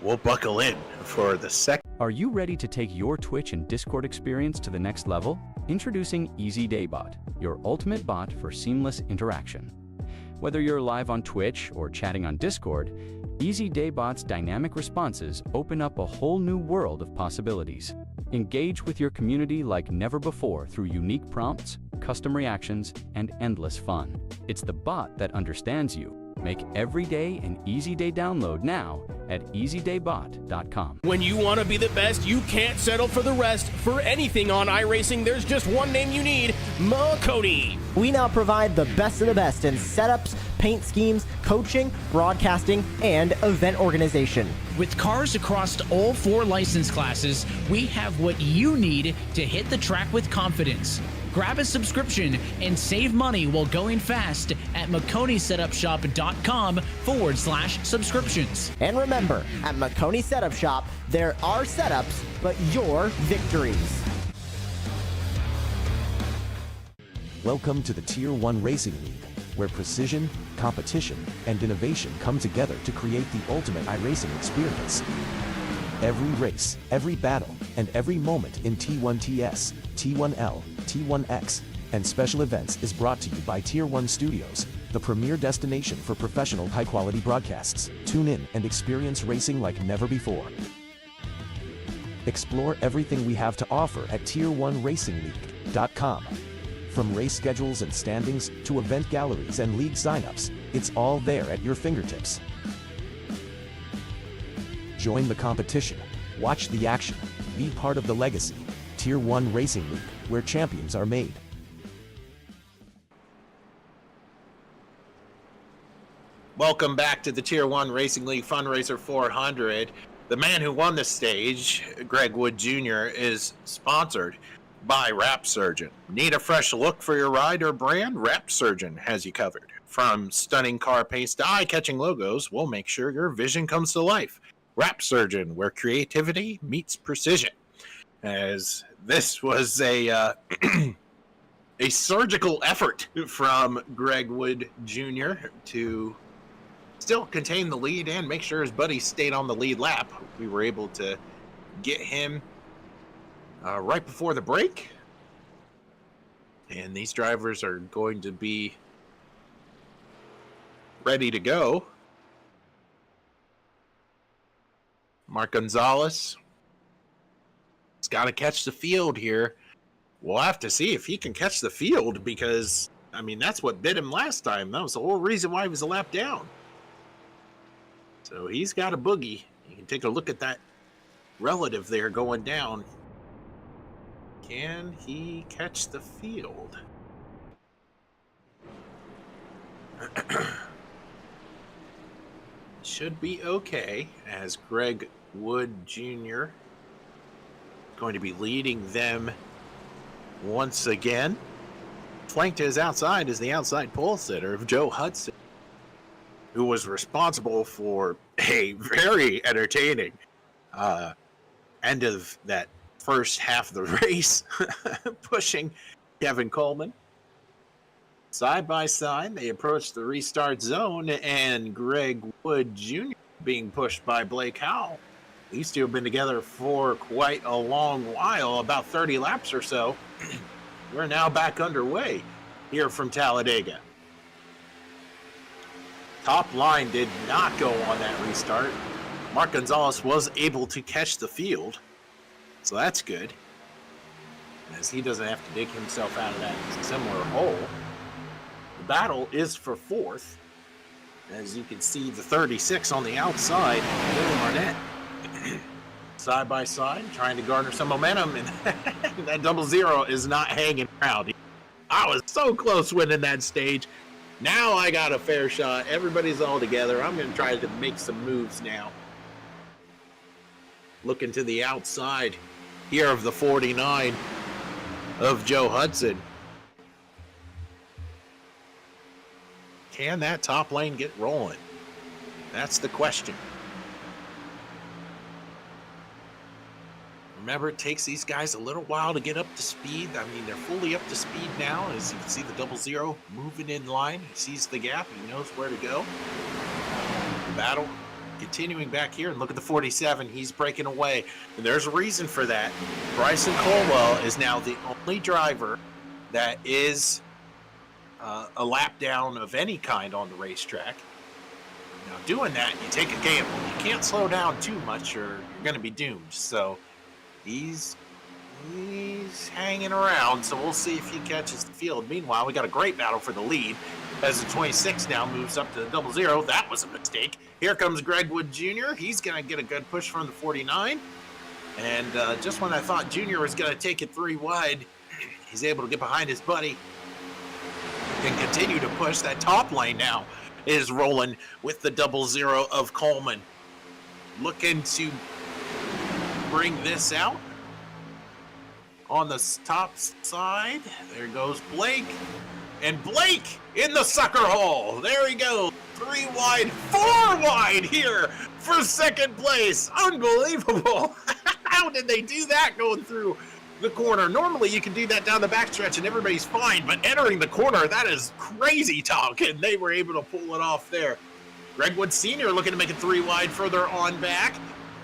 we'll buckle in for the second. Are you ready to take your Twitch and Discord experience to the next level? Introducing Easy Daybot, your ultimate bot for seamless interaction. Whether you're live on Twitch or chatting on Discord, Easy Daybot's dynamic responses open up a whole new world of possibilities. Engage with your community like never before through unique prompts, custom reactions, and endless fun. It's the bot that understands you. Make every day an Easy Day download now at easydaybot.com. When you want to be the best, you can't settle for the rest. For anything on iRacing, there's just one name you need, Makoni. We now provide the best of the best in setups, paint schemes, coaching, broadcasting, and event organization. With cars across all 4 license classes, we have what you need to hit the track with confidence. Grab a subscription and save money while going fast at MaconiSetupShop.com/subscriptions. And remember, at Makoni Setup Shop, there are setups, but your victories. Welcome to the Tier 1 Racing League, where precision, competition, and innovation come together to create the ultimate iRacing experience. Every race, every battle, and every moment in T1TS, T1L, T1X, and special events is brought to you by Tier 1 Studios, the premier destination for professional high-quality broadcasts. Tune in and experience racing like never before. Explore everything we have to offer at Tier1RacingLeague.com. From race schedules and standings to event galleries and league signups, it's all there at your fingertips. Join the competition, watch the action, be part of the legacy. Tier 1 Racing League, where champions are made. Welcome back to the Tier 1 Racing League Fundraiser 400. The man who won the stage, Greg Wood Jr., is sponsored by Wrap Surgeon. Need a fresh look for your ride or brand? Wrap Surgeon has you covered. From stunning car paints to eye-catching logos, we'll make sure your vision comes to life. Wrap Surgeon, where creativity meets precision. As this was a a surgical effort from Greg Wood Jr. to still contain the lead and make sure his buddy stayed on the lead lap. We were able to get him right before the break. And these drivers are going to be ready to go. Mark Gonzalez got to catch the field here. We'll have to see if he can catch the field because, I mean, that's what bit him last time. That was the whole reason why he was a lap down. So he's got a boogie. You can take a look at that relative there going down. Can he catch the field? Should be okay, as Greg Wood Jr. going to be leading them once again. Flanked to his outside is the outside pole sitter of Joe Hudson, who was responsible for a very entertaining end of that first half of the race, pushing Kevin Coleman. Side by side, they approach the restart zone, and Greg Wood Jr. being pushed by Blake Howell. These two have been together for quite a long while, about 30 laps or so. We're now back underway here from Talladega. Top line did not go on that restart. Mark Gonzalez was able to catch the field, so that's good, as he doesn't have to dig himself out of that similar hole. The battle is for fourth. As you can see, the 36 on the outside, Billy Barnett, side by side, trying to garner some momentum, and that 00 is not hanging around. I was so close winning that stage. Now I got a fair shot. Everybody's all together. I'm going to try to make some moves now. Looking to the outside here of the 49 of Joe Hudson. Can that top lane get rolling? That's the question. Remember, it takes these guys a little while to get up to speed. I mean, they're fully up to speed now. As you can see, the 00 moving in line. He sees the gap. He knows where to go. The battle continuing back here. And look at the 47. He's breaking away. And there's a reason for that. Bryson Colwell is now the only driver that is a lap down of any kind on the racetrack. Now, doing that, you take a gamble. You can't slow down too much or you're going to be doomed. So he's hanging around, so we'll see if he catches the field. Meanwhile, we got a great battle for the lead as the 26 now moves up to the 00. That was a mistake. Here comes Greg Wood Jr. He's going to get a good push from the 49. And just when I thought Jr. was going to take it 3 wide, he's able to get behind his buddy and continue to push. That top lane now is rolling with the 00 of Coleman. Looking to bring this out on the top side. There goes Blake. And Blake in the sucker hole. There he goes. 3 wide, 4 wide here for second place. Unbelievable. How did they do that going through the corner? Normally you can do that down the backstretch and everybody's fine, but entering the corner, that is crazy talk, and they were able to pull it off there. Greg Wood Sr. looking to make it 3 wide further on back.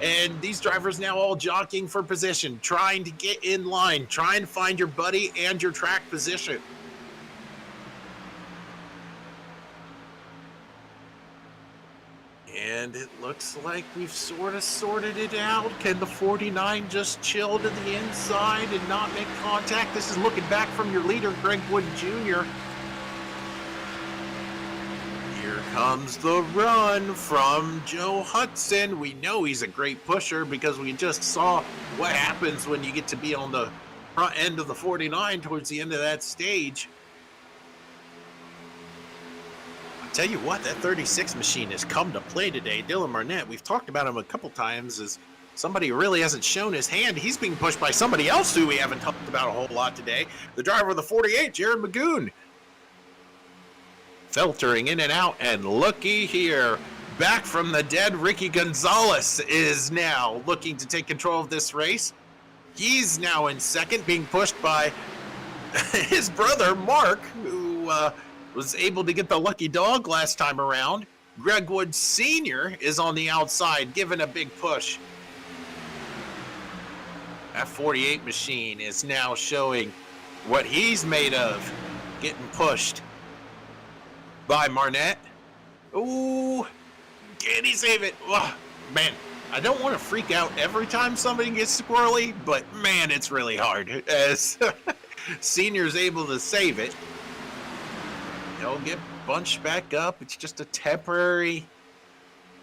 And these drivers now all jockeying for position, trying to get in line, trying to find your buddy and your track position. And it looks like we've sort of sorted it out. Can the 49 just chill to the inside and not make contact? This is looking back from your leader, Greg Wood Jr. Here comes the run from Joe Hudson. We know he's a great pusher because we just saw what happens when you get to be on the front end of the 49 towards the end of that stage. I'll tell you what, that 36 machine has come to play today. Dylan Barnett, we've talked about him a couple times as somebody who really hasn't shown his hand. He's being pushed by somebody else who we haven't talked about a whole lot today. The driver of the 48, Jared Magoon. Filtering in and out, and looky here, back from the dead, Ricky Gonzalez is now looking to take control of this race. He's now in second, being pushed by his brother, Mark, who was able to get the lucky dog last time around. Greg Wood Sr. is on the outside, giving a big push. That 48 machine is now showing what he's made of, getting pushed by Barnett. Ooh, can he save it? Oh, man, I don't want to freak out every time somebody gets squirrely, but man, it's really hard. As Senior's able to save it, he'll get bunched back up. It's just a temporary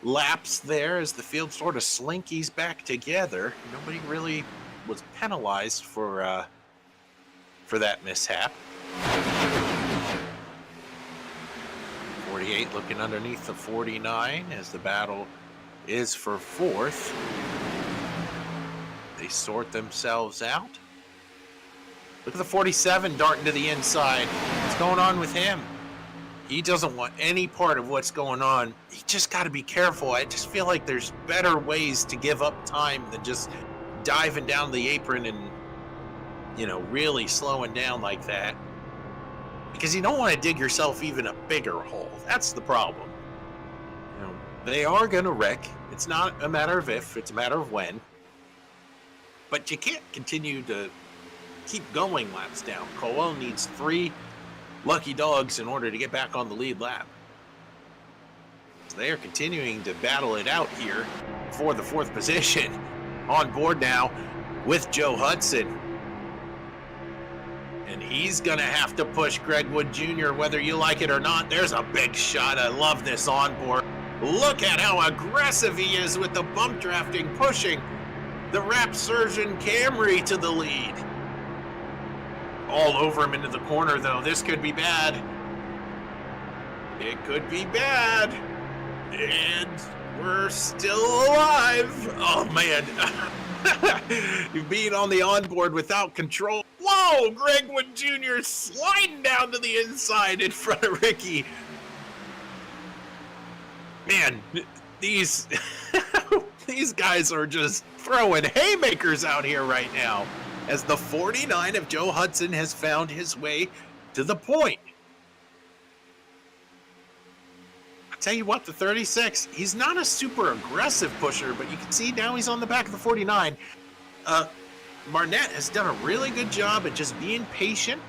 lapse there as the field sort of slinkies back together. Nobody really was penalized for that mishap. 48 looking underneath the 49 as the battle is for fourth. They sort themselves out. Look at the 47 darting to the inside. What's going on with him? He doesn't want any part of what's going on. He just got to be careful. I just feel like there's better ways to give up time than just diving down the apron and, you know, really slowing down like that. Because you don't want to dig yourself even a bigger hole. That's the problem. You know, they are going to wreck. It's not a matter of if, it's a matter of when. But you can't continue to keep going laps down. Colwell needs 3 lucky dogs in order to get back on the lead lap. So they are continuing to battle it out here for the 4th position. On board now with Joe Hudson. And he's going to have to push Greg Wood Jr. whether you like it or not. There's a big shot. I love this onboard. Look at how aggressive he is with the bump drafting, pushing the Rap Surgeon Camry to the lead. All over him into the corner, though. This could be bad. It could be bad. And we're still alive. Oh, man. Being on the onboard without control. Whoa! Greg Wood Jr. sliding down to the inside in front of Ricky. Man, these guys are just throwing haymakers out here right now, as the 49 of Joe Hudson has found his way to the point. I'll tell you what, the 36, he's not a super aggressive pusher, but you can see now he's on the back of the 49. Marnette has done a really good job at just being patient.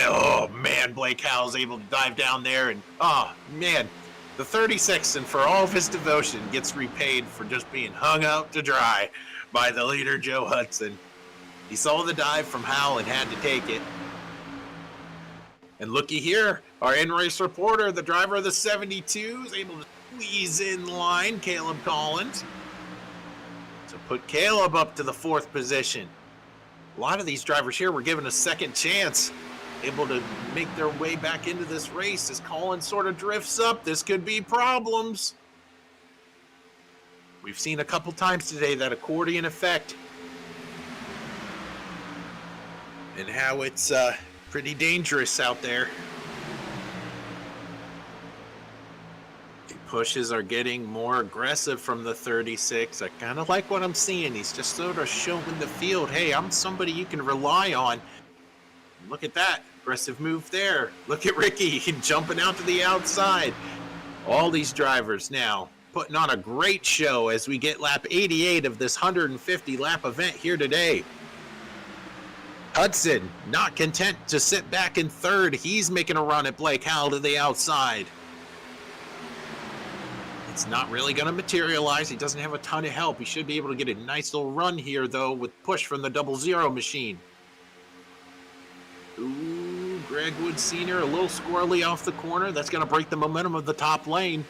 Oh, man, Blake Howell's able to dive down there, and, oh, man, the 36, and for all of his devotion, gets repaid for just being hung out to dry by the leader, Joe Hudson. He saw the dive from Howell and had to take it. And looky here, our in-race reporter, the driver of the 72, is able to squeeze in line, Caleb Collins. So put Caleb up to the 4th position. A lot of these drivers here were given a second chance, able to make their way back into this race as Collins sort of drifts up. This could be problems. We've seen a couple times today that accordion effect and how it's pretty dangerous out there. The pushes are getting more aggressive from the 36. I kind of like what I'm seeing. He's just sort of showing the field, hey, I'm somebody you can rely on. Look at that aggressive move there. Look at Ricky jumping out to the outside. All these drivers now putting on a great show as we get lap 88 of this 150 lap event here today. Hudson not content to sit back in 3rd. He's making a run at Blake Howell to the outside. It's not really going to materialize. He doesn't have a ton of help. He should be able to get a nice little run here, though, with push from the 00 machine. Ooh, Greg Wood Sr. a little squirrely off the corner. That's going to break the momentum of the top lane.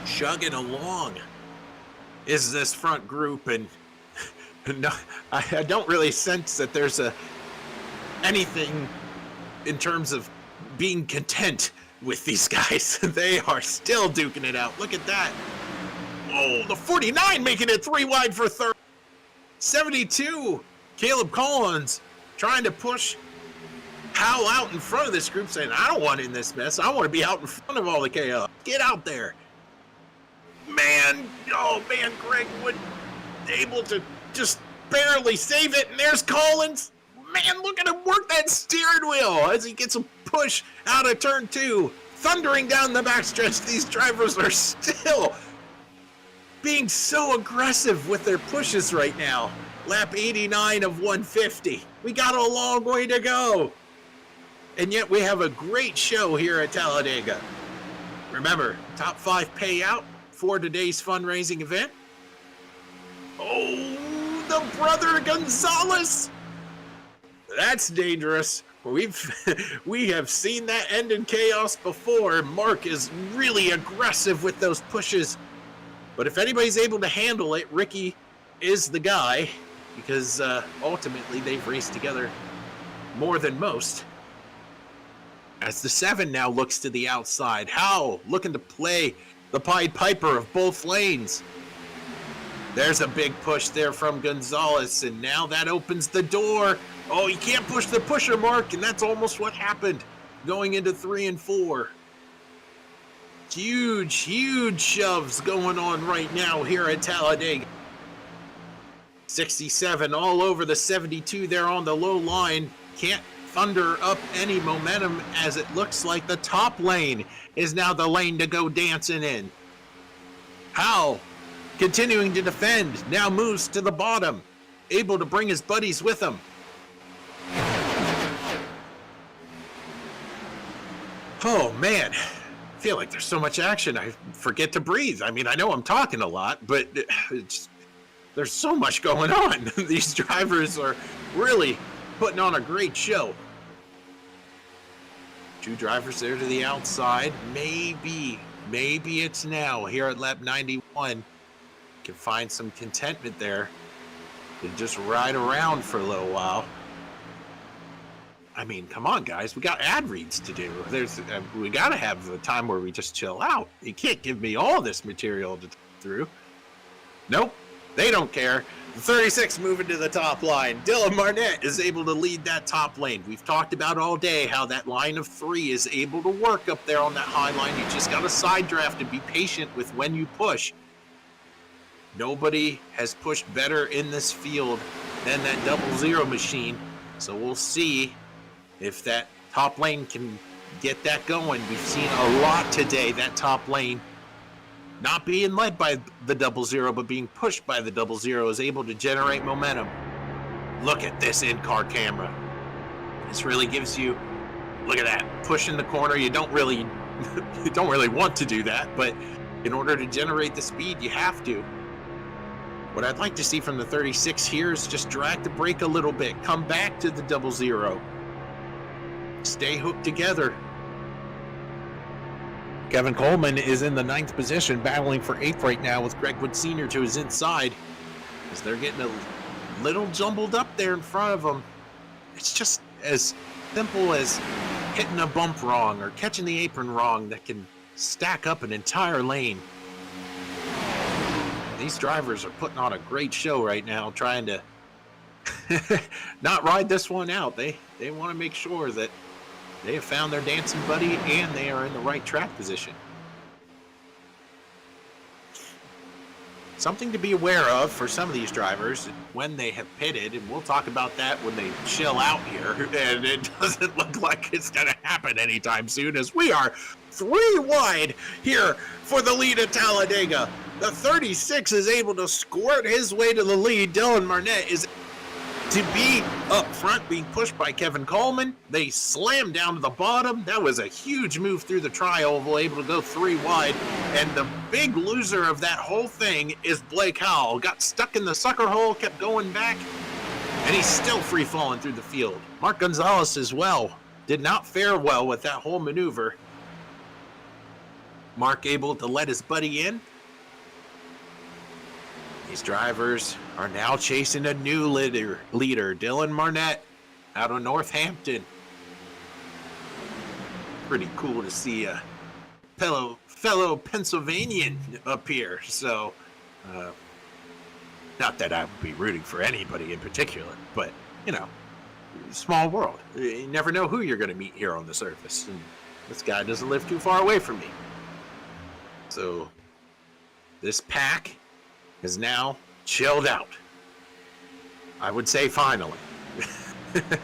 Chugging along is this front group, and no, I don't really sense that there's anything in terms of being content with these guys. They are still duking it out. Look at that. Oh, the 49 making it 3 wide for 3rd. 72, Caleb Collins trying to push Howell out in front of this group, saying, I don't want in this mess. I want to be out in front of all the chaos. Get out there. Man, oh man, Greg Wood able to just barely save it, and there's Collins. Man, look at him work that steering wheel as he gets a push out of turn 2. Thundering down the backstretch, these drivers are still being so aggressive with their pushes right now. Lap 89 of 150. We got a long way to go. And yet we have a great show here at Talladega. Remember, top 5 payout, for today's fundraising event. Oh, the brother Gonzalez. That's dangerous. We have seen that end in chaos before. Mark is really aggressive with those pushes. But if anybody's able to handle it, Ricky is the guy, because ultimately they've raced together more than most. As the 7 now looks to the outside. Howell looking to play the Pied Piper of both lanes. There's a big push there from Gonzalez, and now that opens the door. Oh, you can't push the pusher, Mark, and that's almost what happened going into 3 and 4. Huge shoves going on right now here at Talladega. 67 all over the 72 there on the low line. Can't thunder up any momentum, as it looks like the top lane is now the lane to go dancing in. Howell continuing to defend, now moves to the bottom, able to bring his buddies with him. Oh man, I feel like there's so much action I forget to breathe. I mean, I know I'm talking a lot, but there's so much going on. These drivers are really putting on a great show. 2 drivers there to the outside. Maybe it's now here at lap 91. Can find some contentment there to just ride around for a little while. I mean, come on, guys. We got ad reads to do. We got to have the time where we just chill out. You can't give me all this material to through. Nope. They don't care. The 36 moving to the top line. Dylan Marnett is able to lead that top lane. We've talked about all day how that line of 3 is able to work up there on that high line. You just got to side draft and be patient with when you push. Nobody has pushed better in this field than that 00 machine. So we'll see if that top lane can get that going. We've seen a lot today, that top lane not being led by the 00, but being pushed by the 00 is able to generate momentum. Look at this in-car camera. This really gives you, look at that, push in the corner. You don't really want to do that, but in order to generate the speed, you have to. What I'd like to see from the 36 here is just drag the brake a little bit, come back to the 00. Stay hooked together. Kevin Coleman is in the 9th position, battling for 8th right now with Greg Wood Sr. to his inside, as they're getting a little jumbled up there in front of them. It's just as simple as hitting a bump wrong or catching the apron wrong that can stack up an entire lane. These drivers are putting on a great show right now, trying to not ride this one out. They want to make sure that they have found their dancing buddy and they are in the right track position. Something to be aware of for some of these drivers when they have pitted, and we'll talk about that when they chill out here, and it doesn't look like it's going to happen anytime soon, as we are 3 wide here for the lead at Talladega. The 36 is able to squirt his way to the lead. Dylan Marnett is to be up front, being pushed by Kevin Coleman. They slam down to the bottom. That was a huge move through the tri-oval, able to go 3 wide. And the big loser of that whole thing is Blake Howell. Got stuck in the sucker hole, kept going back, and he's still free falling through the field. Mark Gonzalez as well did not fare well with that whole maneuver. Mark able to let his buddy in. These drivers are now chasing a new leader, Dylan Marnett, out of Northampton. Pretty cool to see a fellow Pennsylvanian up here. So, not that I would be rooting for anybody in particular, but, you know, small world. You never know who you're going to meet here on the surface. And this guy doesn't live too far away from me. So, this pack is now chilled out. I would say finally.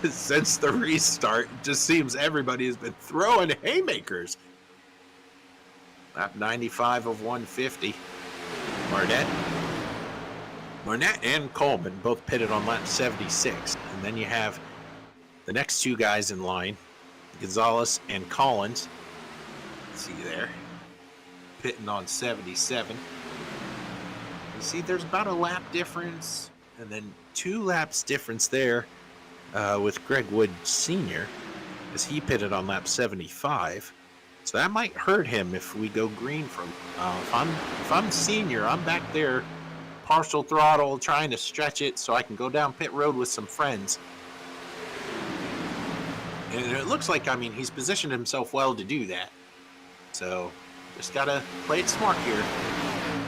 Since the restart, it just seems everybody has been throwing haymakers. Lap 95 of 150. Marnett and Coleman both pitted on lap 76. And then you have the next 2 guys in line, Gonzalez and Collins. Let's see there. pitting on 77. You see, there's about a lap difference, and then 2 laps difference there with Greg Wood Sr., as he pitted on lap 75. So that might hurt him if we go green from. If I'm senior, I'm back there, partial throttle, trying to stretch it so I can go down pit road with some friends. And it looks like, I mean, he's positioned himself well to do that. So just gotta play it smart here.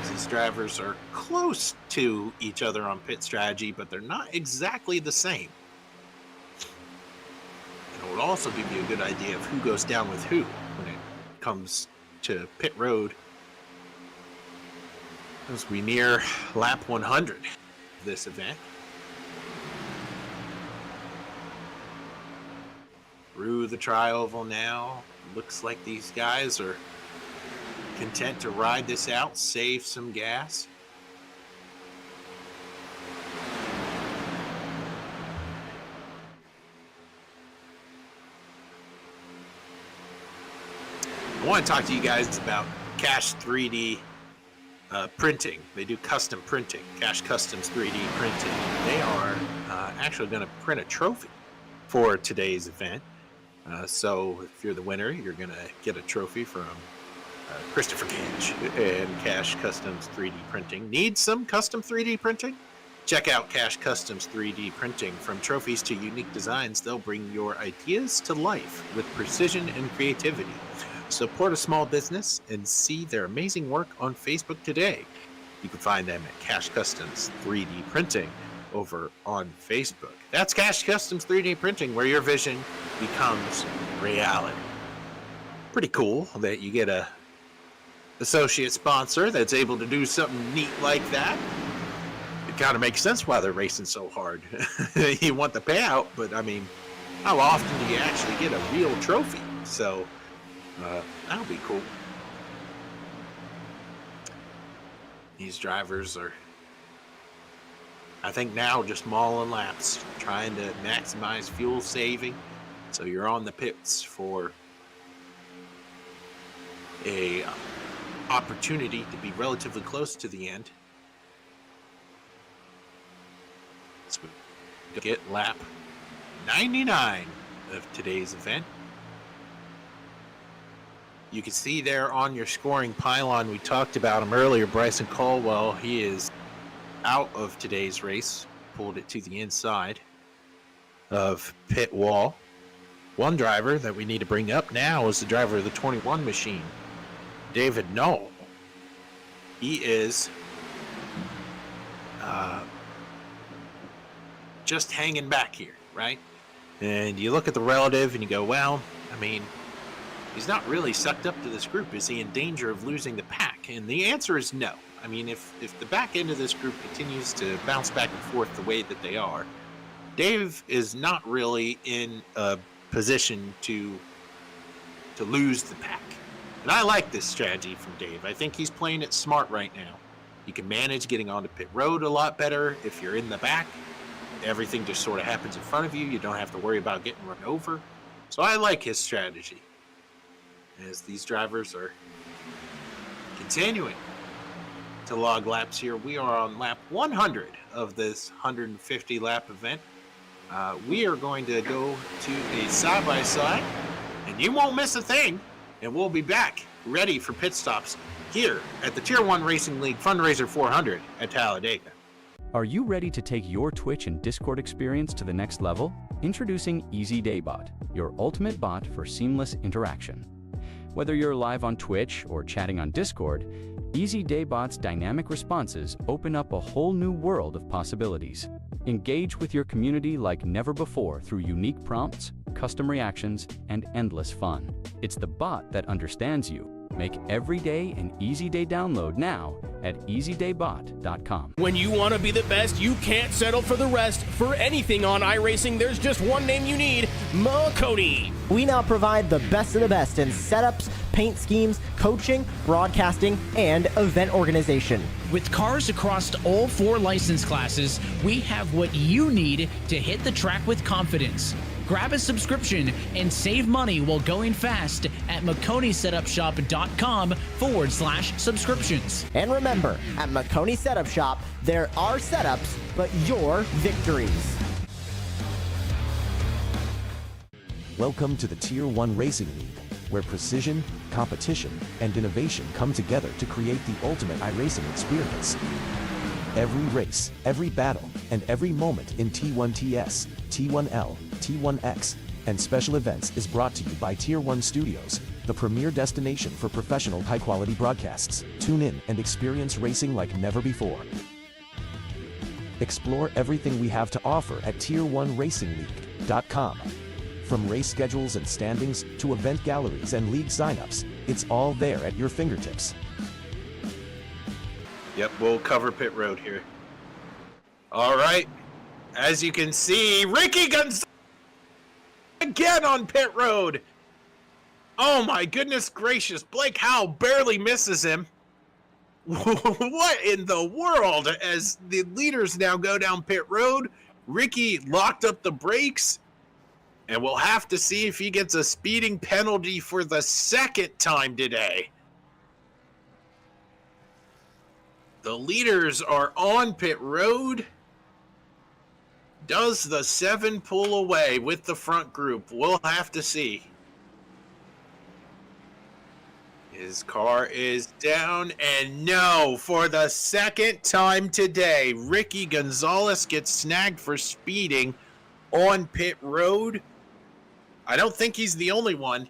These drivers are close to each other on pit strategy, but they're not exactly the same. And it would also give you a good idea of who goes down with who when it comes to pit road as we near lap 100 of this event. Through the tri-oval now. Looks like these guys are content to ride this out, save some gas. I want to talk to you guys about Cash 3D printing. They do custom printing. Cash Customs 3D printing. They are actually going to print a trophy for today's event. So if you're the winner, you're going to get a trophy from Christopher Cash and Cash Customs 3D Printing. Need some custom 3D printing? Check out Cash Customs 3D Printing. From trophies to unique designs, they'll bring your ideas to life with precision and creativity. Support a small business and see their amazing work on Facebook today. You can find them at Cash Customs 3D Printing over on Facebook. That's Cash Customs 3D Printing, where your vision becomes reality. Pretty cool that you get a associate sponsor that's able to do something neat like that. It kind of makes sense why they're racing so hard. You want the payout, but I mean, how often do you actually get a real trophy? So that'll be cool. These drivers are, I think, now just mauling laps, trying to maximize fuel saving. So you're on the pits for a opportunity to be relatively close to the end. So we get lap 99 of today's event. You can see there on your scoring pylon, we talked about him earlier, Bryson Caldwell. He is out of today's race, pulled it to the inside of pit wall. One driver that we need to bring up now is the driver of the 21 machine, David Knoll. He is just hanging back here, right? And you look at the relative and you go, well, I mean, he's not really sucked up to this group. Is he in danger of losing the pack? And the answer is no. I mean, if the back end of this group continues to bounce back and forth the way that they are, Dave is not really in a position to lose the pack. And I like this strategy from Dave. I think he's playing it smart right now. You can manage getting onto pit road a lot better if you're in the back. Everything just sort of happens in front of you. You don't have to worry about getting run over. So I like his strategy. As these drivers are continuing to log laps here, we are on lap 100 of this 150 lap event. We are going to go to a side-by-side, and you won't miss a thing, and we'll be back ready for pit stops here at the Tier 1 Racing League Fundraiser 400 at Talladega. Are you ready to take your Twitch and Discord experience to the next level? Introducing Easy Daybot, your ultimate bot for seamless interaction. Whether you're live on Twitch or chatting on Discord, Easy Daybot's dynamic responses open up a whole new world of possibilities. Engage with your community like never before through unique prompts, custom reactions, and endless fun. It's the bot that understands you. Make every day an Easy Day download now at easydaybot.com. When you want to be the best, you can't settle for the rest. For anything on iRacing, there's just one name you need: Makoni. We now provide the best of the best in setups, paint schemes, coaching, broadcasting, and event organization. With cars across all 4 license classes, we have what you need to hit the track with confidence. Grab a subscription and save money while going fast at McConeySetupShop.com/subscriptions. And remember, at McConey Setup Shop, there are setups, but your victories. Welcome to the Tier 1 Racing League, where precision, competition, and innovation come together to create the ultimate iRacing experience. Every race, every battle, and every moment in T1TS, T1L, T1X, and special events is brought to you by Tier 1 Studios, the premier destination for professional high-quality broadcasts. Tune in and experience racing like never before. Explore everything we have to offer at Tier1RacingLeague.com. From race schedules and standings to event galleries and league signups, it's all there at your fingertips. Yep, we'll cover pit road here. All right. As you can see, Ricky Gonzalez again on pit road. Oh my goodness gracious. Blake Howell barely misses him. What in the world? As the leaders now go down pit road, Ricky locked up the brakes. And we'll have to see if he gets a speeding penalty for the second time today. The leaders are on pit road. Does the 7 pull away with the front group? We'll have to see. His car is down, and no, for the second time today, Ricky Gonzalez gets snagged for speeding on pit road. I don't think he's the only one.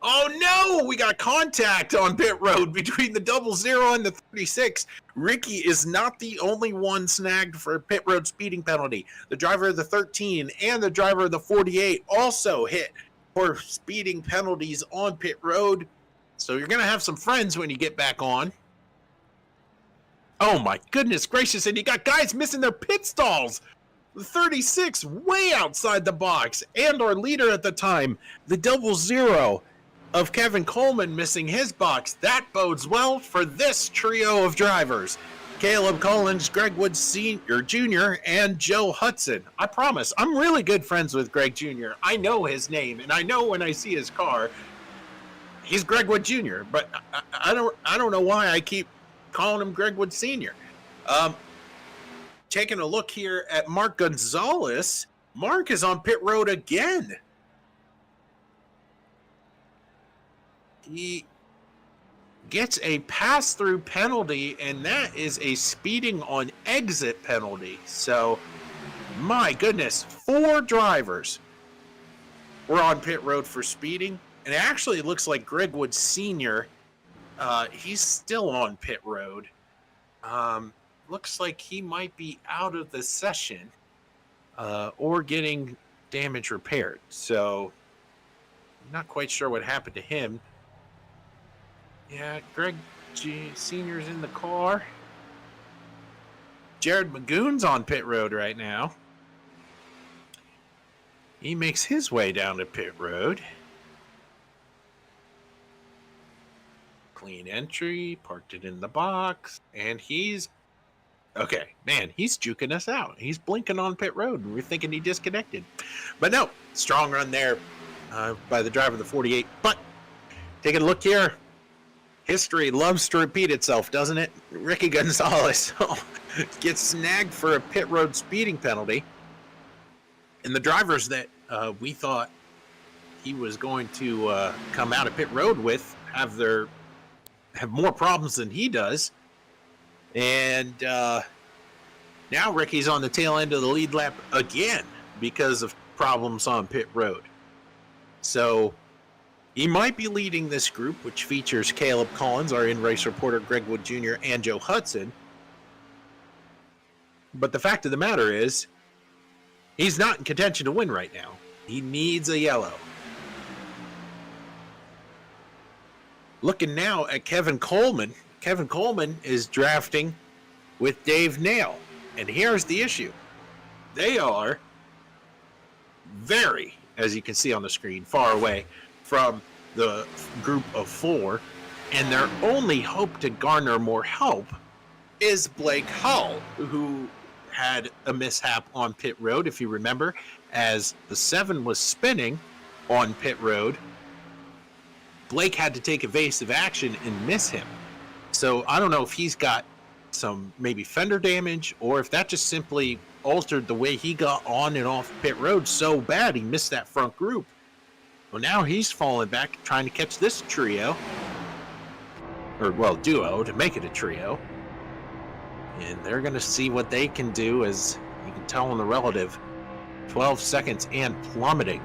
Oh no, we got contact on pit road between the 00 and the 36. Ricky is not the only one snagged for a pit road speeding penalty. The driver of the 13 and the driver of the 48 also hit for speeding penalties on pit road. So you're going to have some friends when you get back on. Oh my goodness gracious, and you got guys missing their pit stalls. The 36 way outside the box, and our leader at the time, the 00 of Kevin Coleman, missing his box. That bodes well for this trio of drivers. Caleb Collins, Greg Woods Sr., Jr., and Joe Hudson. I promise, I'm really good friends with Greg Jr. I know his name, and I know when I see his car, he's Greg Wood Jr., but I don't know why I keep calling him Greg Wood Sr. Taking a look here at Mark Gonzalez. Mark is on pit road again. He gets a pass-through penalty, and that is a speeding on exit penalty. So, my goodness, 4 drivers were on pit road for speeding. And it actually looks like Greg Wood Sr., he's still on pit road. Looks like he might be out of the session or getting damage repaired. So, I'm not quite sure what happened to him. Yeah, Greg Sr.'s in the car. Jared Magoon's on pit road right now. He makes his way down to pit road. Clean entry, parked it in the box, and he's... Okay, man, he's juking us out. He's blinking on pit road, and we're thinking he disconnected. But no, strong run there by the driver of the 48. But taking a look here, history loves to repeat itself, doesn't it? Ricky Gonzalez gets snagged for a pit road speeding penalty. And the drivers that we thought he was going to come out of pit road with have more problems than he does. And now Ricky's on the tail end of the lead lap again because of problems on pit road. So he might be leading this group, which features Caleb Collins, our in-race reporter, Greg Wood Jr., and Joe Hudson. But the fact of the matter is, he's not in contention to win right now. He needs a yellow. Looking now at Kevin Coleman. Kevin Coleman is drafting with Dave Nail. And here's the issue. They are very, as you can see on the screen, far away from the group of 4. And their only hope to garner more help is Blake Hull, who had a mishap on pit road, if you remember, as the 7 was spinning on pit road, Blake had to take evasive action and miss him. So I don't know if he's got some maybe fender damage, or if that just simply altered the way he got on and off pit road so bad he missed that front group. Well, now he's falling back trying to catch this trio, or well, duo, to make it a trio. And they're going to see what they can do, as you can tell on the relative 12 seconds and plummeting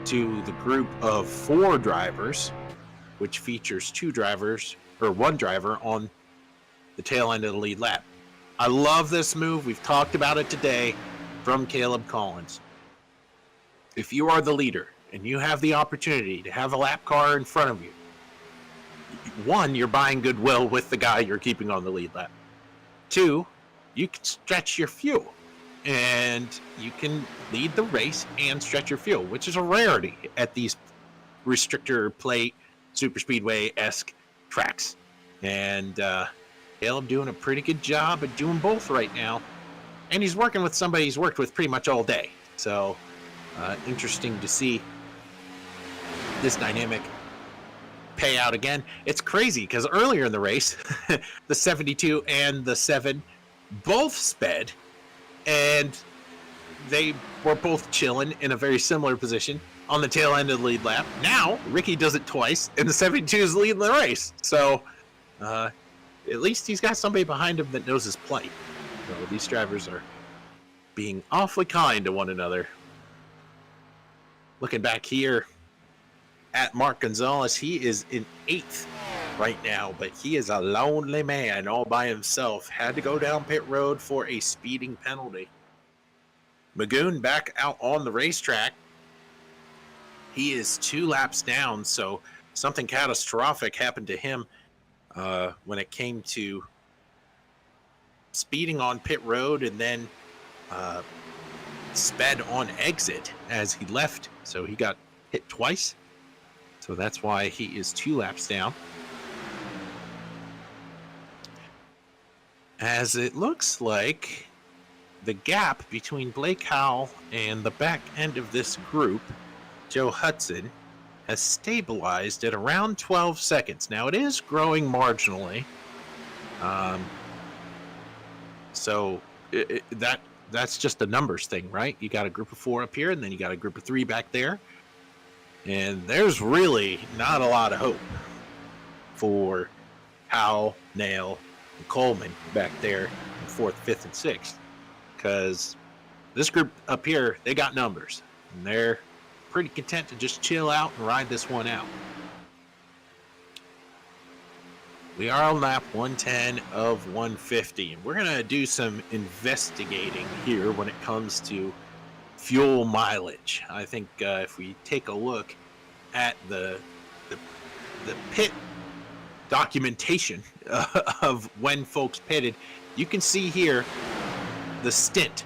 to the group of 4 drivers, which features 2 drivers, or 1 driver on the tail end of the lead lap. I love this move. We've talked about it today from Caleb Collins. If you are the leader and you have the opportunity to have a lap car in front of you, 1, you're buying goodwill with the guy you're keeping on the lead lap. 2, you can stretch your fuel, and you can lead the race and stretch your fuel, which is a rarity at these restrictor plate, super speedway-esque tracks. And Caleb doing a pretty good job at doing both right now. And he's working with somebody he's worked with pretty much all day. So interesting to see this dynamic pay out again. It's crazy because earlier in the race, the 72 and the 7 both sped, and they were both chilling in a very similar position on the tail end of the lead lap. Now, Ricky does it twice, and the 72 is leading the race. So, at least he's got somebody behind him that knows his plight. So these drivers are being awfully kind to one another. Looking back here at Mark Gonzalez, he is in 8th right now, but he is a lonely man all by himself. Had to go down pit road for a speeding penalty. Magoon back out on the racetrack. He is 2 laps down, so something catastrophic happened to him when it came to speeding on pit road, and then sped on exit as he left. So he got hit twice. So that's why he is 2 laps down. As it looks like the gap between Blake Howell and the back end of this group, Joe Hudson, has stabilized at around 12 seconds. Now it is growing marginally. So that's just a numbers thing, right? You got a group of 4 up here, and then you got a group of 3 back there. And there's really not a lot of hope for Howell, Nail, and Coleman back there in 4th, 5th, and 6th. Because this group up here, they got numbers. And they're pretty content to just chill out and ride this one out. We are on lap 110 of 150, and we're going to do some investigating here when it comes to fuel mileage. I think if we take a look at the pit documentation of when folks pitted, you can see here the stint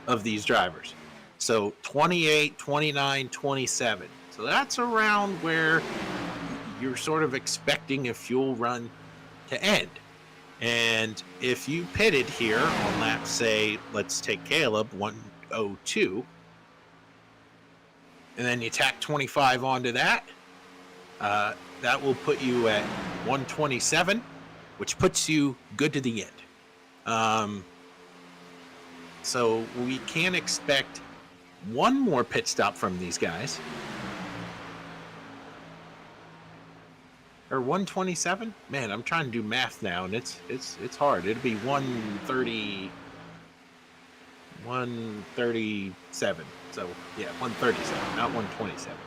of these drivers. So 28, 29, 27. So that's around where you're sort of expecting a fuel run to end. And if you pitted here on lap, say, let's take Caleb, 102, and then you tack 25 onto that, that will put you at 127, which puts you good to the end. So we can expect one more pit stop from these guys. Or 127? Man, I'm trying to do math now, and it's hard. It'll be 137. So yeah, 137, not 127.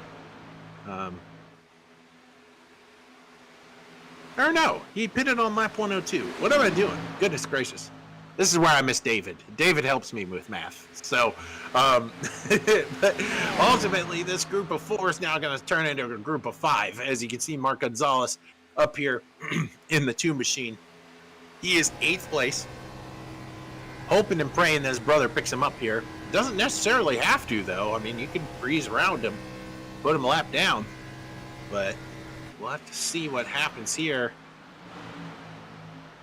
Or no, he pitted on lap 102. What am I doing? Goodness gracious. This is where I miss David. David helps me with math. So, but ultimately, this group of 4 is now going to turn into a group of 5. As you can see, Mark Gonzalez up here in the 2 machine. He is 8th place. Hoping and praying that his brother picks him up here. Doesn't necessarily have to, though. I mean, you can breeze around him, put him a lap down. But we'll have to see what happens here.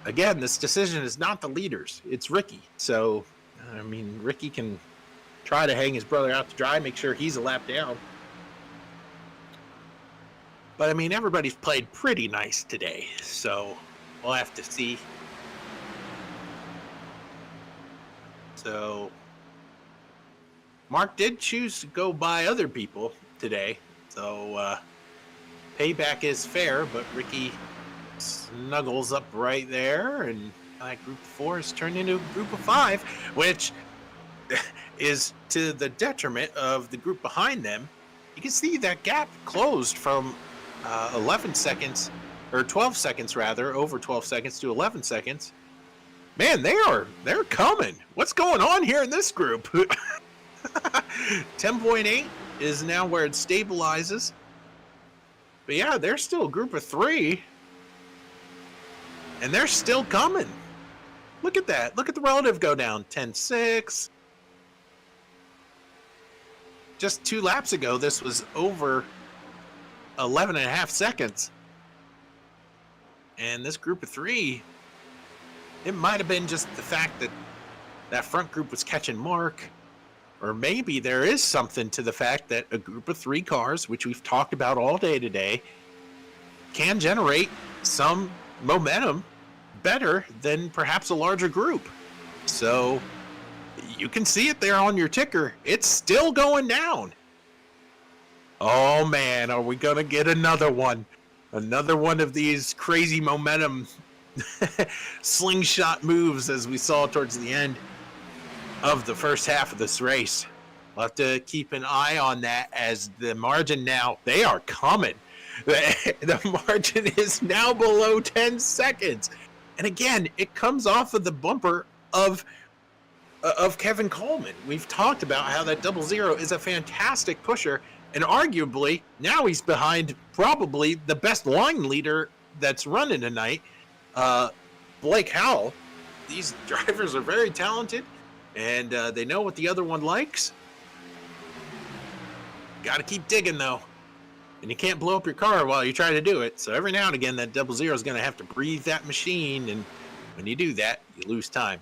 Again, this decision is not the leaders. It's Ricky. So, I mean, Ricky can try to hang his brother out to dry, make sure he's a lap down. But I mean, everybody's played pretty nice today, so we'll have to see. So Mark did choose to go by other people today, so payback is fair, but Ricky snuggles up right there, and group of 4 has turned into a group of 5, which is to the detriment of the group behind them. You can see that gap closed from 11 seconds, or 12 seconds rather, over 12 seconds to 11 seconds. Man, they're coming. What's going on here in this group? 10.8 is now where it stabilizes. But yeah, they're still a group of 3. And they're still coming. Look at that. Look at the relative go down. 10.6. Just 2 laps ago, this was over 11.5 seconds. And this group of 3, it might have been just the fact that that front group was catching Mark. Or maybe there is something to the fact that a group of 3 cars, which we've talked about all day today, can generate some momentum better than perhaps a larger group. So you can see it there on your ticker. It's still going down. Oh man, are we gonna get another one? Another one of these crazy momentum slingshot moves as we saw towards the end of the first half of this race. We'll have to keep an eye on that as the margin now, they are coming. The margin is now below 10 seconds. And again, it comes off of the bumper of Kevin Coleman. We've talked about how that 00 is a fantastic pusher, and arguably now he's behind probably the best line leader that's running tonight, Blake Howell. These drivers are very talented, and they know what the other one likes. Got to keep digging though. And you can't blow up your car while you try to do it. So every now and again, that 00 is going to have to breathe that machine. And when you do that, you lose time.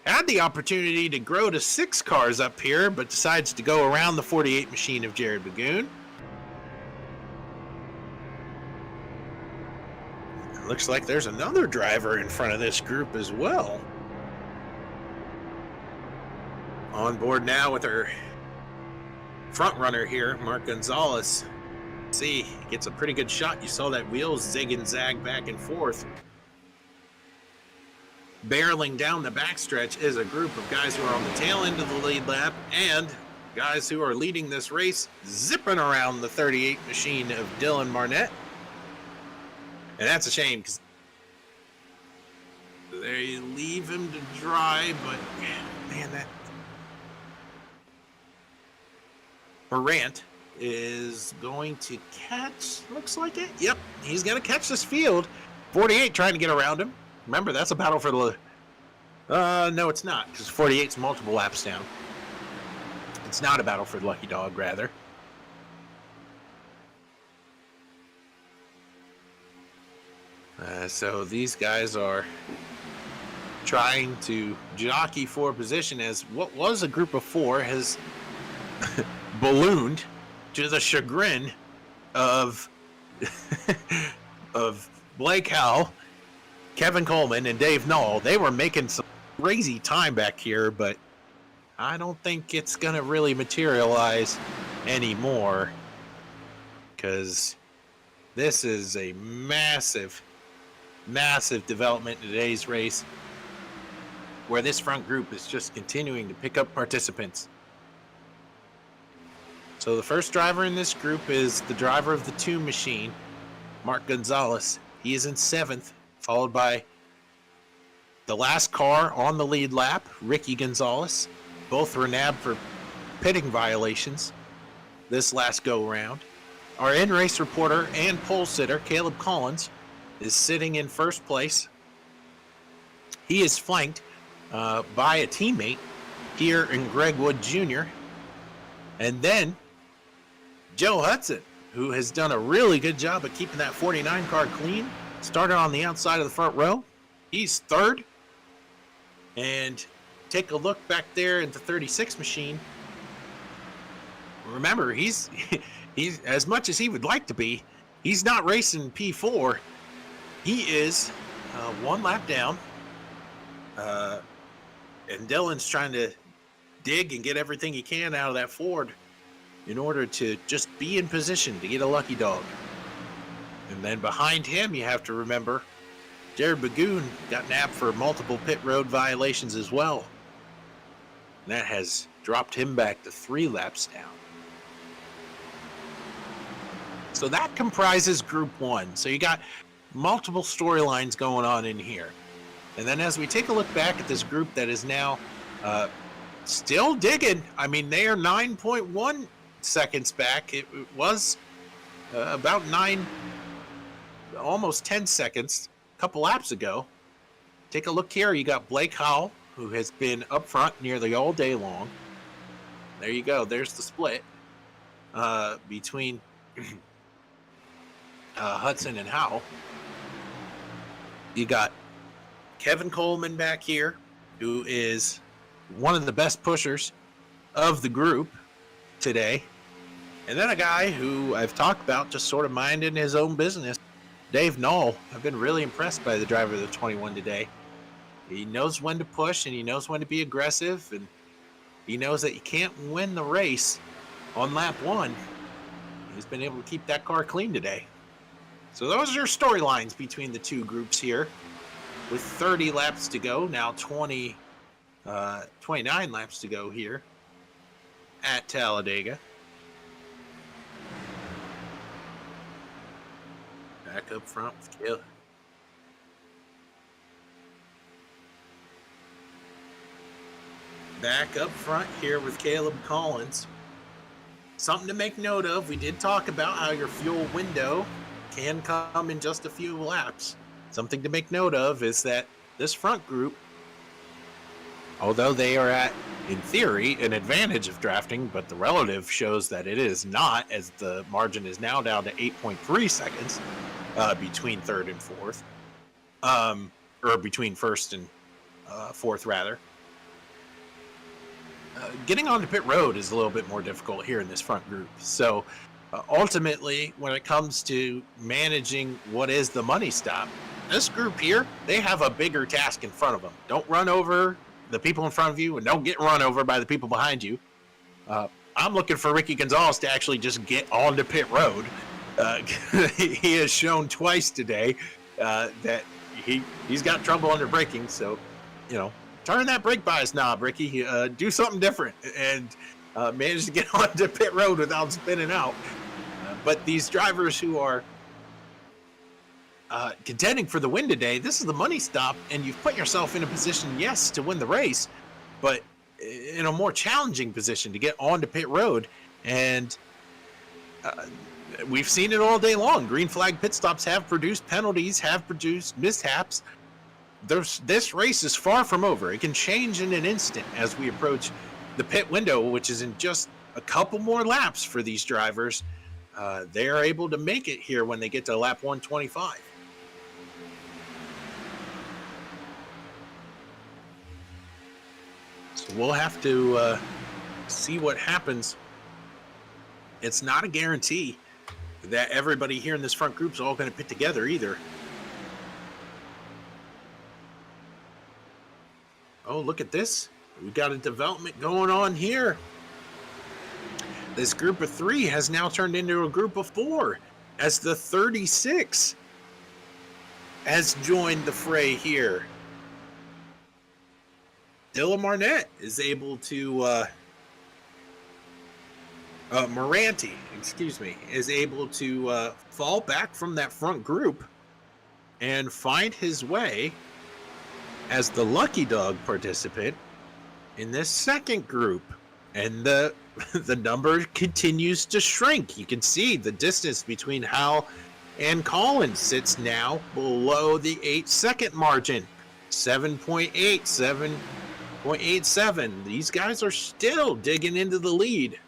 Had the opportunity to grow to 6 cars up here, but decides to go around the 48 machine of Jared Bagoon. It looks like there's another driver in front of this group as well. On board now with our front runner here, Mark Gonzalez. See, gets a pretty good shot. You saw that wheel zig and zag back and forth. Barreling down the backstretch is a group of guys who are on the tail end of the lead lap and guys who are leading this race, zipping around the 38 machine of Dylan Marnett. And that's a shame because they leave him to dry, but man, that Morant is going to catch, looks like it. Yep, he's going to catch this field. 48 trying to get around him. Remember, that's a battle for the... no, it's not, because 48's multiple laps down. It's not a battle for the lucky dog, rather. So these guys are trying to jockey for position as what was a group of 4 has ballooned to the chagrin of of Blake Howell, Kevin Coleman, and Dave Knoll. They were making some crazy time back here, but I don't think it's going to really materialize anymore because this is a massive, massive development in today's race where this front group is just continuing to pick up participants. So the first driver in this group is the driver of the 2 machine, Mark Gonzalez. He is in 7th, followed by the last car on the lead lap, Ricky Gonzalez. Both were nabbed for pitting violations this last go-round. Our in-race reporter and pole sitter, Caleb Collins, is sitting in first place. He is flanked by a teammate here in Greg Wood Jr. And then Joe Hudson, who has done a really good job of keeping that 49 car clean, started on the outside of the front row. He's 3rd. And take a look back there at the 36 machine. remember, he's as much as he would like to be, he's not racing P4. He is one lap down. And Dylan's trying to dig and get everything he can out of that Ford in order to just be in position to get a lucky dog. And then behind him, you have to remember, Jared Bagoon got nabbed for multiple pit road violations as well. And that has dropped him back to 3 laps down. So that comprises Group 1. So you got multiple storylines going on in here. And then as we take a look back at this group that is now still digging, I mean, they are 9.1 seconds back. It was about 9, almost 10 seconds a couple laps ago. Take a look here. You got Blake Howell, who has been up front nearly all day long. There you go. There's the split between Hudson and Howell. You got Kevin Coleman back here, who is one of the best pushers of the group today. And then a guy who I've talked about just sort of minding his own business, Dave Knoll. I've been really impressed by the driver of the 21 today. He knows when to push and he knows when to be aggressive, and he knows that you can't win the race on lap 1. He's been able to keep that car clean today. So those are your storylines between the two groups here. With 30 laps to go, now 29 laps to go here at Talladega. Back up front with Caleb. Back up front here with Caleb Collins. Something to make note of. We did talk about how your fuel window can come in just a few laps. Something to make note of is that this front group, although they are at, in theory, an advantage of drafting, but the relative shows that it is not, as the margin is now down to 8.3 seconds between third and fourth, or between first and fourth, rather. Getting onto pit road is a little bit more difficult here in this front group. So ultimately, when it comes to managing what is the money stop, this group here, they have a bigger task in front of them. Don't run over the people in front of you, and don't get run over by the people behind you. I'm looking for Ricky Gonzalez to actually just get onto pit road. He has shown twice today that he's got trouble under braking. So, turn that brake bias knob, Ricky. Do something different and manage to get onto pit road without spinning out. But these drivers who are contending for the win today, this is the money stop, and you've put yourself in a position, yes, to win the race, but in a more challenging position to get onto pit road. And we've seen it all day long. Green flag pit stops have produced penalties, have produced mishaps. This race is far from over. It can change in an instant as we approach the pit window, which is in just a couple more laps for these drivers. They are able to make it here when they get to lap 125. So we'll have to see what happens. It's not a guarantee that everybody here in this front group is all going to pit together either. Oh, look at this. We've got a development going on here. This group of 3 has now turned into a group of 4 as the 36 has joined the fray here. Dylan Marnett is able to, Moranti, is able to fall back from that front group and find his way as the lucky dog participant in this second group. And the number continues to shrink. You can see the distance between Howell and Collins sits now below the 8-second margin. 7.8, 7.87. These guys are still digging into the lead.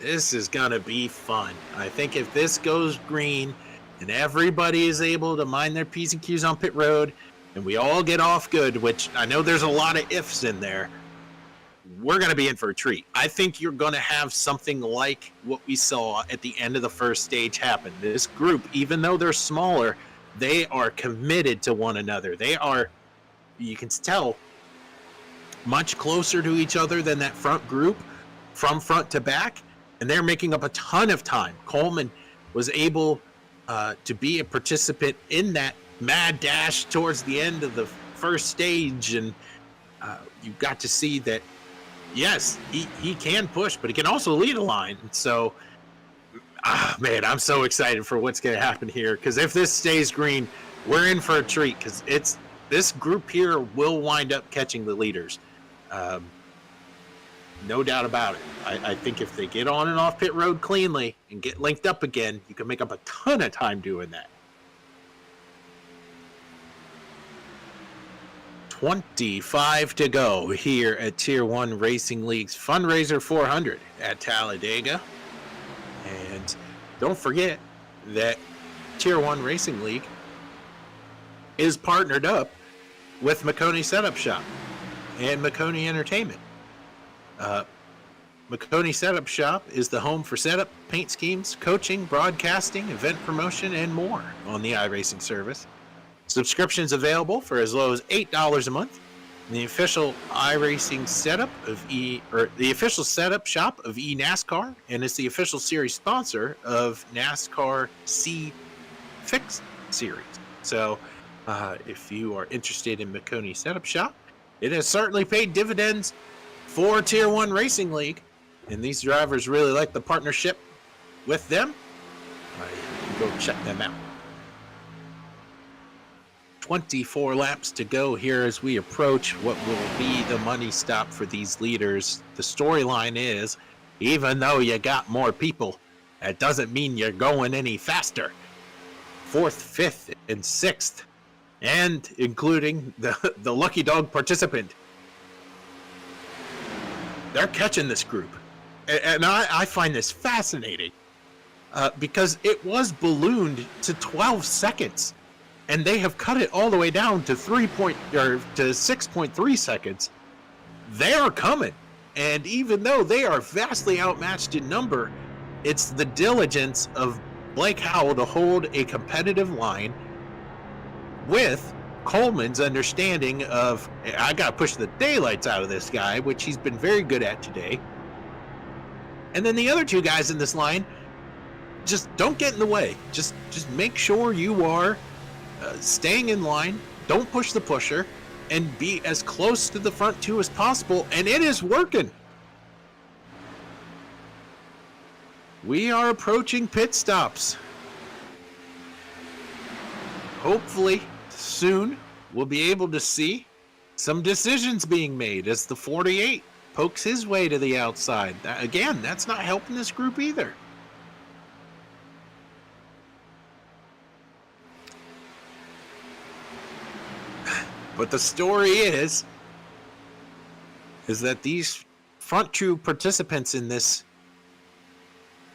This is gonna be fun. I think if this goes green and everybody is able to mind their P's and Q's on pit road and we all get off good, which I know there's a lot of ifs in there, we're going to be in for a treat. I think you're going to have something like what we saw at the end of the first stage happen. This group, even though they're smaller, they are committed to one another. They are, you can tell, much closer to each other than that front group from front to back, and they're making up a ton of time. Coleman was able to be a participant in that mad dash towards the end of the first stage, and you got to see that, yes, he can push, but he can also lead a line. So, man, I'm so excited for what's going to happen here, because if this stays green, we're in for a treat, because this group here will wind up catching the leaders. No doubt about it. I think if they get on and off pit road cleanly and get linked up again, you can make up a ton of time doing that. 25 to go here at Tier 1 Racing League's Fundraiser 400 at Talladega. And don't forget that Tier 1 Racing League is partnered up with McConey Setup Shop and McConey Entertainment. McConey Setup Shop is the home for setup, paint schemes, coaching, broadcasting, event promotion, and more on the iRacing service. Subscriptions available for as low as $8 a month. The official iRacing setup of the official setup shop of eNASCAR, and it's the official series sponsor of NASCAR C-Fix series. So, if you are interested in McConey Setup Shop, it has certainly paid dividends for Tier 1 Racing League, and these drivers really like the partnership with them. You can go check them out. 24 laps to go here as we approach what will be the money stop for these leaders. The storyline is, even though you got more people, that doesn't mean you're going any faster. 4th, 5th, and 6th, and including the lucky dog participant. They're catching this group. And I find this fascinating because it was ballooned to 12 seconds. And they have cut it all the way down to 6.3 seconds. They are coming. And even though they are vastly outmatched in number, it's the diligence of Blake Howell to hold a competitive line with Coleman's understanding of, I got to push the daylights out of this guy, which he's been very good at today. And then the other two guys in this line, just don't get in the way. Just make sure you are staying in line, don't push the pusher, and be as close to the front two as possible, and it is working. We are approaching pit stops. Hopefully, soon, we'll be able to see some decisions being made as the 48 pokes his way to the outside. Again, that's not helping this group either. But the story is that these front two participants in this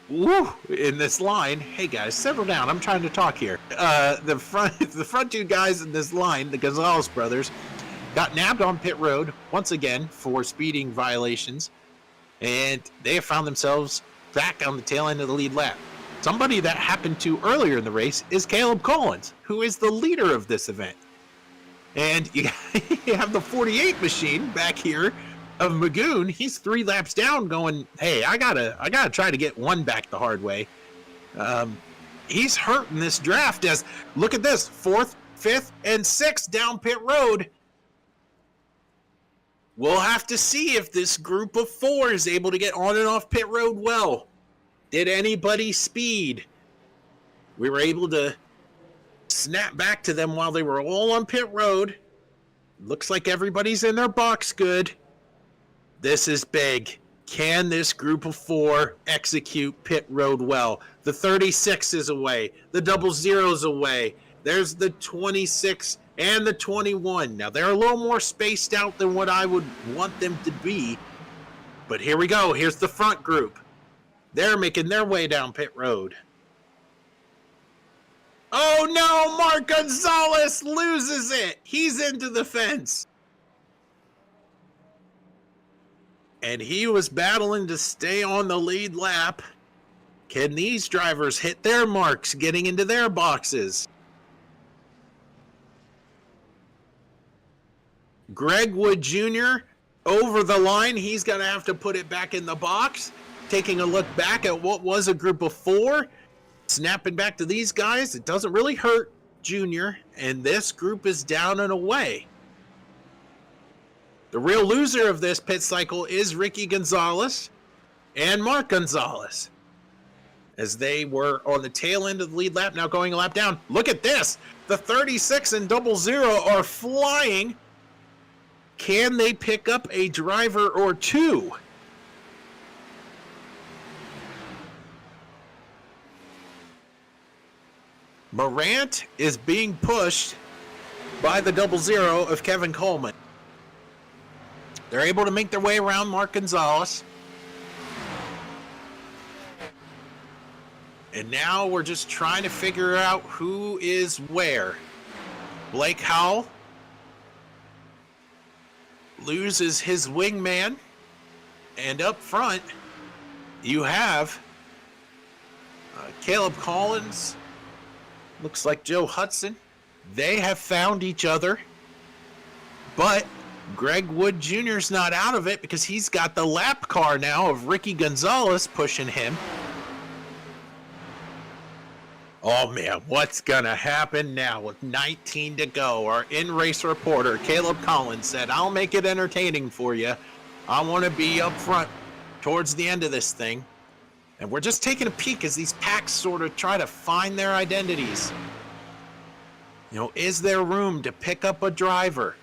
line, hey guys, settle down. I'm trying to talk here. The front two guys in this line, the Gonzalez brothers, got nabbed on pit road once again for speeding violations, and they have found themselves back on the tail end of the lead lap. Somebody that happened to earlier in the race is Caleb Collins, who is the leader of this event. And you have the 48 machine back here of Magoon. He's 3 laps down going, hey, I gotta try to get one back the hard way. He's hurting this draft as, look at this, 4th, 5th, and 6th down pit road. We'll have to see if this group of 4 is able to get on and off pit road well. Did anybody speed? We were able to snap back to them while they were all on pit road. Looks like everybody's in their box good. This is big. Can this group of 4 execute pit road well? The 36 is away. The 00 is away. There's the 26 and the 21. Now, they're a little more spaced out than what I would want them to be. But here we go. Here's the front group. They're making their way down pit road. Oh no, Mark Gonzalez loses it. He's into the fence. and he was battling to stay on the lead lap. Can these drivers hit their marks getting into their boxes? Greg Wood Jr. over the line. He's going to have to put it back in the box. Taking a look back at what was a group of 4. Snapping back to these guys. It doesn't really hurt Jr. And this group is down and away. The real loser of this pit cycle is Ricky Gonzalez and Mark Gonzalez, as they were on the tail end of the lead lap, now going a lap down. Look at this. The 36 and 00 are flying. Can they pick up a driver or two? Morant is being pushed by the 00 of Kevin Coleman. They're able to make their way around Mark Gonzalez. And now we're just trying to figure out who is where. Blake Howell loses his wingman. And up front, you have Caleb Collins. Looks like Joe Hudson. They have found each other. But Greg Wood Jr. is not out of it because he's got the lap car now of Ricky Gonzalez pushing him. Oh man, what's gonna happen now with 19 to go? Our in-race reporter, Caleb Collins, said, I'll make it entertaining for you. I want to be up front towards the end of this thing. And we're just taking a peek as these packs sort of try to find their identities. You know, is there room to pick up a driver?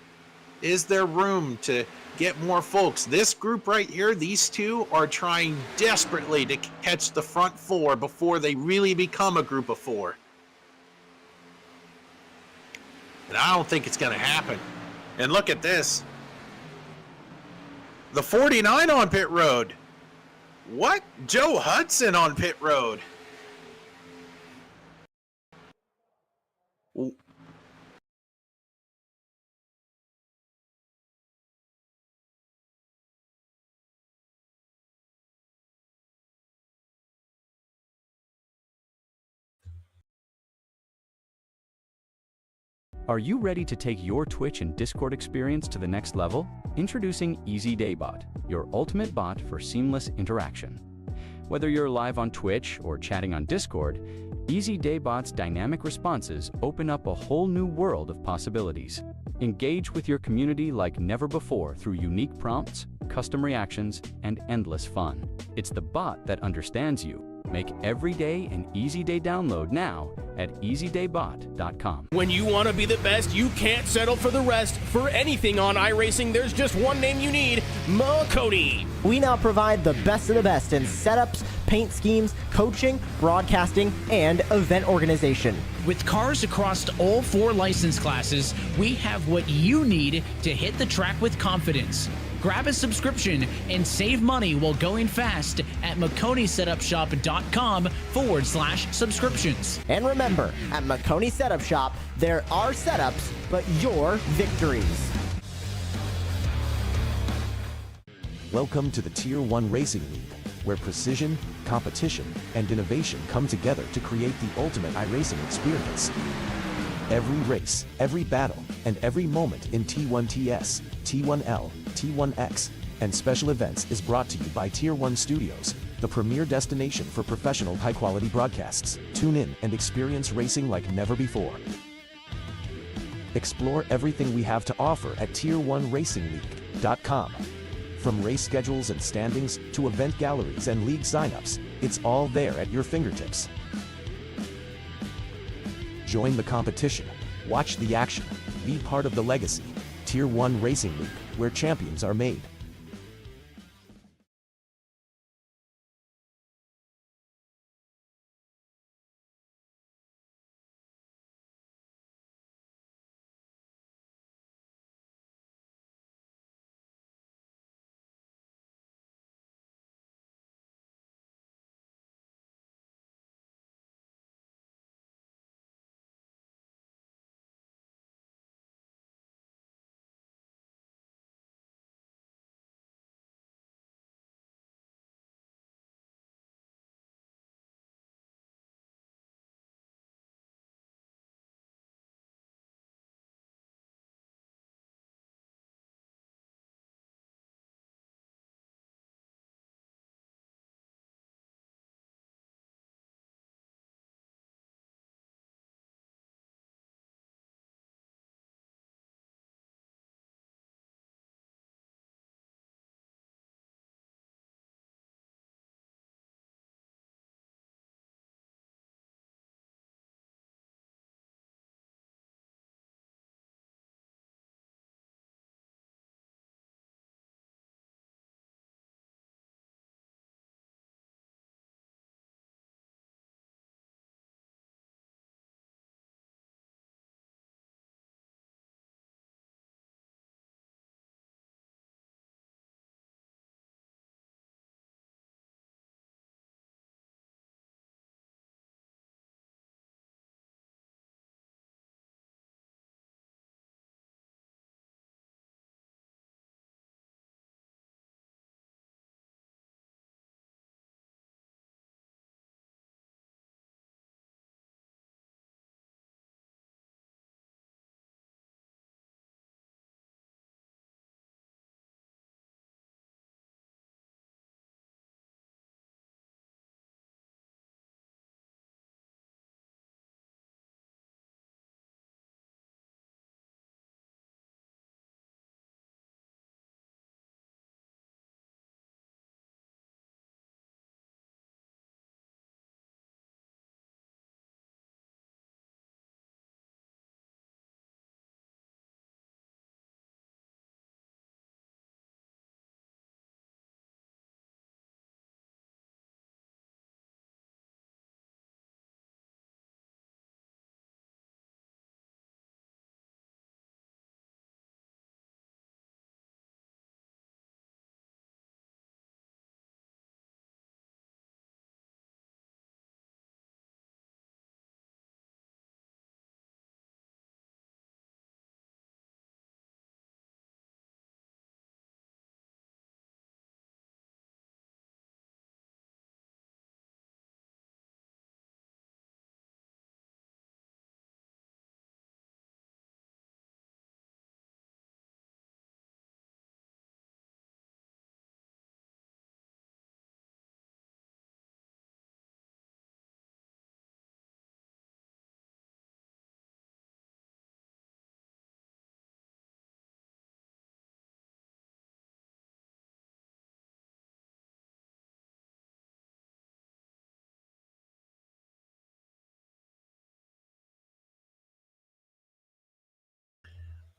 Is there room to get more folks? This group right here, these two, are trying desperately to catch the front 4 before they really become a group of 4. And I don't think it's going to happen. And look at this. The 49 on pit road. What? Joe Hudson on pit road. Are you ready to take your Twitch and Discord experience to the next level? Introducing Easy Daybot, your ultimate bot for seamless interaction. Whether you're live on Twitch or chatting on Discord, Easy Daybot's dynamic responses open up a whole new world of possibilities. Engage with your community like never before through unique prompts, custom reactions, and endless fun. It's the bot that understands you. Make every day an Easy Day download now at easydaybot.com. When you want to be the best, you can't settle for the rest. For anything on iRacing, there's just one name you need, Makoni. We now provide the best of the best in setups, paint schemes, coaching, broadcasting, and event organization. With cars across all 4 license classes, we have what you need to hit the track with confidence. Grab a subscription and save money while going fast at MaconiSetupShop.com/subscriptions. And remember, at Makoni Setup Shop, there are setups, but your victories. Welcome to the Tier 1 Racing League, where precision, competition, and innovation come together to create the ultimate iRacing experience. Every race, every battle, and every moment in T1TS, T1L, T1X, and special events is brought to you by Tier 1 Studios, the premier destination for professional high-quality broadcasts. Tune in and experience racing like never before. Explore everything we have to offer at Tier1RacingLeague.com. From race schedules and standings to event galleries and league signups, it's all there at your fingertips. Join the competition, watch the action, be part of the legacy. Tier 1 Racing League, where champions are made.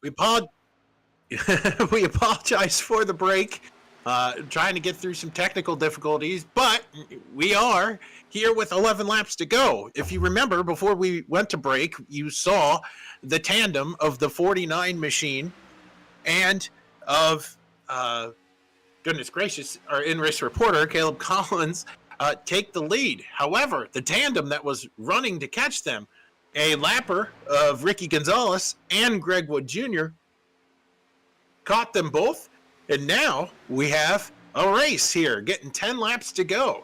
We apologize. We apologize for the break. Trying to get through some technical difficulties, but we are here with 11 laps to go. If you remember, before we went to break, you saw the tandem of the 49 machine and of, goodness gracious, our in-race reporter, Caleb Collins, take the lead. However, the tandem that was running to catch them, a lapper of Ricky Gonzalez and Greg Wood Jr., caught them both, and now we have a race here, getting 10 laps to go.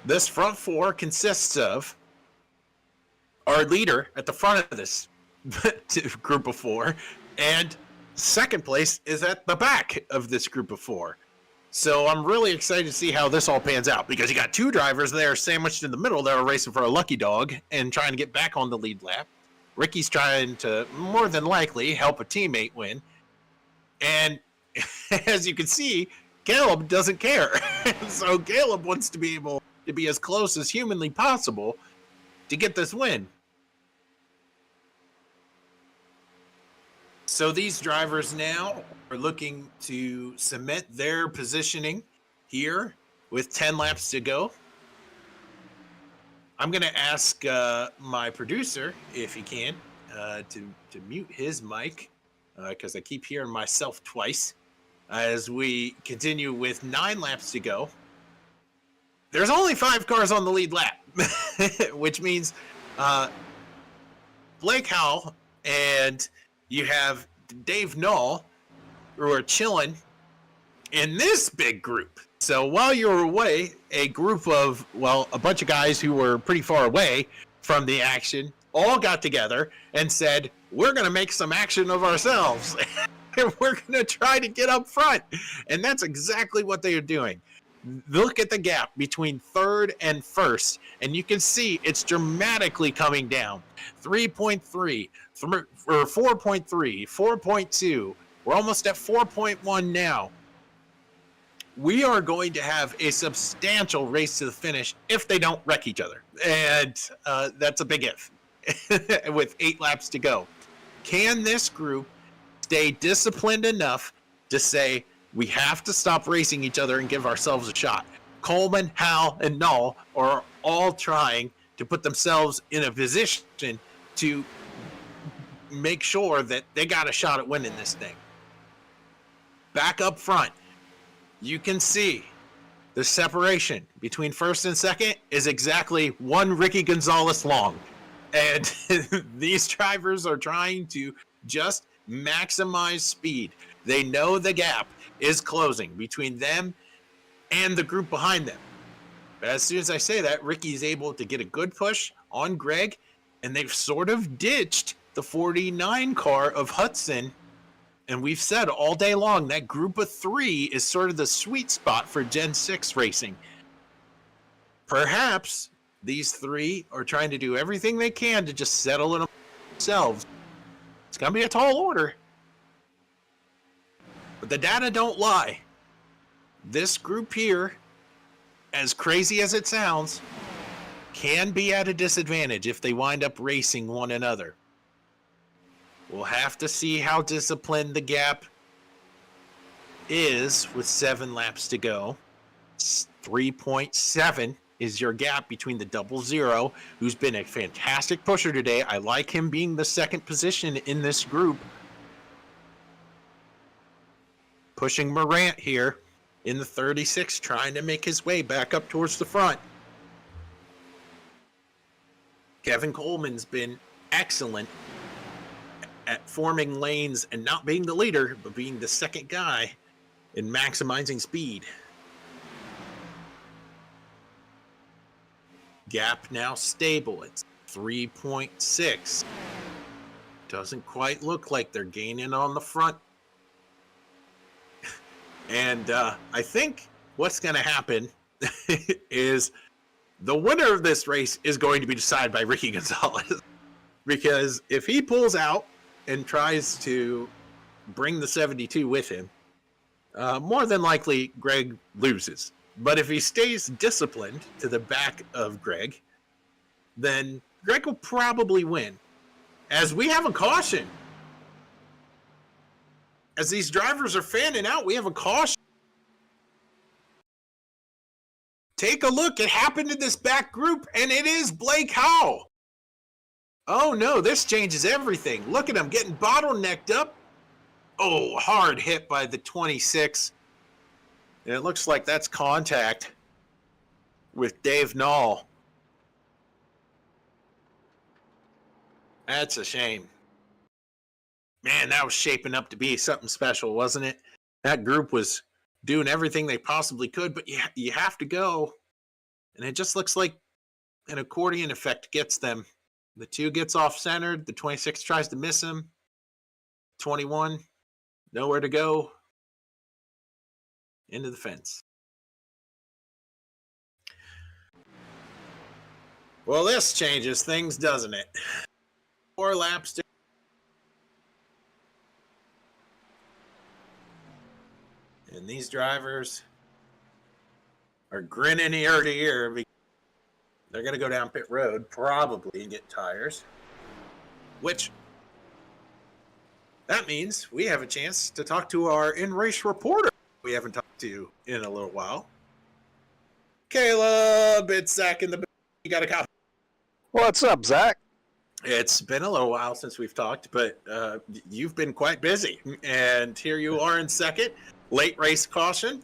This front four consists of our leader at the front of this group of four, and second place is at the back of this group of four. So I'm really excited to see how this all pans out, because you got two drivers there sandwiched in the middle that are racing for a lucky dog and trying to get back on the lead lap. Ricky's trying to, more than likely, help a teammate win. And as you can see, Caleb doesn't care. So Caleb wants to be able to be as close as humanly possible to get this win. So these drivers now are looking to cement their positioning here with 10 laps to go. I'm going to ask my producer, if he can, to mute his mic, because I keep hearing myself twice. As we continue with 9 laps to go. There's only 5 cars on the lead lap, which means Blake Howell and you have Dave Null, who are chilling in this big group. So while you were away, a group of, well, a bunch of guys who were pretty far away from the action all got together and said, we're going to make some action of ourselves. And we're going to try to get up front. And that's exactly what they are doing. Look at the gap between third and first, and you can see it's dramatically coming down. 3.3, or 4.3, 4.2. We're almost at 4.1 now. We are going to have a substantial race to the finish if they don't wreck each other. And that's a big if, with 8 laps to go. Can this group stay disciplined enough to say, we have to stop racing each other and give ourselves a shot? Coleman, Hal, and Null are all trying to put themselves in a position to make sure that they got a shot at winning this thing. Back up front, you can see the separation between first and second is exactly 1 Ricky Gonzalez long. And these drivers are trying to just maximize speed. They know the gap is closing between them and the group behind them. But as soon as I say that, Ricky's able to get a good push on Greg, and they've sort of ditched the 49 car of Hudson. And we've said all day long that group of 3 is sort of the sweet spot for Gen 6 racing. Perhaps these 3 are trying to do everything they can to just settle it themselves. It's going to be a tall order. But the data don't lie. This group here, as crazy as it sounds, can be at a disadvantage if they wind up racing one another. We'll have to see how disciplined the gap is with 7 laps to go. 3.7 is your gap between the 00, who's been a fantastic pusher today. I like him being the second position in this group. Pushing Morant here in the 36, trying to make his way back up towards the front. Kevin Coleman's been excellent at forming lanes and not being the leader, but being the second guy in maximizing speed. Gap now stable. It's 3.6. Doesn't quite look like they're gaining on the front. And I think what's going to happen is the winner of this race is going to be decided by Ricky Gonzalez. Because if he pulls out and tries to bring the 72 with him, more than likely Greg loses. But if he stays disciplined to the back of Greg, then Greg will probably win. As we have a caution as these drivers are fanning out, we have a caution. Take a look. It happened in this back group, and it is Blake Howell. Oh, no, this changes everything. Look at him getting bottlenecked up. Oh, hard hit by the 26. And it looks like that's contact with Dave Knoll. That's a shame. Man, that was shaping up to be something special, wasn't it? That group was doing everything they possibly could, but you have to go. And it just looks like an accordion effect gets them. The 2 gets off-centered. The 26 tries to miss him. 21, nowhere to go. Into the fence. Well, this changes things, doesn't it? 4 laps. And these drivers are grinning ear to ear because they're going to go down pit road probably and get tires, which that means we have a chance to talk to our in-race reporter we haven't talked to in a little while. Caleb, it's Zach in the... You got a copy? What's up, Zach? It's been a little while since we've talked, but you've been quite busy. And here you are in second. Late race caution.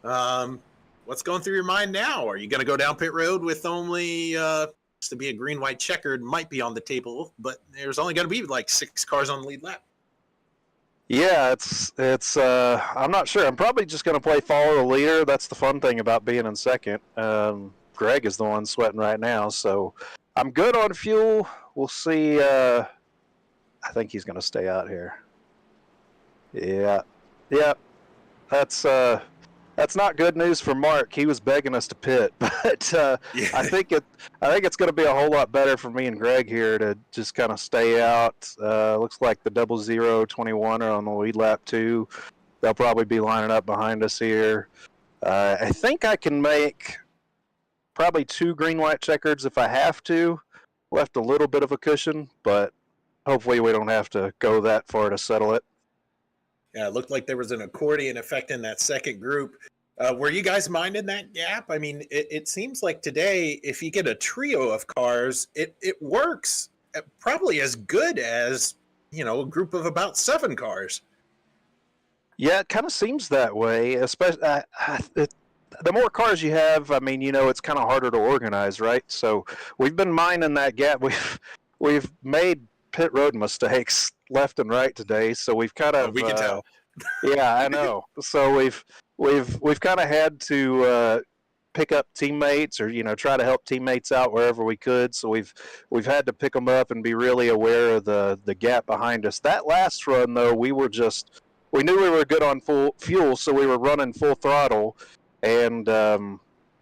What's going through your mind now? Are you going to go down pit road with only to be a green-white checkered might be on the table, but there's only going to be like 6 cars on the lead lap? Yeah, it's I'm not sure. I'm probably just going to play follow the leader. That's the fun thing about being in second. Greg is the one sweating right now, so I'm good on fuel. We'll see. I think he's going to stay out here. Yeah. That's not good news for Mark. He was begging us to pit, but Yeah. I think it's going to be a whole lot better for me and Greg here to just kind of stay out. Looks like the 0021 are on the lead lap too. They'll probably be lining up behind us here. I think I can make probably 2 green-white checkers if I have to. Left a little bit of a cushion, but hopefully we don't have to go that far to settle it. Yeah, it looked like there was an accordion effect in that second group. Were you guys minding that gap? I mean, it seems like today, if you get a trio of cars, it works probably as good as, a group of about 7 cars. Yeah, it kind of seems that way. Especially the more cars you have, I mean, it's kind of harder to organize, right? So we've been minding that gap. We've made pit road mistakes left and right today, so we've kind of we can tell. Yeah, I know. So we've kind of had to pick up teammates, or try to help teammates out wherever we could. So we've had to pick them up and be really aware of the gap behind us. That last run though, we knew we were good on full fuel, so we were running full throttle, and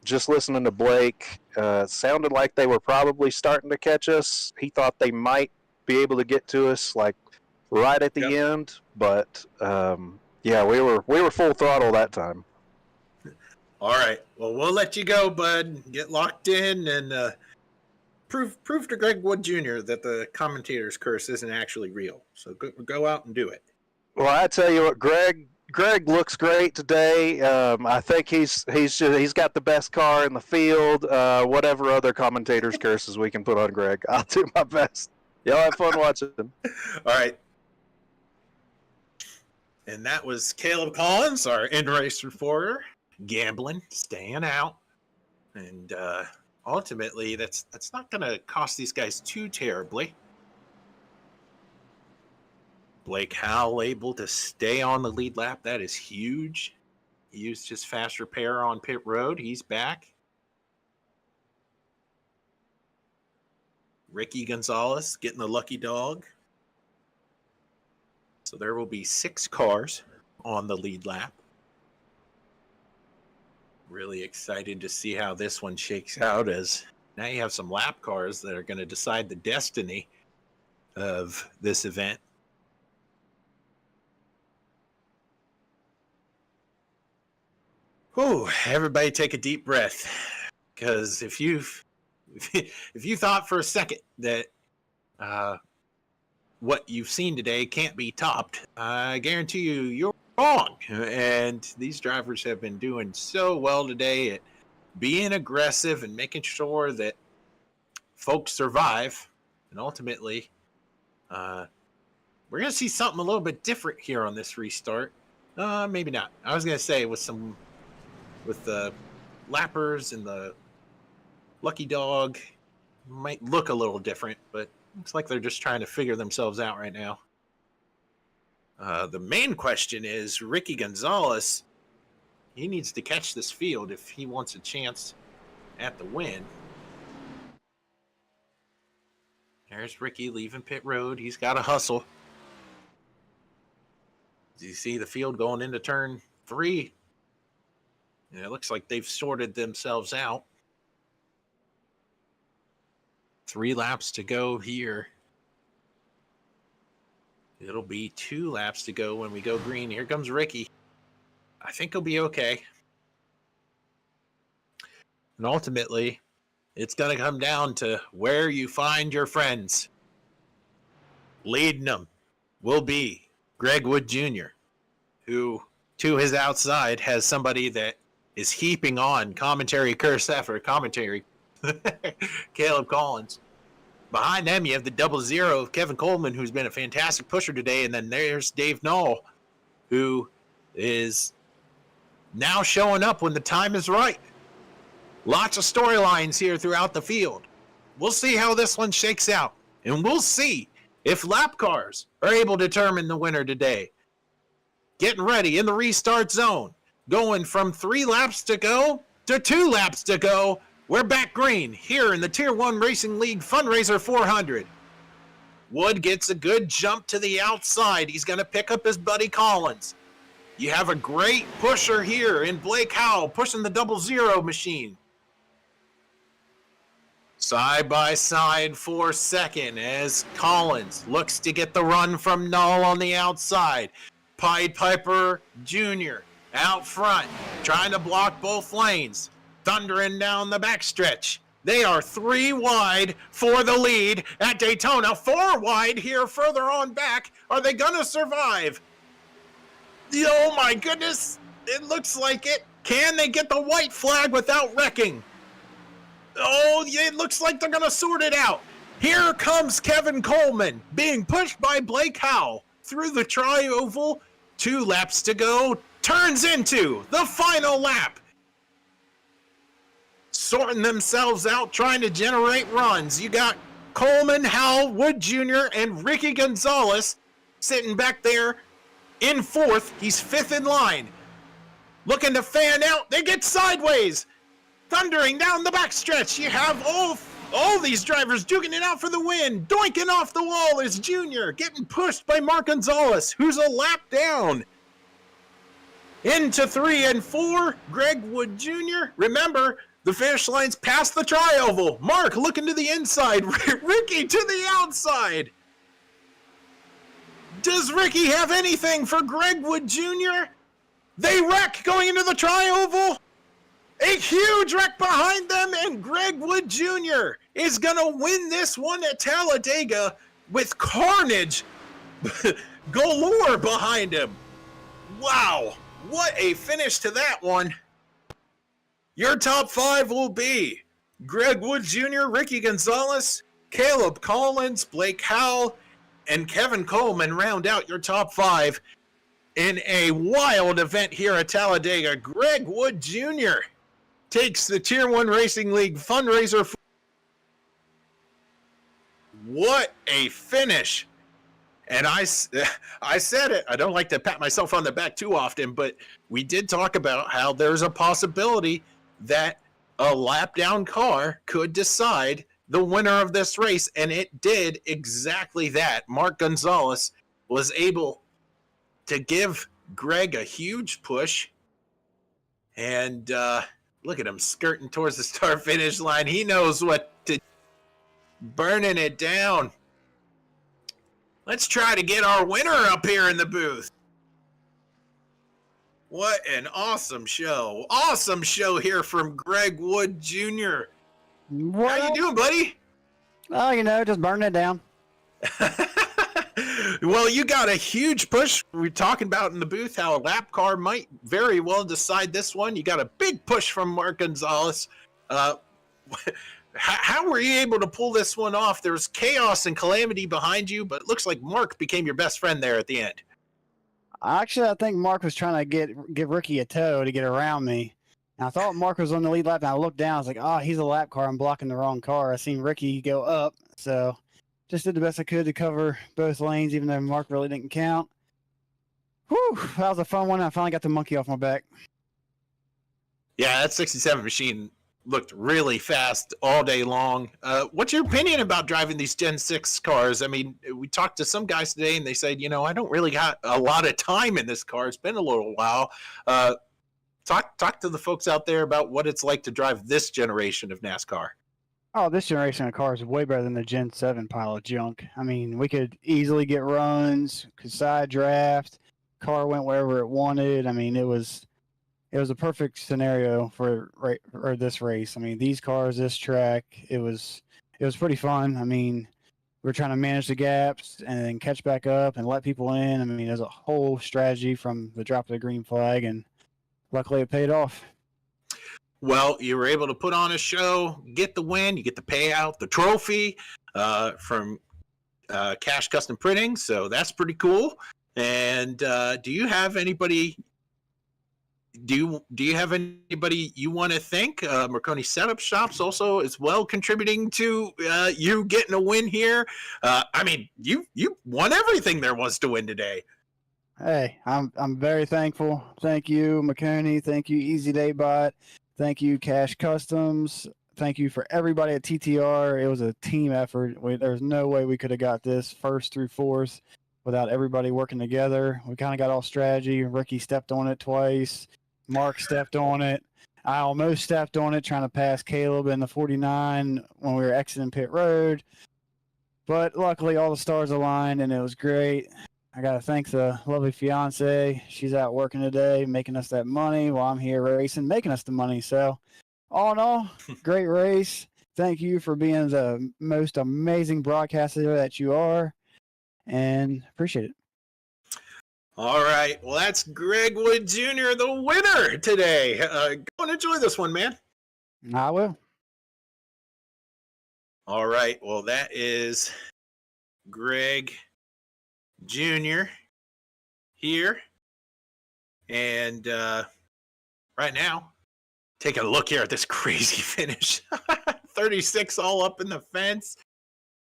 just listening to Blake, sounded like they were probably starting to catch us. He thought they might be able to get to us like right at the end, but yeah, we were full throttle that time. All right, well, we'll let you go, bud. Get locked in and prove to Greg Wood Jr. that the commentator's curse isn't actually real. So go out and do it. Well, I tell you what, Greg looks great today. I think he's got the best car in the field. Whatever other commentators' curses we can put on Greg, I'll do my best. Y'all have fun watching. All right. And that was Caleb Collins, our in-race reporter, gambling, staying out. And ultimately, that's not going to cost these guys too terribly. Blake Howell able to stay on the lead lap. That is huge. He used his fast repair on pit road. He's back. Ricky Gonzalez getting the lucky dog. So there will be 6 cars on the lead lap. Really excited to see how this one shakes out, as now you have some lap cars that are going to decide the destiny of this event. Whew, everybody take a deep breath, because if you thought for a second that what you've seen today can't be topped. I guarantee you, you're wrong. And these drivers have been doing so well today at being aggressive and making sure that folks survive. And ultimately, we're going to see something a little bit different here on this restart. Maybe not. I was going to say with the lappers and the lucky dog might look a little different, but looks like they're just trying to figure themselves out right now. The main question is Ricky Gonzalez. He needs to catch this field if he wants a chance at the win. There's Ricky leaving pit road. He's got to hustle. Do you see the field going into turn 3? And it looks like they've sorted themselves out. 3 laps to go here. It'll be 2 laps to go when we go green. Here comes Ricky. I think he'll be okay. And ultimately, it's going to come down to where you find your friends. Leading them will be Greg Wood Jr., who to his outside has somebody that is heaping on commentary curse after commentary. Caleb Collins. Behind them, you have the 00 of Kevin Coleman, who's been a fantastic pusher today. And then there's Dave Knoll, who is now showing up when the time is right. Lots of storylines here throughout the field. We'll see how this one shakes out. And we'll see if lap cars are able to determine the winner today. Getting ready in the restart zone. Going from 3 laps to go to 2 laps to go. We're back green here in the Tier 1 Racing League Fundraiser 400. Wood gets a good jump to the outside. He's going to pick up his buddy Collins. You have a great pusher here in Blake Howell pushing the 00 machine. Side by side for second as Collins looks to get the run from Null on the outside. Pied Piper Jr. out front, trying to block both lanes. Thundering down the backstretch. They are 3 wide for the lead at Daytona. 4 wide here further on back. Are they going to survive? Oh my goodness. It looks like it. Can they get the white flag without wrecking? Oh, it looks like they're going to sort it out. Here comes Kevin Coleman being pushed by Blake Howell through the tri-oval. 2 laps to go. Turns into the final lap. Sorting themselves out, trying to generate runs. You got Coleman, Howell, Wood Jr., and Ricky Gonzalez sitting back there in 4th. He's 5th in line. Looking to fan out. They get sideways. Thundering down the backstretch. You have all these drivers duking it out for the win. Doinking off the wall is Jr. Getting pushed by Mark Gonzalez, who's a lap down. Into 3 and 4, Greg Wood Jr. Remember, the finish line's past the tri-oval. Mark looking to the inside. Ricky to the outside. Does Ricky have anything for Greg Wood Jr.? They wreck going into the tri-oval. A huge wreck behind them, and Greg Wood Jr. is going to win this one at Talladega with carnage galore behind him. Wow, what a finish to that one. Your top 5 will be Greg Wood Jr., Ricky Gonzalez, Caleb Collins, Blake Howell, and Kevin Coleman round out your top 5 in a wild event here at Talladega. Greg Wood Jr. takes the Tier 1 Racing League Fundraiser. What a finish. And I said it. I don't like to pat myself on the back too often, but we did talk about how there's a possibility that a lap down car could decide the winner of this race, and it did exactly that. Mark Gonzalez was able to give Greg a huge push, and look at him skirting towards the start finish line. He knows what to, burning it down. Let's try to get our winner up here in the booth. What an awesome show. Awesome show here from Greg Wood Jr. How you doing, buddy? Oh, just burning it down. Well, you got a huge push. We're talking about in the booth how a lap car might very well decide this one. You got a big push from Mark Gonzalez. How were you able to pull this one off? There was chaos and calamity behind you, but it looks like Mark became your best friend there at the end. Actually, I think Mark was trying to give Ricky a tow to get around me. And I thought Mark was on the lead lap, and I looked down. I was like, oh, he's a lap car. I'm blocking the wrong car. I seen Ricky go up, so just did the best I could to cover both lanes, even though Mark really didn't count. Whew, that was a fun one. I finally got the monkey off my back. Yeah, that 67 machine looked really fast all day long. What's your opinion about driving these Gen 6 cars? I mean, we talked to some guys today, and they said, I don't really got a lot of time in this car. It's been a little while. Talk to the folks out there about what it's like to drive this generation of NASCAR. Oh, this generation of cars is way better than the Gen 7 pile of junk. I mean, we could easily get runs, could side draft, car went wherever it wanted. I mean, it was a perfect scenario for this race. I mean, these cars, this track, it was pretty fun. I mean, we're trying to manage the gaps and then catch back up and let people in. I mean, there's a whole strategy from the drop of the green flag, and luckily it paid off. Well, you were able to put on a show, get the win, you get the payout, the trophy from Cash Custom Printing, so that's pretty cool. And do you have anybody you want to thank? Marconi Setup Shops also as well contributing to you getting a win here. I mean, you won everything there was to win today. Hey, I'm very thankful. Thank you, Marconi. Thank you, Easy Day Bot. Thank you, Cash Customs. Thank you for everybody at TTR. It was a team effort. There's no way we could have got this first through fourth without everybody working together. We kind of got all strategy. Ricky stepped on it twice. Mark stepped on it. I almost stepped on it trying to pass Caleb in the 49 when we were exiting pit road. But luckily all the stars aligned and it was great. I got to thank the lovely fiance. She's out working today, making us that money while I'm here racing, making us the money. So all in all, great race. Thank you for being the most amazing broadcaster that you are, and appreciate it. All right. Well, that's Greg Wood Jr., the winner today. Go and enjoy this one, man. I will. All right. Well, that is Greg Jr. here. And right now, taking a look here at this crazy finish. 36 all up in the fence.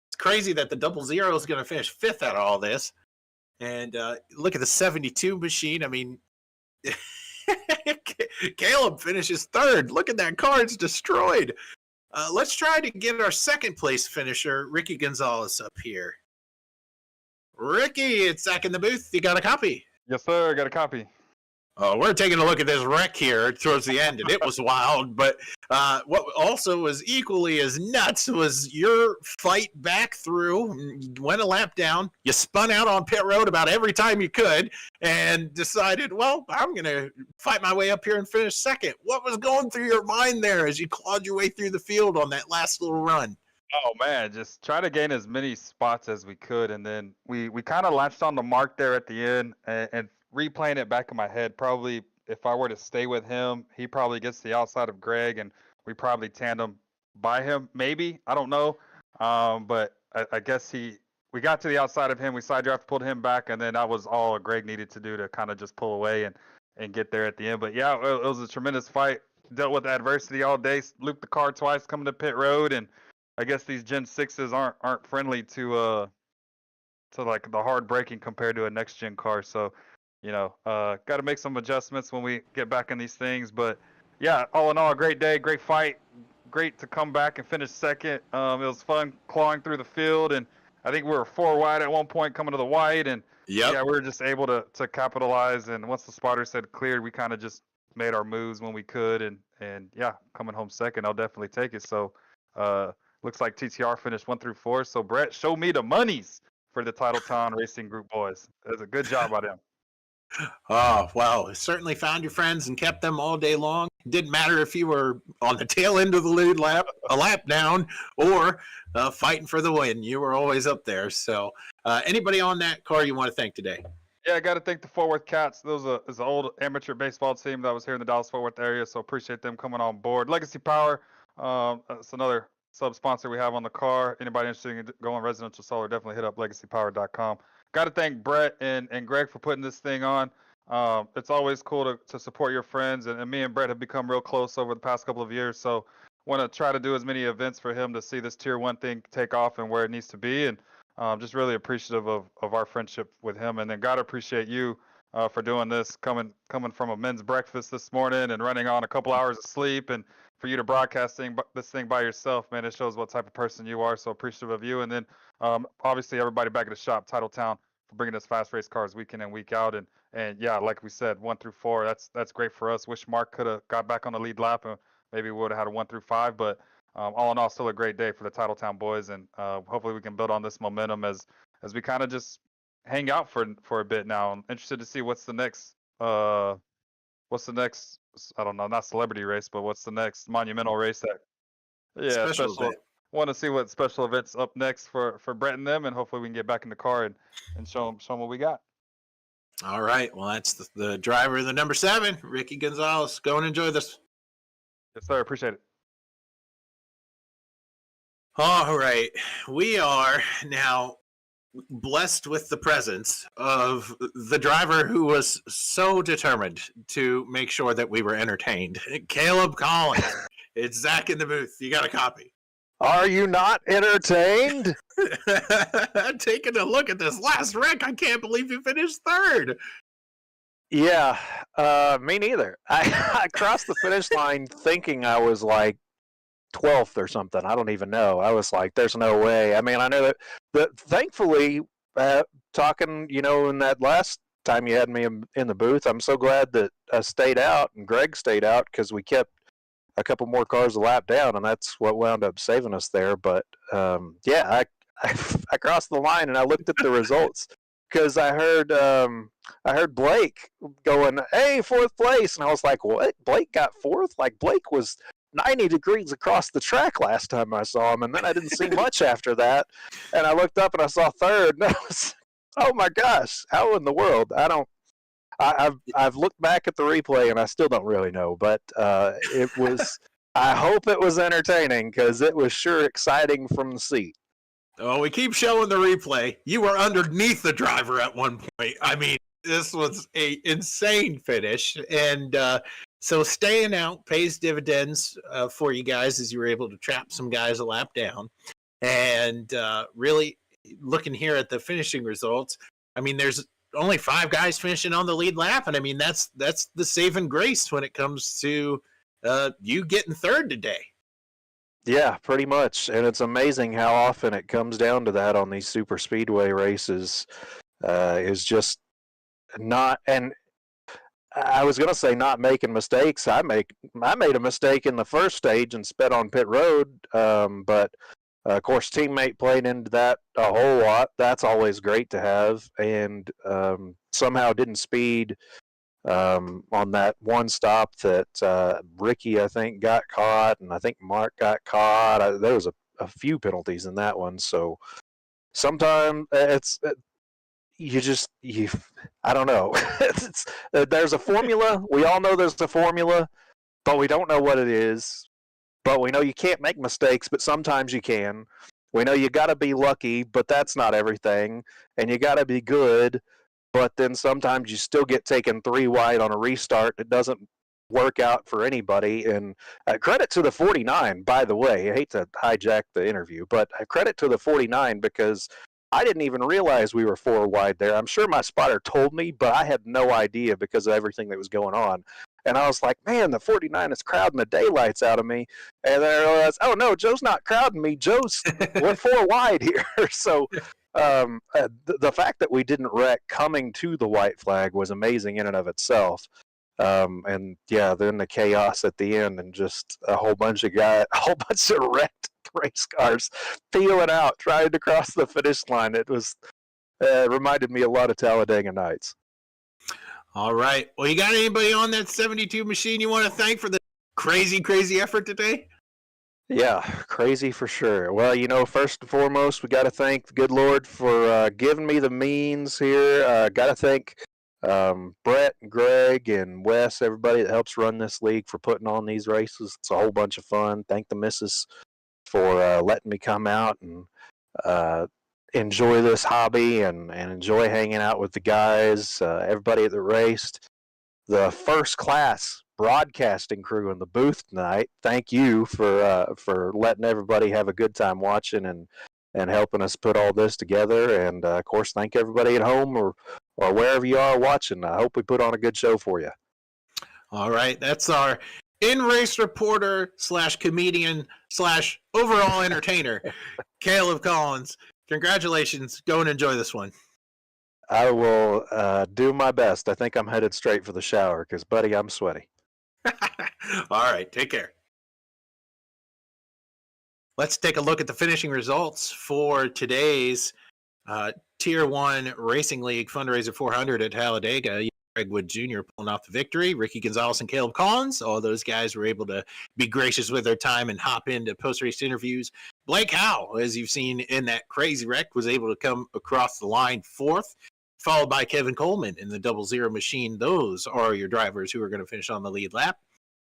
It's crazy that the 00 is going to finish fifth out of all this. And look at the 72 machine. I mean, Caleb finishes third. Look at that car. It's destroyed. Let's try to get our second place finisher, Ricky Gonzalez, up here. Ricky, it's Zach in the booth. You got a copy? Yes, sir. I got a copy. We're taking a look at this wreck here towards the end, and it was wild. But what also was equally as nuts was your fight back through. You went a lap down. You spun out on pit road about every time you could and decided, well, I'm going to fight my way up here and finish second. What was going through your mind there as you clawed your way through the field on that last little run? Oh, man, just try to gain as many spots as we could. And then we kind of latched on the Mark there at the end and replaying it back in my head, probably if I were to stay with him, he probably gets the outside of Greg and we probably tandem by him. Maybe, I don't know. But I guess we got to the outside of him. We side draft, pulled him back. And then that was all Greg needed to do to kind of just pull away and get there at the end. But yeah, it was a tremendous fight. Dealt with adversity all day, looped the car twice coming to pit road. And I guess these Gen 6s aren't friendly to like the hard braking compared to a next gen car. So, got to make some adjustments when we get back in these things. But yeah, all in all, a great day, great fight, great to come back and finish second. It was fun clawing through the field, and I think we were 4 wide at one point coming to the white, and yeah, we were just able to capitalize. And once the spotter said cleared, we kind of just made our moves when we could, and yeah, coming home second, I'll definitely take it. So looks like TTR finished 1 through 4. So Brett, show me the monies for the Titletown Racing Group boys. That's a good job by them. Oh, well, certainly found your friends and kept them all day long. Didn't matter if you were on the tail end of the lead lap, a lap down, or fighting for the win. You were always up there. So anybody on that car you want to thank today? Yeah, I got to thank the Fort Worth Cats. Those is an old amateur baseball team that was here in the Dallas-Fort Worth area, so appreciate them coming on board. Legacy Power, it's another sub-sponsor we have on the car. Anybody interested in going residential solar, definitely hit up legacypower.com. Got to thank Brett and Greg for putting this thing on. It's always cool to support your friends, and me and Brett have become real close over the past couple of years, so want to try to do as many events for him to see this Tier 1 thing take off and where it needs to be, and just really appreciative of our friendship with him. And then gotta appreciate you for doing this, coming from a men's breakfast this morning and running on a couple hours of sleep, and for you to broadcast this thing by yourself, man, it shows what type of person you are. So appreciative of you. And then obviously everybody back at the shop, Titletown, for bringing us fast race cars week in and week out. And yeah, like we said, 1 through 4, that's great for us. Wish Mark could have got back on the lead lap, and maybe we would have had a 1 through 5, but all in all, still a great day for the Titletown boys, and hopefully we can build on this momentum as we kind of just hang out for a bit now. I'm interested to see what's the next, I don't know, not celebrity race, but what's the next monumental race that, yeah, special. Want to see what special events up next for Brett and them, and hopefully we can get back in the car and show them what we got. All right, well, that's the driver, the number 7, Ricky Gonzalez. Go and enjoy this. Yes, sir. Appreciate it. All right, we are now blessed with the presence of the driver who was so determined to make sure that we were entertained. Caleb Collins. It's Zach in the booth. You got a copy. Are you not entertained? Taking a look at this last wreck, I can't believe you finished 3rd. Yeah, me neither. I crossed the finish line thinking I was like 12th or something. I don't even know. I was like, there's no way. I mean, I know that thankfully, talking, in that last time you had me in the booth, I'm so glad that I stayed out and Greg stayed out, because we kept a couple more cars a lap down, and that's what wound up saving us there. But yeah, I crossed the line and I looked at the results, because I heard Blake going, "Hey, 4th place," and I was like, "What? Blake got 4th? Like, Blake was 90 degrees across the track last time I saw him," and then I didn't see much after that. And I looked up and I saw 3rd, and I was, oh my gosh, how in the world? I've looked back at the replay and I still don't really know, but it was. I hope it was entertaining, because it was sure exciting from the seat. Oh, we keep showing the replay. You were underneath the driver at one point. I mean, this was a insane finish, and so staying out pays dividends for you guys, as you were able to trap some guys a lap down. And really looking here at the finishing results, I mean, there's only 5 guys finishing on the lead lap, and I mean that's the saving grace when it comes to you getting 3rd today. Yeah, pretty much. And it's amazing how often it comes down to that on these super speedway races. Is just not, and I was going to say not making mistakes. I made a mistake in the first stage and sped on pit road, but of course teammate played into that a whole lot. That's always great to have, and somehow didn't speed on that one stop that Ricky, I think, got caught, and I think Mark got caught. There was a few penalties in that one, so sometimes I don't know. There's a formula. We all know there's a formula, but we don't know what it is. But we know you can't make mistakes, but sometimes you can. We know you got to be lucky, but that's not everything. And you got to be good, but then sometimes you still get taken 3 wide on a restart. It doesn't work out for anybody. And credit to the 49, by the way. I hate to hijack the interview, but credit to the 49, because I didn't even realize we were 4 wide there. I'm sure my spotter told me, but I had no idea because of everything that was going on. And I was like, man, the 49 is crowding the daylights out of me. And then I realized, oh, no, Joe's not crowding me. We're 4 wide here. So the fact that we didn't wreck coming to the white flag was amazing in and of itself. And, yeah, then the chaos at the end, and just a whole bunch of wrecked race cars peeling out, trying to cross the finish line. It was reminded me a lot of Talladega nights. All right. Well, you got anybody on that 72 machine you want to thank for the crazy effort today. Yeah, crazy for sure. Well, first and foremost, we got to thank the good Lord for giving me the means here. Got to thank Brett, and Greg, and Wes, everybody that helps run this league for putting on these races. It's a whole bunch of fun. Thank the missus for letting me come out and enjoy this hobby and enjoy hanging out with the guys, everybody that raced. The first class broadcasting crew in the booth tonight. Thank you for letting everybody have a good time watching and helping us put all this together. And of course, thank everybody at home or wherever you are watching. I hope we put on a good show for you. All right, that's our in-race reporter / comedian / overall entertainer, Caleb Collins. Congratulations. Go and enjoy this one. I will do my best. I think I'm headed straight for the shower because, buddy, I'm sweaty. All right, take care. Let's take a look at the finishing results for today's Tier 1 Racing League Fundraiser 400 at Talladega. Greg Wood Jr. pulling off the victory. Ricky Gonzalez and Caleb Collins, all those guys were able to be gracious with their time and hop into post-race interviews. Blake Howe, as you've seen in that crazy wreck, was able to come across the line fourth, followed by Kevin Coleman in the 00 machine. Those are your drivers who are going to finish on the lead lap.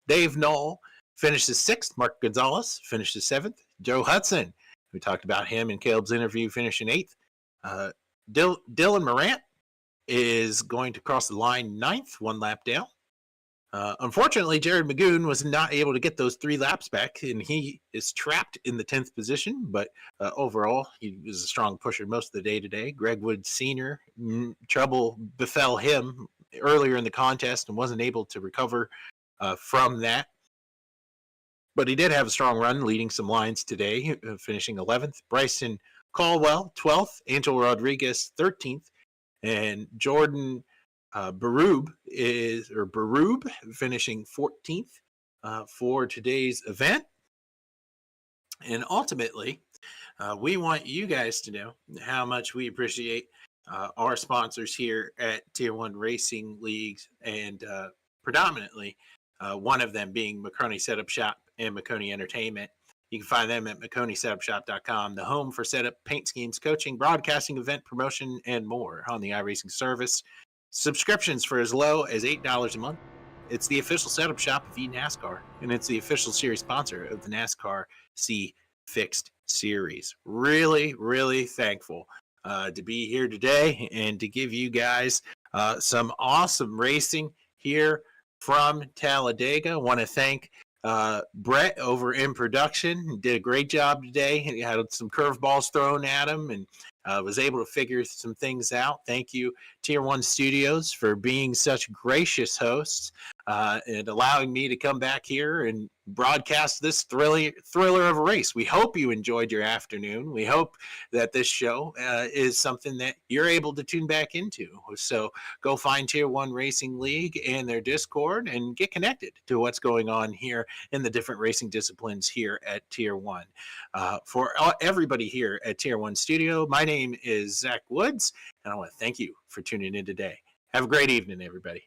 Dave Knoll finished his sixth. Mark Gonzalez finished his seventh. Joe Hudson, we talked about him in Caleb's interview, finishing eighth. Dylan Morant is going to cross the line ninth, one lap down. Unfortunately, Jared Magoon was not able to get those 3 laps back, and he is trapped in the 10th position. But overall, he was a strong pusher most of the day today. Greg Wood Sr., trouble befell him earlier in the contest and wasn't able to recover from that. But he did have a strong run, leading some lines today, finishing 11th. Bryson Caldwell, 12th. Angel Rodriguez, 13th. And Jordan Barub finishing 14th for today's event. And ultimately, we want you guys to know how much we appreciate our sponsors here at Tier 1 Racing Leagues, and predominantly one of them being McConey Setup Shop and McConey Entertainment. You can find them at McConeySetupShop.com, the home for setup, paint schemes, coaching, broadcasting, event promotion, and more on the iRacing service. Subscriptions for as low as $8 a month. It's the official setup shop of eNASCAR, and it's the official series sponsor of the NASCAR C Fixed Series. Really, really thankful to be here today and to give you guys some awesome racing here from Talladega. I want to thank Brett over in production. He did a great job today. He had some curveballs thrown at him and was able to figure some things out. Thank you, Tier 1 Studios, for being such gracious hosts and allowing me to come back here and broadcast this thriller of a race. We hope you enjoyed your afternoon. We hope that this show is something that you're able to tune back into. So go find Tier 1 Racing League and their Discord and get connected to what's going on here in the different racing disciplines here at Tier 1. For everybody here at Tier 1 Studio, my name is Zach Woods, and I want to thank you for tuning in today. Have a great evening, everybody.